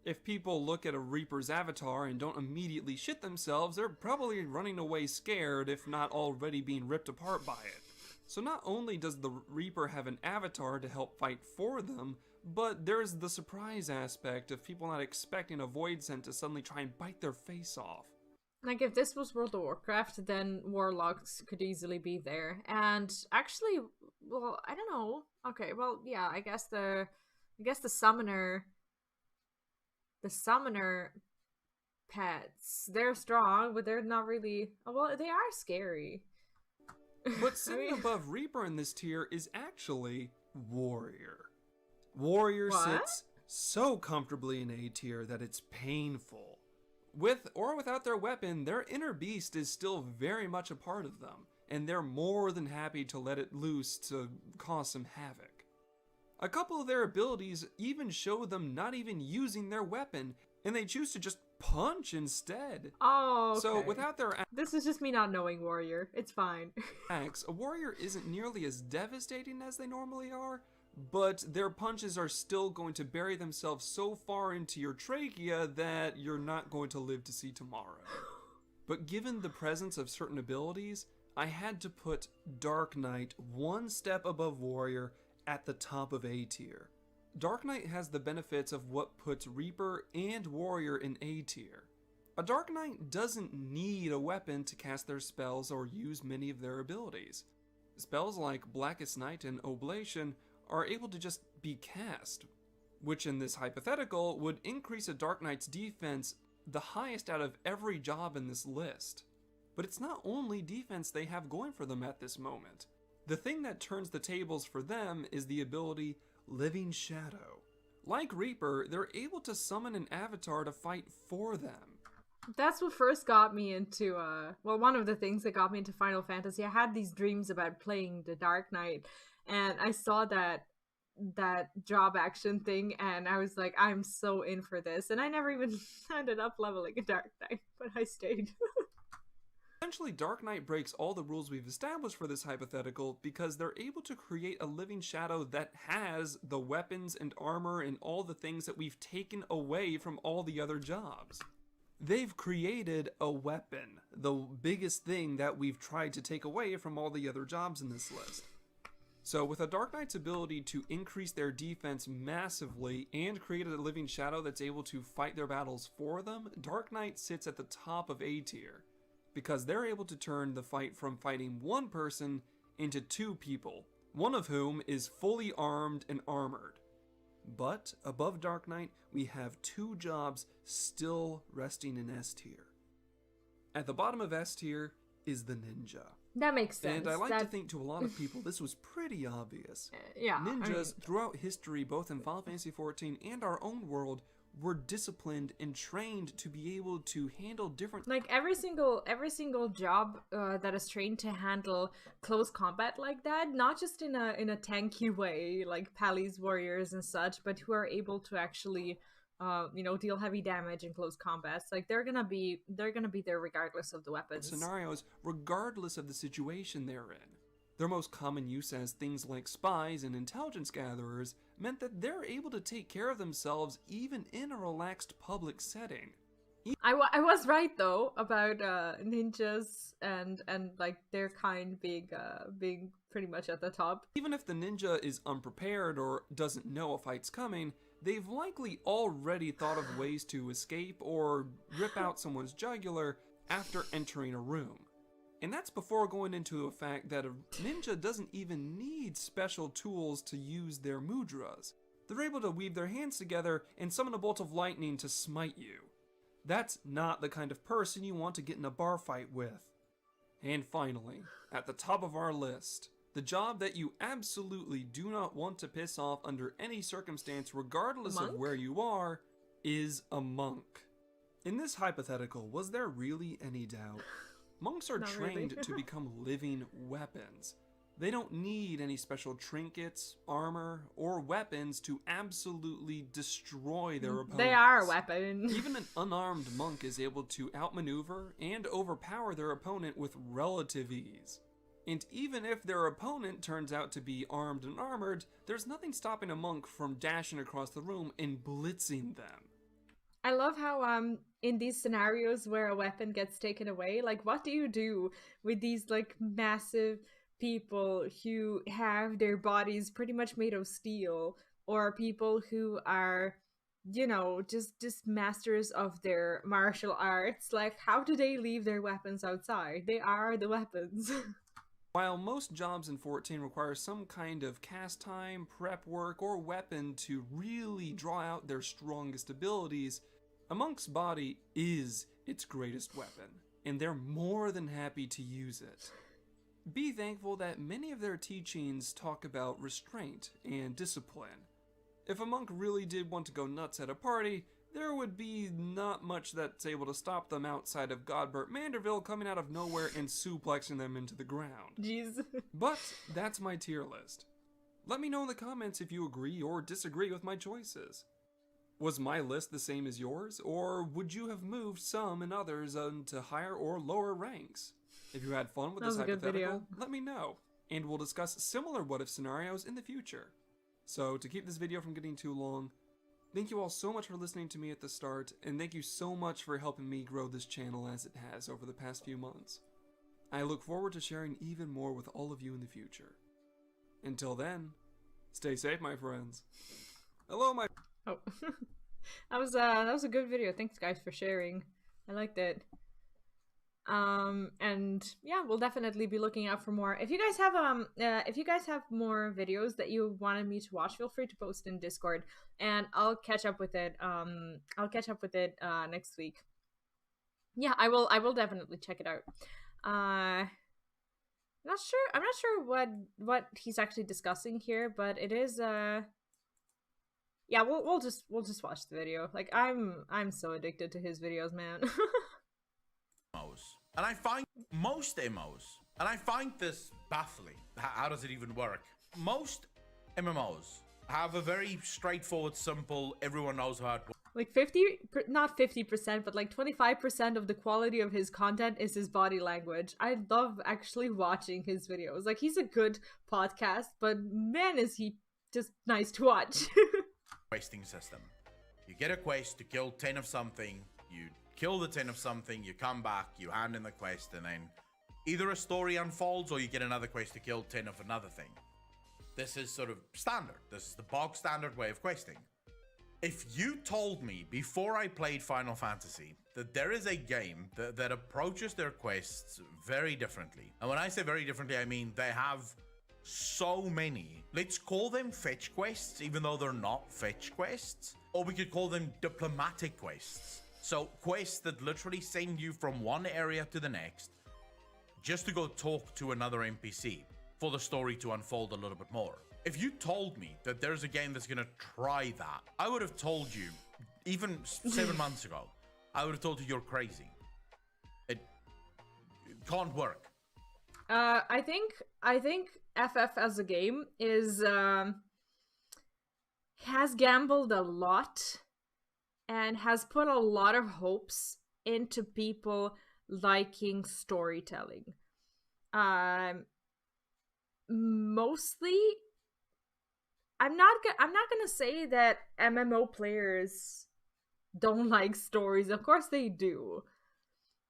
If people look at a Reaper's avatar and don't immediately shit themselves, they're probably running away scared, if not already being ripped apart by it. So not only does the Reaper have an avatar to help fight for them, but there's the surprise aspect of people not expecting a Void Scent to suddenly try and bite their face off. Like, if this was World of Warcraft, then Warlocks could easily be there. And actually, well, I don't know. Okay, well, yeah, I guess the summoner pets, they're strong, but they're not really, well, they are scary. But sitting above Reaper in this tier is actually Warrior. Warrior sits so comfortably in A tier that it's painful. With or without their weapon, their inner beast is still very much a part of them, and they're more than happy to let it loose to cause some havoc. A couple of their abilities even show them not even using their weapon, and they choose to just punch instead. Oh, okay. So without their this is just me not knowing Warrior. It's fine. A Warrior isn't nearly as devastating as they normally are, but their punches are still going to bury themselves so far into your trachea that you're not going to live to see tomorrow. But given the presence of certain abilities, I had to put Dark Knight one step above Warrior at the top of A tier. Dark Knight has the benefits of what puts Reaper and Warrior in A tier. A Dark Knight doesn't need a weapon to cast their spells or use many of their abilities. Spells like Blackest Night and Oblation are able to just be cast, which in this hypothetical would increase a Dark Knight's defense the highest out of every job in this list. But it's not only defense they have going for them at this moment. The thing that turns the tables for them is the ability Living Shadow. Like Reaper, they're able to summon an avatar to fight for them. That's what first got me into, well, one of the things that got me into Final Fantasy. I had these dreams about playing the Dark Knight, and I saw that job action thing, and I was like, I'm so in for this. And I never even ended up leveling a Dark Knight, but I stayed. Essentially, Dark Knight breaks all the rules we've established for this hypothetical because they're able to create a Living Shadow that has the weapons and armor and all the things that we've taken away from all the other jobs. They've created a weapon, the biggest thing that we've tried to take away from all the other jobs in this list. So with a Dark Knight's ability to increase their defense massively and create a Living Shadow that's able to fight their battles for them, Dark Knight sits at the top of A tier, because they're able to turn the fight from fighting one person into two people, one of whom is fully armed and armored. But above Dark Knight, we have two jobs still resting in S tier. At the bottom of S tier is the Ninja. That makes sense. And I like to think to a lot of people this was pretty obvious. Yeah. Ninjas throughout history, both in Final Fantasy XIV and our own world, were disciplined and trained to be able to handle different... Like every single job that is trained to handle close combat like that, not just in a tanky way like Pali's warriors and such, but who are able to actually deal heavy damage in close combats. Like they're gonna be there regardless of the weapons. Scenarios, regardless of the situation they're in. Their most common use as things like spies and intelligence gatherers meant that they're able to take care of themselves even in a relaxed public setting. I was right though about ninjas and like their kind being pretty much at the top. Even if the ninja is unprepared or doesn't know a fight's coming, they've likely already thought of ways to escape or rip out someone's jugular after entering a room. And that's before going into the fact that a ninja doesn't even need special tools to use their mudras. They're able to weave their hands together and summon a bolt of lightning to smite you. That's not the kind of person you want to get in a bar fight with. And finally, at the top of our list, the job that you absolutely do not want to piss off under any circumstance regardless of where you are, is a monk. In this hypothetical, was there really any doubt? Monks are trained to become living weapons. They don't need any special trinkets, armor, or weapons to absolutely destroy their opponents. They are weapons. Even an unarmed monk is able to outmaneuver and overpower their opponent with relative ease. And even if their opponent turns out to be armed and armored, there's nothing stopping a monk from dashing across the room and blitzing them. I love how in these scenarios where a weapon gets taken away, like what do you do with these like massive people who have their bodies pretty much made of steel, or people who are, you know, just masters of their martial arts? Like, how do they leave their weapons outside? They are the weapons. While most jobs in 14 require some kind of cast time, prep work, or weapon to really draw out their strongest abilities, a monk's body is its greatest weapon, and they're more than happy to use it. Be thankful that many of their teachings talk about restraint and discipline. If a monk really did want to go nuts at a party, there would be not much that's able to stop them outside of Godbert Manderville coming out of nowhere and suplexing them into the ground. Jeez. But that's my tier list. Let me know in the comments if you agree or disagree with my choices. Was my list the same as yours, or would you have moved some and others into higher or lower ranks? If you had fun with this hypothetical, let me know, and we'll discuss similar what-if scenarios in the future. So, to keep this video from getting too long, thank you all so much for listening to me at the start, and thank you so much for helping me grow this channel as it has over the past few months. I look forward to sharing even more with all of you in the future. Until then, Stay safe, my friends. Hello, my... Oh. that was a good video. Thanks, guys, for sharing. I liked it. And yeah, we'll definitely be looking out for more. If you guys have more videos that you wanted me to watch, feel free to post in Discord, and I'll catch up with it. Next week. Yeah, I will definitely check it out. I'm not sure what he's actually discussing here, but it is yeah, we'll just watch the video. Like, I'm so addicted to his videos, man. And I find most MMOs, and I find this baffling. How does it even work? Most MMOs have a very straightforward, simple, everyone knows how it works. Like not 50%, but like 25% of the quality of his content is his body language. I love actually watching his videos. Like, he's a good podcast, but man, is he just nice to watch. Questing system. You get a quest to kill 10 of something, you kill the 10 of something, you come back, you hand in the quest, and then either a story unfolds or you get another quest to kill 10 of another thing. This is sort of standard. This is the bog standard way of questing. If you told me before I played Final Fantasy that there is a game that approaches their quests very differently, and when I say very differently, I mean they have so many, let's call them fetch quests, even though they're not fetch quests, or we could call them diplomatic quests. So quests that literally send you from one area to the next just to go talk to another NPC for the story to unfold a little bit more. If you told me that there's a game that's gonna try that, I would have told you, even 7 months ago, I would have told you you're crazy. It can't work. I think FF as a game has gambled a lot and has put a lot of hopes into people liking storytelling. Mostly, I'm not gonna say that MMO players don't like stories. Of course they do.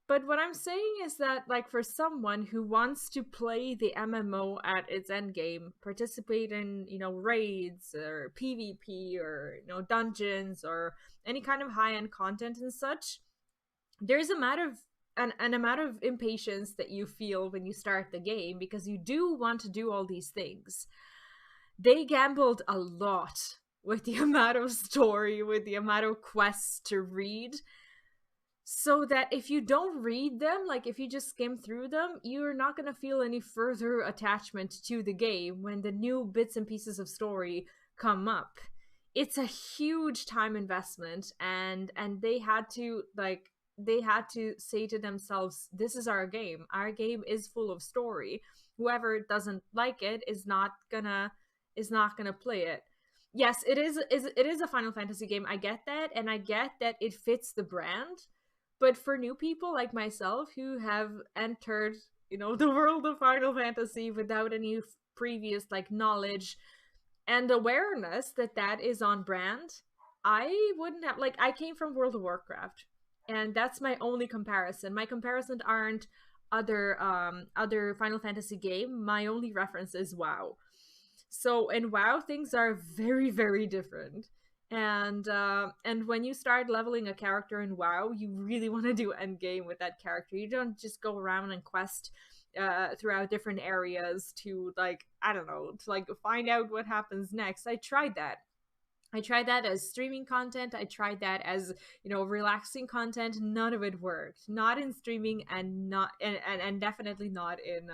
But what I'm saying is that, like, for someone who wants to play the MMO at its endgame, participate in, raids or PvP or, dungeons or any kind of high-end content and such, there's an amount of impatience that you feel when you start the game because you do want to do all these things. They gambled a lot with the amount of story, with the amount of quests to read, so that if you don't read them, like if you just skim through them, you're not going to feel any further attachment to the game when the new bits and pieces of story come up. It's a huge time investment, and they had to say to themselves, this is our game. Our game is full of story. Whoever doesn't like it is not gonna play it. Yes, it is a Final Fantasy game. I get that, and I get that it fits the brand. But for new people like myself who have entered, the world of Final Fantasy without any previous knowledge and awareness that is on brand, I wouldn't have, I came from World of Warcraft, and that's my only comparison. My comparisons aren't other Final Fantasy game. My only reference is WoW. So in WoW, things are very, very different. And when you start leveling a character in WoW, you really want to do endgame with that character. You don't just go around and quest throughout different areas to find out what happens next. I tried that as streaming content. I tried that as, relaxing content. None of it worked. Not in streaming, and definitely not in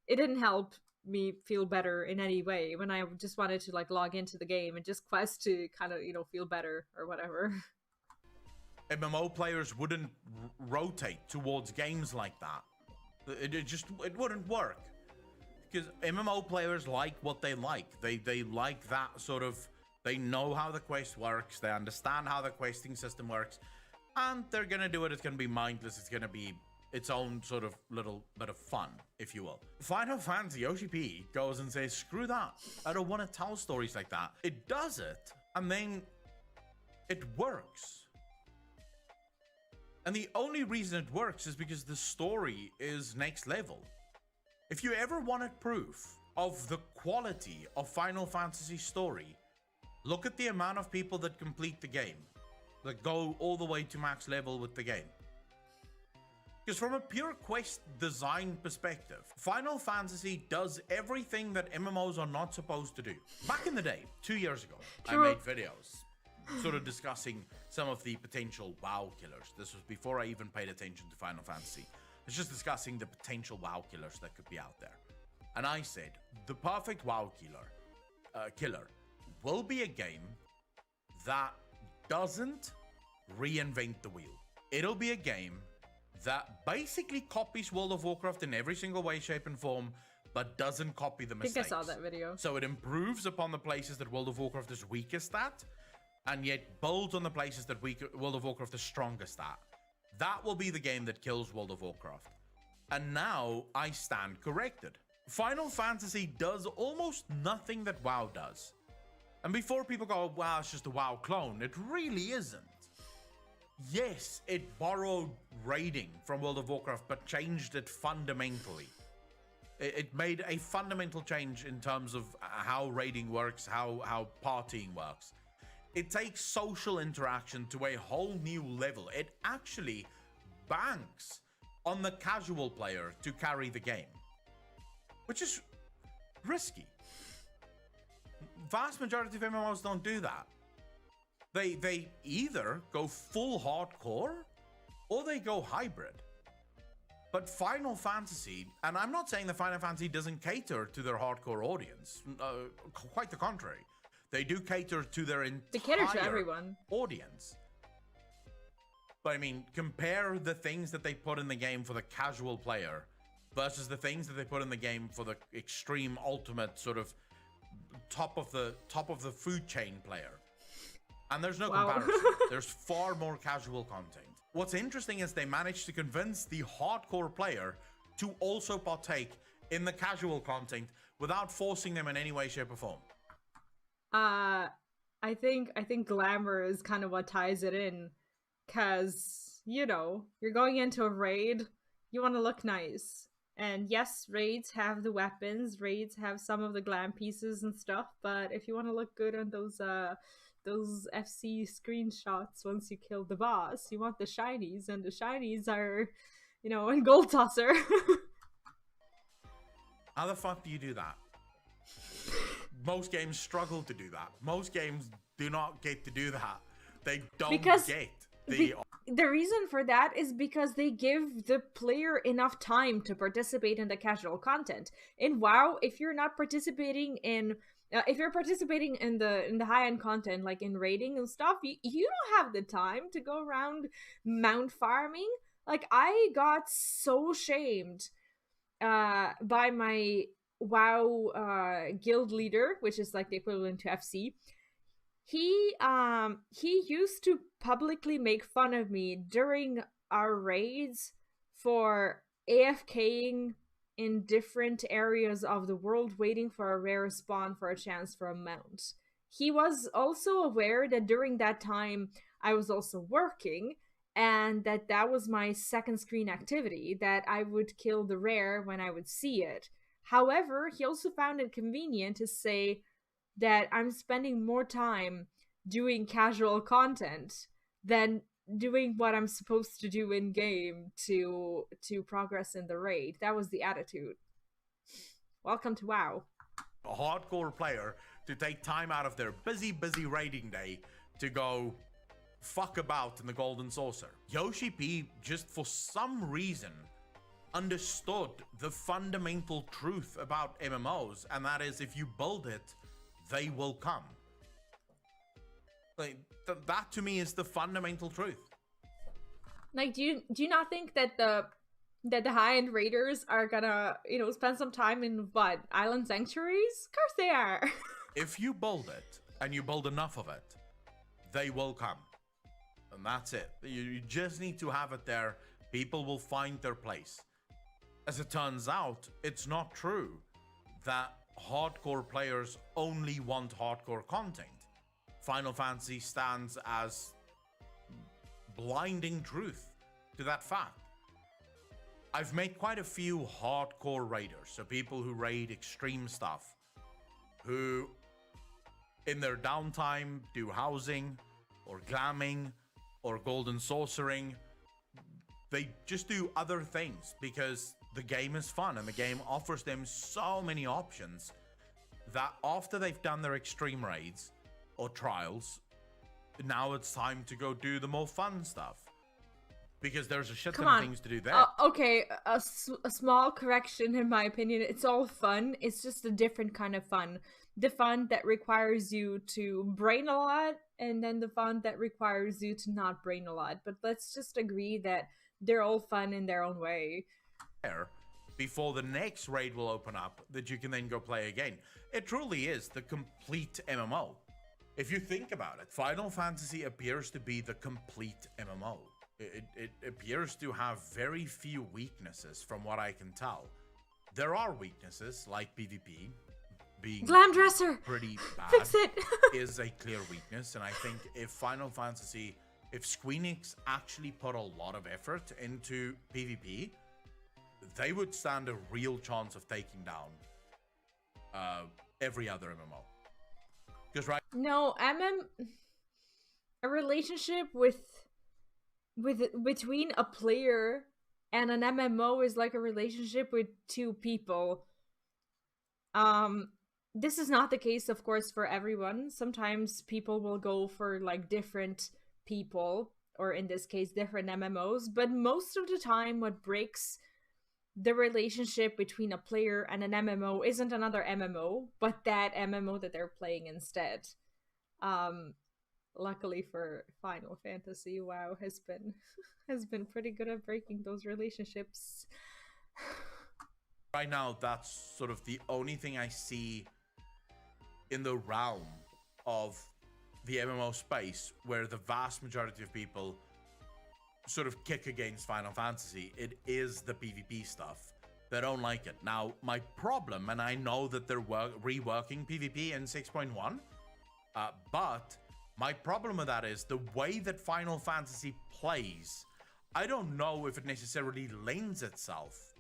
it didn't help me feel better in any way when I just wanted to log into the game and just quest to kind of feel better or whatever. MMO players wouldn't rotate towards games like that. It wouldn't work, because MMO players like what they like. They like that sort of, they know how the quest works, they understand how the questing system works, and they're gonna do it. It's gonna be mindless. It's gonna be its own sort of little bit of fun, if you will. Final Fantasy OGP goes and says, screw that. I don't want to tell stories like that. It does it, and then it works. And the only reason it works is because the story is next level. If you ever wanted proof of the quality of Final Fantasy story, look at the amount of people that complete the game, that go all the way to max level with the game. Because from a pure quest design perspective, Final Fantasy does everything that MMOs are not supposed to do. Back in the day, 2 years ago, True. I made videos sort of discussing some of the potential WoW killers. This was before I even paid attention to Final Fantasy. I was just discussing the potential WoW killers that could be out there. And I said, the perfect WoW killer will be a game that doesn't reinvent the wheel. It'll be a game that basically copies World of Warcraft in every single way, shape, and form, but doesn't copy the mistakes. I think I saw that video. So it improves upon the places that World of Warcraft is weakest at, and yet builds on the places that World of Warcraft is strongest at. That will be the game that kills World of Warcraft. And now I stand corrected. Final Fantasy does almost nothing that WoW does. And before people go, wow, it's just a WoW clone, it really isn't. Yes, it borrowed raiding from World of Warcraft, but changed it fundamentally. It made a fundamental change in terms of how raiding works, how partying works. It takes social interaction to a whole new level. It actually banks on the casual player to carry the game, which is risky. Vast majority of MMOs don't do that. They either go full hardcore or they go hybrid. But Final Fantasy, and I'm not saying that Final Fantasy doesn't cater to their hardcore audience, quite the contrary. They do cater to their entire audience. But I mean, compare the things that they put in the game for the casual player versus the things that they put in the game for the extreme ultimate sort of top of the food chain player. And there's no comparison. There's far more casual content. What's interesting is they managed to convince the hardcore player to also partake in the casual content without forcing them in any way, shape, or form. I think glamour is kind of what ties it in, cause you know, you're going into a raid, you want to look nice, and yes, raids have the weapons, raids have some of the glam pieces and stuff, but if you want to look good on those FC screenshots once you kill the boss, you want the shinies, and the shinies are, you know, in Gold Tosser. How the fuck do you do that? Most games struggle to do that. Most games do not get to do that. They don't get the reason for that is because they give the player enough time to participate in the casual content. In WoW, if you're not participating in if you're participating in the high-end content, like in raiding and stuff, you don't have the time to go around mount farming. Like, I got so shamed by my WoW guild leader, which is like the equivalent to FC. He used to publicly make fun of me during our raids for AFKing in different areas of the world, waiting for a rare spawn for a chance for a mount. He was also aware that during that time I was also working, and that was my second screen activity, that I would kill the rare when I would see it. However, he also found it convenient to say that I'm spending more time doing casual content than doing what I'm supposed to do in game to progress in the raid. That was the attitude. Welcome to WoW. A hardcore player to take time out of their busy raiding day to go fuck about in the Golden Saucer. Yoshi P just for some reason understood the fundamental truth about MMOs, and that is, if you build it, they will come. Like, that to me is the fundamental truth. Like, do you not think that the high-end raiders are gonna, you know, spend some time in what, island sanctuaries? Of course they are. If you build it and you build enough of it, they will come, and that's it. You just need to have it there. People will find their place. As it turns out, it's not true that hardcore players only want hardcore content. Final Fantasy stands as blinding truth to that fact. I've made quite a few hardcore raiders, so people who raid extreme stuff, who in their downtime do housing or glamming or golden sorcering. They just do other things because the game is fun and the game offers them so many options that after they've done their extreme raids or trials, now it's time to go do the more fun stuff because there's a shit ton of things to do there. Okay, a small correction in my opinion. It's all fun. It's just a different kind of fun. The fun that requires you to brain a lot, and then the fun that requires you to not brain a lot. But let's just agree that they're all fun in their own way. Before the next raid will open up that you can then go play again. It truly is the complete MMO. If you think about it, Final Fantasy appears to be the complete MMO. It appears to have very few weaknesses from what I can tell. There are weaknesses like PvP. Being Glam dresser pretty bad fix it. is a clear weakness, and I think if Squeenix actually put a lot of effort into PvP, they would stand a real chance of taking down every other MMO. Because no, a relationship between a player and an MMO is like a relationship with two people. This is not the case, of course, for everyone. Sometimes people will go for like different people, or in this case, different MMOs. But most of the time, what breaks the relationship between a player and an MMO isn't another MMO, but that MMO that they're playing instead. Luckily for Final Fantasy, WoW has been pretty good at breaking those relationships. Right now, that's sort of the only thing I see in the realm of the MMO space where the vast majority of people sort of kick against Final Fantasy. It is the PvP stuff. They don't like it. Now, my problem, and I know that they're reworking PvP in 6.1, but my problem with that is the way that Final Fantasy plays, I don't know if it necessarily lends itself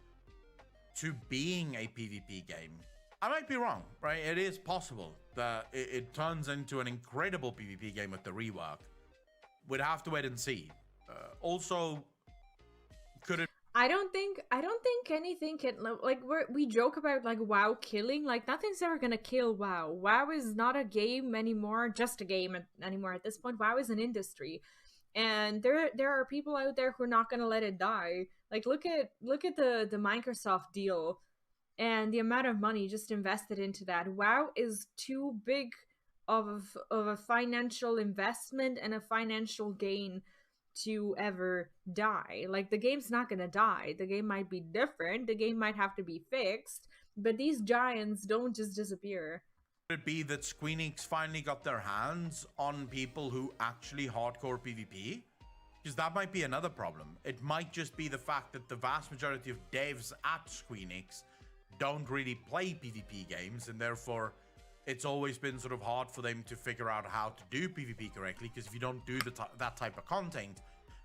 to being a PvP game. I might be wrong, right? It is possible that it turns into an incredible PvP game with the rework. We'd have to wait and see. Also, could it? I don't think anything can, like, we joke about like WoW killing. Like, nothing's ever gonna kill WoW. WoW is not a game anymore, just a game anymore at this point. WoW is an industry, and there are people out there who are not gonna let it die. Like, look at the Microsoft deal and the amount of money just invested into that. WoW is too big of a financial investment and a financial gain to ever die. Like, the game's not gonna die. The game might be different, the game might have to be fixed, but these giants don't just disappear. Could it be that Squeenix finally got their hands on people who actually hardcore PvP? Because that might be another problem. It might just be the fact that the vast majority of devs at Squeenix don't really play PvP games, and therefore it's always been sort of hard for them to figure out how to do PvP correctly, because if you don't do that type of content,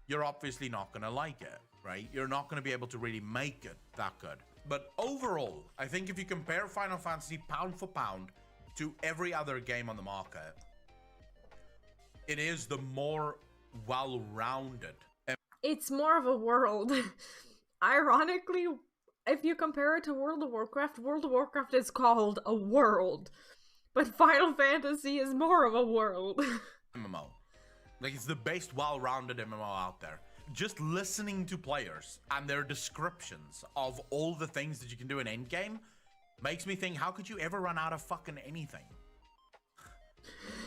you're obviously not going to like it, right? You're not going to be able to really make it that good. But overall, I think if you compare Final Fantasy pound for pound to every other game on the market, it is the more well-rounded. It's more of a world. Ironically, if you compare it to World of Warcraft is called a world. But Final Fantasy is more of a world. MMO. Like, it's the best well-rounded MMO out there. Just listening to players and their descriptions of all the things that you can do in endgame makes me think, how could you ever run out of fucking anything?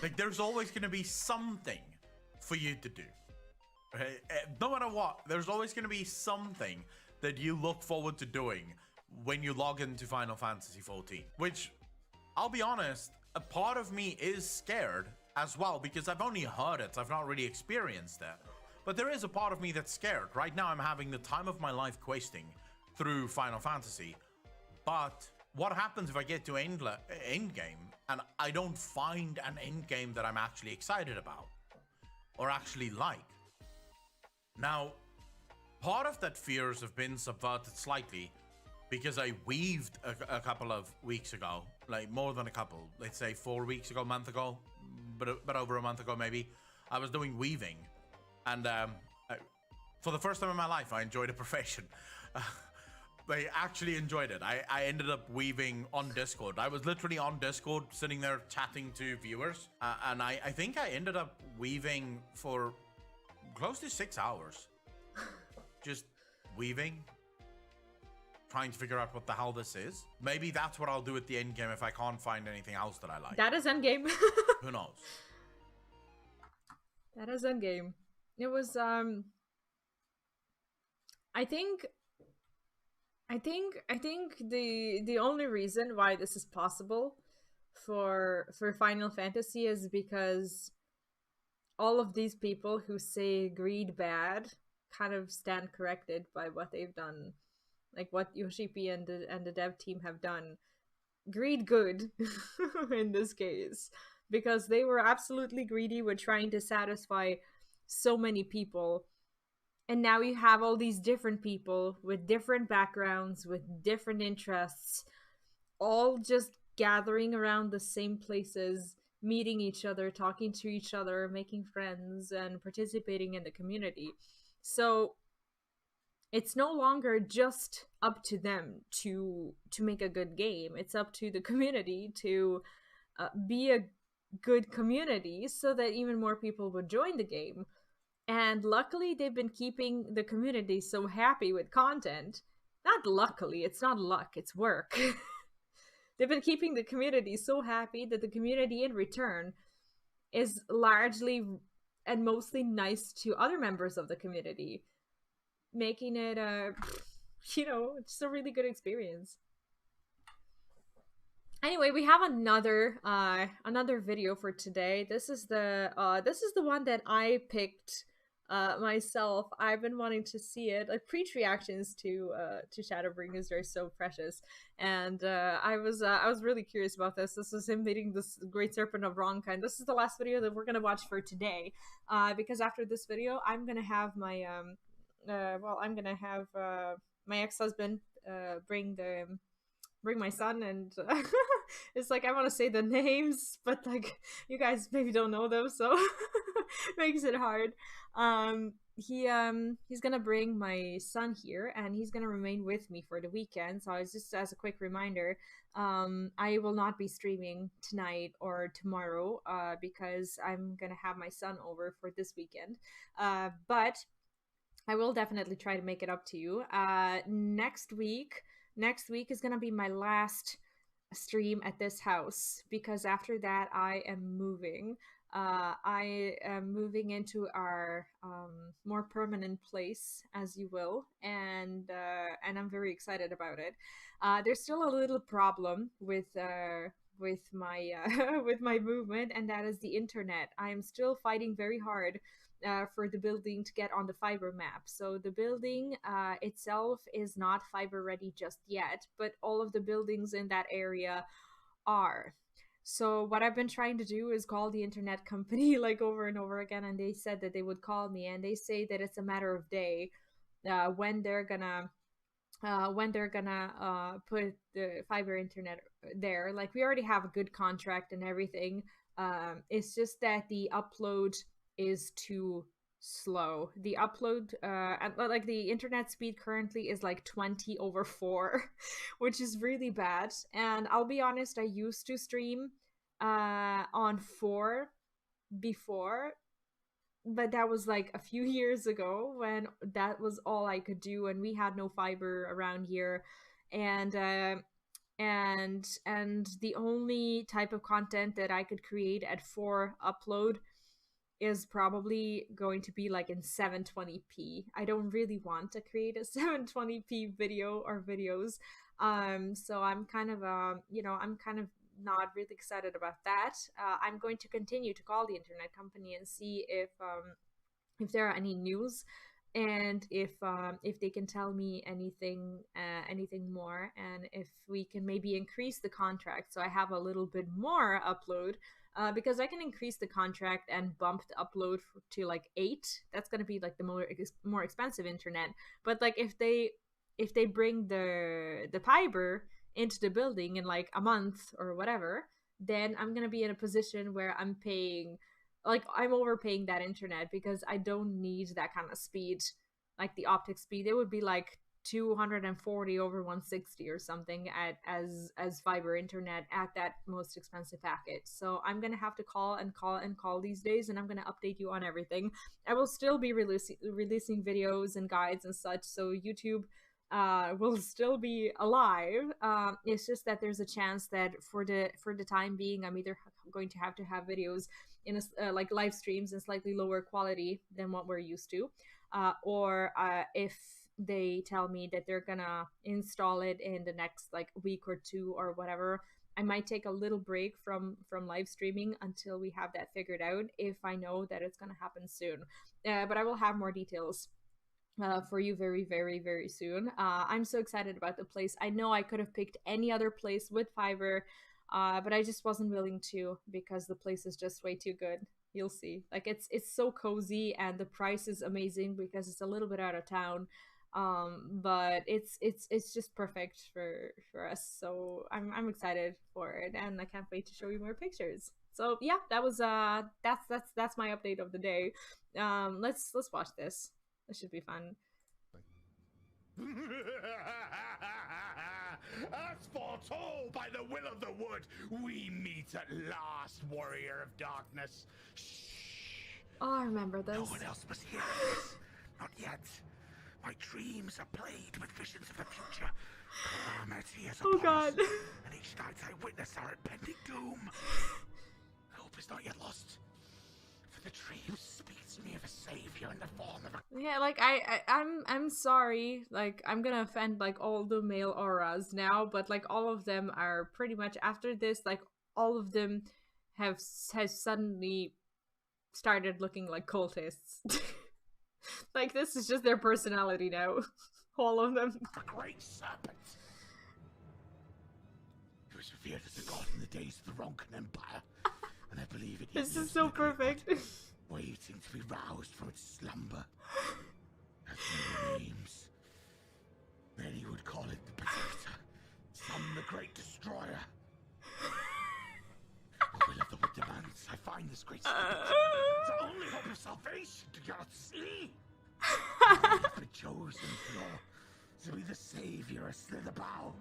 Like, there's always going to be something for you to do. Right? No matter what, there's always going to be something that you look forward to doing when you log into Final Fantasy XIV. Which, I'll be honest, a part of me is scared as well, because I've only heard it, I've not really experienced it. But there is a part of me that's scared. Right now I'm having the time of my life questing through Final Fantasy. But what happens if I get to endgame and I don't find an endgame that I'm actually excited about or actually like? Now, part of that fears have been subverted slightly because I weaved a couple of weeks ago, like more than a couple, let's say 4 weeks ago, month ago, but over a month ago maybe. I was doing weaving, and for the first time in my life, I enjoyed a profession. I actually enjoyed it. I ended up weaving on Discord. I was literally on Discord, sitting there chatting to viewers, and I think I ended up weaving for close to 6 hours. Just weaving, trying to figure out what the hell this is. Maybe that's what I'll do at the end game if I can't find anything else that I like. That is endgame. Who knows? That is endgame. It was I think the only reason why this is possible for Final Fantasy is because all of these people who say greed bad kind of stand corrected by what they've done, like what Yoshipi and the dev team have done. Greed good in this case, because they were absolutely greedy with trying to satisfy so many people. And now you have all these different people with different backgrounds, with different interests, all just gathering around the same places, meeting each other, talking to each other, making friends, and participating in the community. So it's no longer just up to them to make a good game. It's up to the community to be a good community so that even more people would join the game. And luckily, they've been keeping the community so happy with content. Not luckily, it's not luck, it's work. They've been keeping the community so happy that the community in return is largely and mostly nice to other members of the community, making it just a really good experience. Anyway, we have another video for today. This is the one that I picked myself. I've been wanting to see it. Like, preach reactions to Shadowbringers are so precious, and I was really curious about this. This is him meeting this great serpent of Ronka, and this is the last video that we're gonna watch for today. Because after this video, I'm gonna have my my ex-husband bring my son, and it's like I want to say the names, but like you guys maybe don't know them, so makes it hard. He's gonna bring my son here, and he's gonna remain with me for the weekend. So it's just as a quick reminder, I will not be streaming tonight or tomorrow because I'm gonna have my son over for this weekend. But I will definitely try to make it up to you. Next week is gonna be my last stream at this house, because after that I am moving. I am moving into our more permanent place, as you will, and I'm very excited about it. There's still a little problem with my with my movement, and that is the internet. I am still fighting very hard for the building to get on the fiber map. So the building itself is not fiber ready just yet, but all of the buildings in that area are. So what I've been trying to do is call the internet company like over and over again, and they said that they would call me, and they say that it's a matter of day when they're gonna put the fiber internet there. Like, we already have a good contract and everything. It's just that the upload is too slow. The upload and like the internet speed currently is like 20/4, which is really bad. And I'll be honest, I used to stream on 4 before, but that was like a few years ago when that was all I could do, and we had no fiber around here. And the only type of content that I could create at 4 upload is probably going to be like in 720p. I don't really want to create a 720p video or videos. So I'm kind of I'm kind of not really excited about that. I'm going to continue to call the internet company and see if there are any news, and if they can tell me anything more, and if we can maybe increase the contract so I have a little bit more upload because I can increase the contract and bump the upload to like 8. That's gonna be like the more expensive internet. But like if they bring the fiber into the building in like a month or whatever, then I'm gonna be in a position where I'm paying, like I'm overpaying that internet because I don't need that kind of speed, like the optic speed. It would be like 240 over 160 or something as fiber internet at that most expensive package. So I'm gonna have to call these days, and I'm gonna update you on everything. I will still be releasing videos and guides and such, so YouTube will still be alive. It's just that there's a chance that for the time being, I'm either going to have videos in a, like live streams in slightly lower quality than what we're used to, or if they tell me that they're gonna install it in the next like week or 2 or whatever, I might take a little break from live streaming until we have that figured out, if I know that it's gonna happen soon. But I will have more details for you very, very, very soon. I'm so excited about the place. I know I could have picked any other place with fiber, but I just wasn't willing to, because the place is just way too good. You'll see. Like it's so cozy, and the price is amazing because it's a little bit out of town. But it's just perfect for us. So I'm excited for it, and I can't wait to show you more pictures. So yeah, that was that's my update of the day. Let's watch this. This should be fun. As foretold by the will of the wood, we meet at last, warrior of darkness. Shh. Oh, I remember this. No one else must hear this. Not yet. My dreams are plagued with visions of the future. Calamity is upon us, and each night I witness our impending doom. Hope is not yet lost. The dream speaks to me of a savior in the form of a... Yeah, like I'm sorry, like I'm gonna offend like all the male auras now, but like all of them are pretty much, after this, like all of them has suddenly started looking like cultists. Like this is just their personality now. All of them. A great serpent. It was revered as a god in the days of the Ronkan Empire. And I believe it this is so perfect. Waiting to be roused from its slumber. As many names. Many would call it the Protector. Some the Great Destroyer. The will of the wood demands I find this great serpent. It's the only hope of salvation to God see. I have been chosen to be the savior of Slitherbow.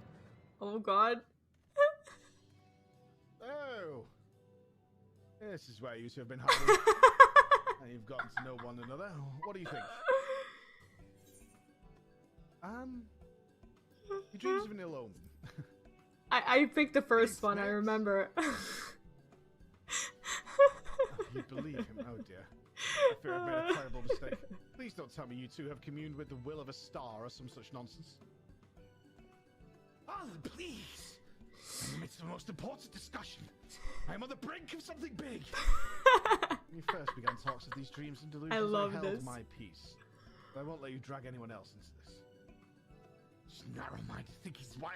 Oh god. Oh. This is where you two have been hiding. And you've gotten to know one another. What do you think? Your dreams of an ill omen. I picked the first one, I remember. You believe him? Oh dear. I fear I've made a terrible mistake. Please don't tell me you two have communed with the will of a star or some such nonsense. Paladin, please! I'm in the midst of the most important discussion. I am on the brink of something big. When you first began talks of these dreams and delusions, I held my peace. But I won't let you drag anyone else into this. Just narrow-minded thinking is why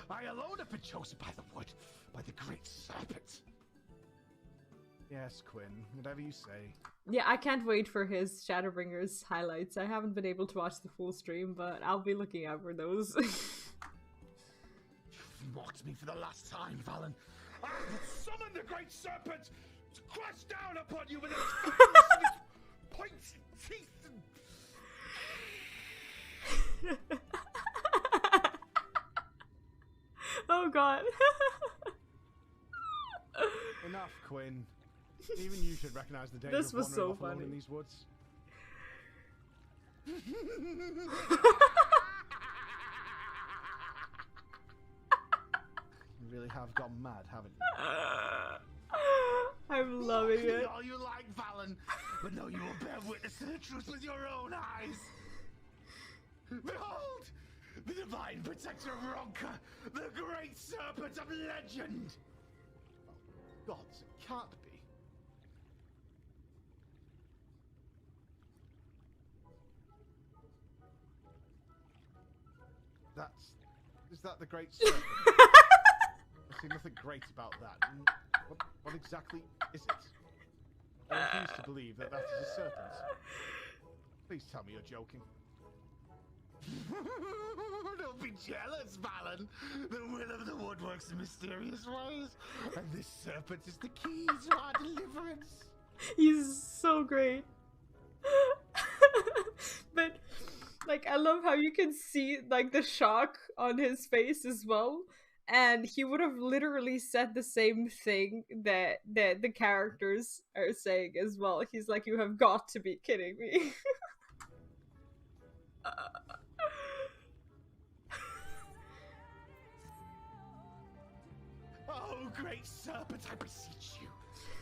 I alone have been chosen by the wood, by the great serpent. Yes, Quinn, whatever you say. Yeah, I can't wait for his Shadowbringers highlights. I haven't been able to watch the full stream, but I'll be looking out for those. You've mocked me for the last time, Valen. I will summon the great serpent to crush down upon you with its fangs and its pointed teeth and... Oh god. Enough, Quinn. Even you should recognize the danger of wandering off alone in these woods. You really have gone mad, haven't you? I'm loving it. All you like, Valen, but no, you will bear witness to the truth with your own eyes. Behold, the divine protector of Ronka, the great serpent of legend. Oh, gods, it can't be. Is that the great serpent? see nothing great about that. What exactly is it? I refuse to believe that is a serpent. Please tell me you're joking. Don't be jealous, Valen. The will of the wood works in mysterious ways, and this serpent is the key to our deliverance. He's so great. But, like, I love how you can see, like, the shock on his face as well. And he would have literally said the same thing that the characters are saying as well. He's like, you have got to be kidding me. Oh, great serpent, I beseech you.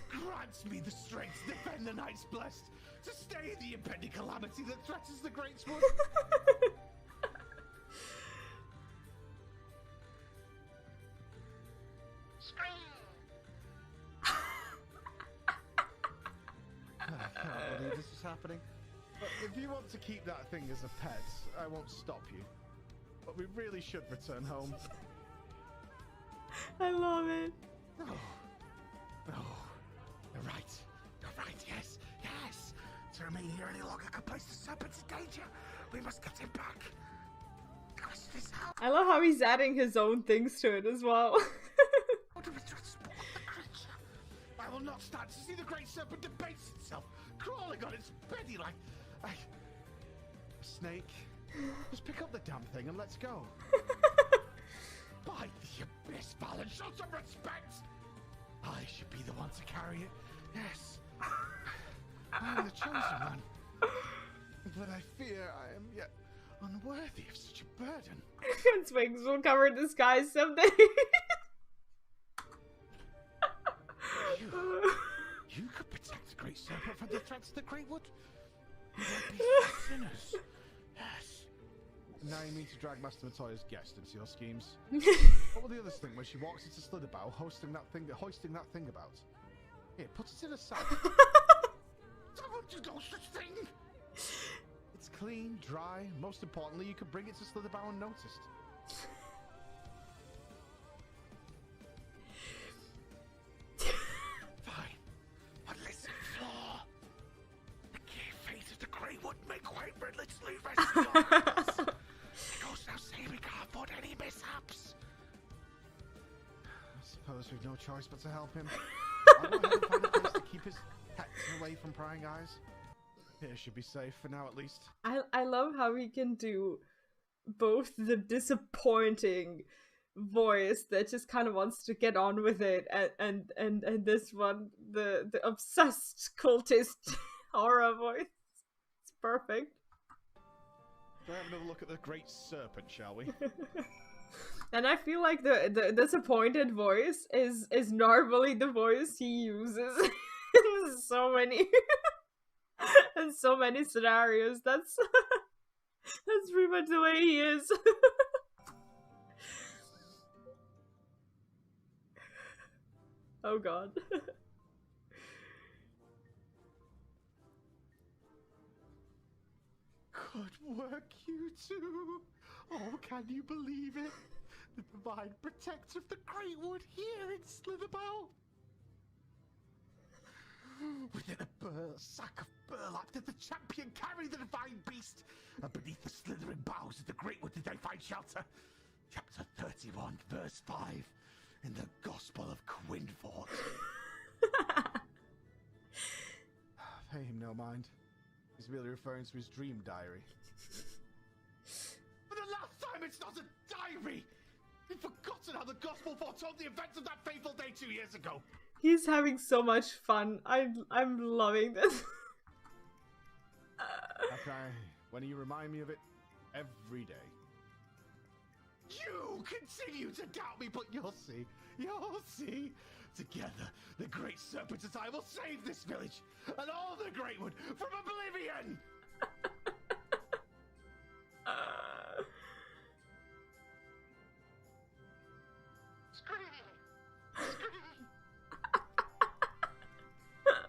Grant me the strength to defend the Knights Blessed, to stay the impending calamity that threatens the Great Wood. I can't believe this is happening. But if you want to keep that thing as a pet, I won't stop you. But we really should return home. I love it. No. No. You're right. You're right, yes. Yes. To remain here any longer could place the serpent in danger. We must get him back. Question is how I love how he's adding his own things to it as well. do we transport the creature? I will not stand to see the great serpent debase itself, crawling on its belly like a snake. Just pick up the damn thing and let's go. By the abyss, Valen, show some respect! I should be the one to carry it. Yes. I am the chosen one. But I fear I am yet unworthy of such a burden. Its wings will cover the sky someday. You could protect the great serpent from the threats of the Great Wood. You would be sinners. Yes. Now you mean to drag Master Matoya's guest into your schemes? What will the others think when she walks into Slitherbow, hoisting that thing about? Here, put it in a sack. Don't you know such thing? It's clean, dry. Most importantly, you could bring it to Slitherbow unnoticed. Fine. But listen, Flaw. The key fate of the Grey Wood may quite relentlessly rest on us. It goes without saying we can't afford any mishaps. I suppose we've no choice but to help him. I'll go ahead and find a place to keep his pets away from prying eyes. Here should be safe for now, at least. I love how he can do both the disappointing voice that just kind of wants to get on with it, and this one, the obsessed cultist horror voice. It's perfect. Go have another look at the great serpent, shall we? And I feel like the disappointed voice is normally the voice he uses in so many in so many scenarios. That's pretty much the way he is. Oh god. Good work, you two. Oh, can you believe it? The divine protector of the Great Wood here in Slitherbow. Within a sack of burlap did the champion carry the divine beast, and beneath the slithering boughs of the Great Wood did they find shelter. Chapter 31, verse 5, in the Gospel of Quinfort. Pay him no mind. He's merely referring to his dream diary. For the last time, it's not a diary! You've forgotten how the Gospel foretold the events of that fateful day 2 years ago! He's having so much fun. I'm loving this. Okay, when you remind me of it every day. You continue to doubt me, but you'll see. You'll see. Together, the great serpent and I will save this village and all the Great Wood from oblivion!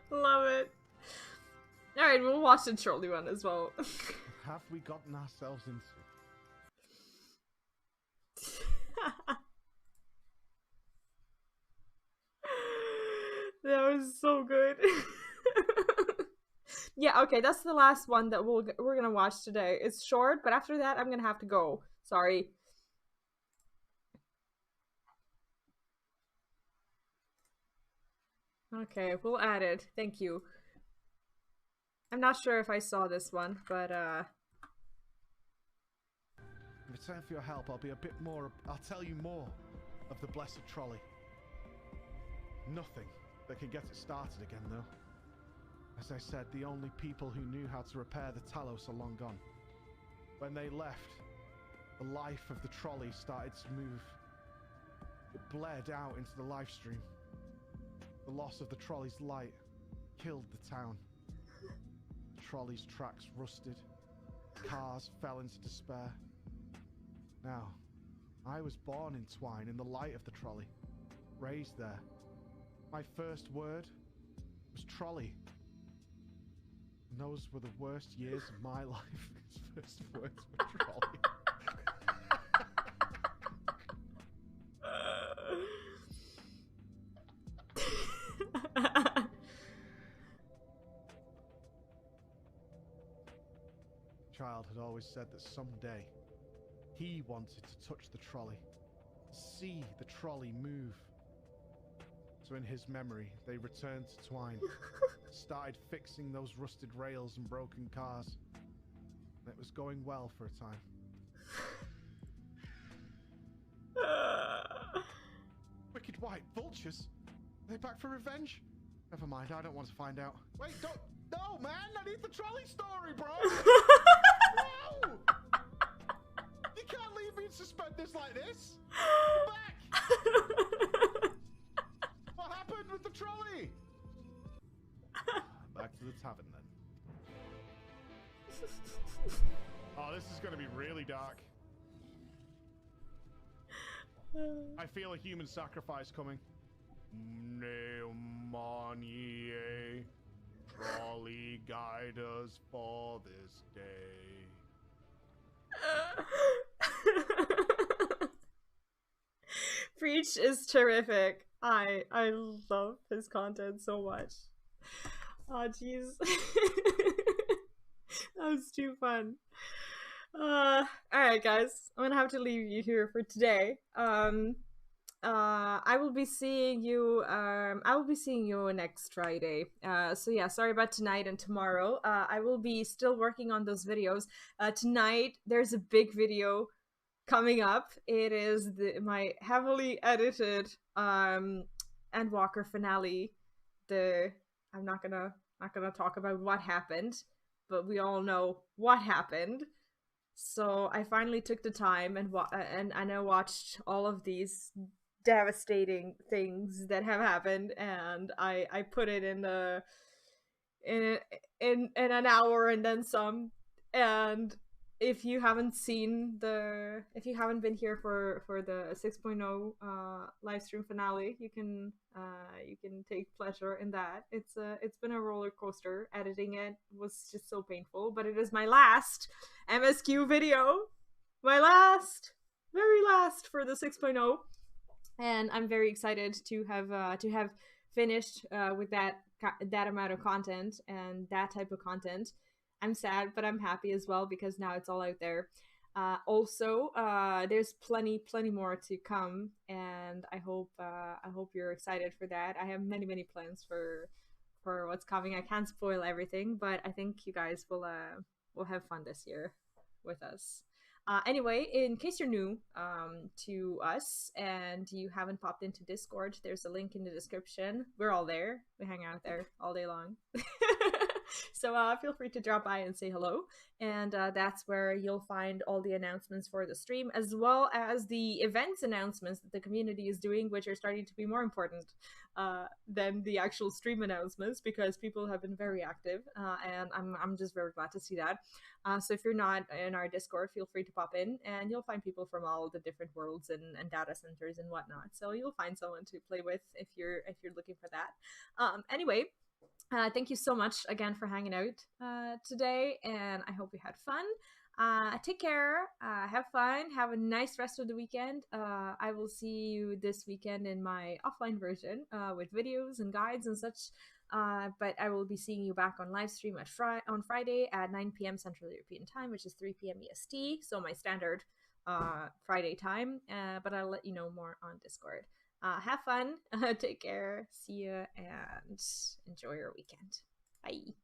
Love it. Alright, we'll watch the trolley one as well. Have we gotten ourselves into? was so good. Yeah, okay, that's the last one that we're gonna watch today. It's short, but after that, I'm gonna have to go. Sorry. Okay, we'll add it. Thank you. I'm not sure if I saw this one, but In return for your help, I'll tell you more of the blessed trolley. Nothing that can get it started again, though. As I said, the only people who knew how to repair the Talos are long gone. When they left, the life of the trolley started to move. It bled out into the live stream. The loss of the trolley's light killed the town. The trolley's tracks rusted. Cars fell into despair. Now, I was born in Twine in the light of the trolley. Raised there. My first word was trolley. And those were the worst years of my life. His first words were trolley. Child had always said that someday he wanted to touch the trolley, see the trolley move. So in his memory, they returned to Twine, started fixing those rusted rails and broken cars. And it was going well for a time. Wicked white vultures? Are they back for revenge? Never mind, I don't want to find out. Wait, don't... No, man! I need the trolley story, bro! No! You can't leave me in suspenders like this! Come back! What happened with the trolley? Back to the tavern, then. Oh, this is going to be really dark. I feel a human sacrifice coming. Neumanie, trolley guide us for this day. Preach is terrific. I love his content so much. Oh jeez. That was too fun. Alright guys, I'm gonna have to leave you here for today. I will be seeing you next Friday. So yeah, sorry about tonight and tomorrow. I will be still working on those videos. Tonight there's a big video coming up. It is my heavily edited Endwalker finale. I'm not gonna talk about what happened, but we all know what happened. So I finally took the time and I watched all of these devastating things that have happened, and I put it in an hour and then some. And if you haven't been here for the 6.0 live stream finale, you can take pleasure in that. It's been a roller coaster. Editing it was just so painful, but it is my last MSQ video, my very last for the 6.0, and I'm very excited to have finished with that amount of content and that type of content. I'm sad, but I'm happy as well because now it's all out there. Also, there's plenty more to come, and I hope you're excited for that. I have many plans for what's coming. I can't spoil everything, but I think you guys will have fun this year with us. Anyway, in case you're new to us and you haven't popped into Discord, there's a link in the description. We're all there. We hang out there all day long. So feel free to drop by and say hello, and that's where you'll find all the announcements for the stream, as well as the events announcements that the community is doing, which are starting to be more important than the actual stream announcements, because people have been very active, and I'm just very glad to see that. So if you're not in our Discord, feel free to pop in, and you'll find people from all the different worlds and data centers and whatnot. So you'll find someone to play with if you're looking for that. Anyway. Thank you so much again for hanging out today, and I hope you had fun. Take care. Have fun. Have a nice rest of the weekend. I will see you this weekend in my offline version with videos and guides and such. But I will be seeing you back on live stream on Friday at 9 p.m. Central European Time, which is 3 p.m. EST. So my standard Friday time. But I'll let you know more on Discord. Have fun. Take care. See you and enjoy your weekend. Bye.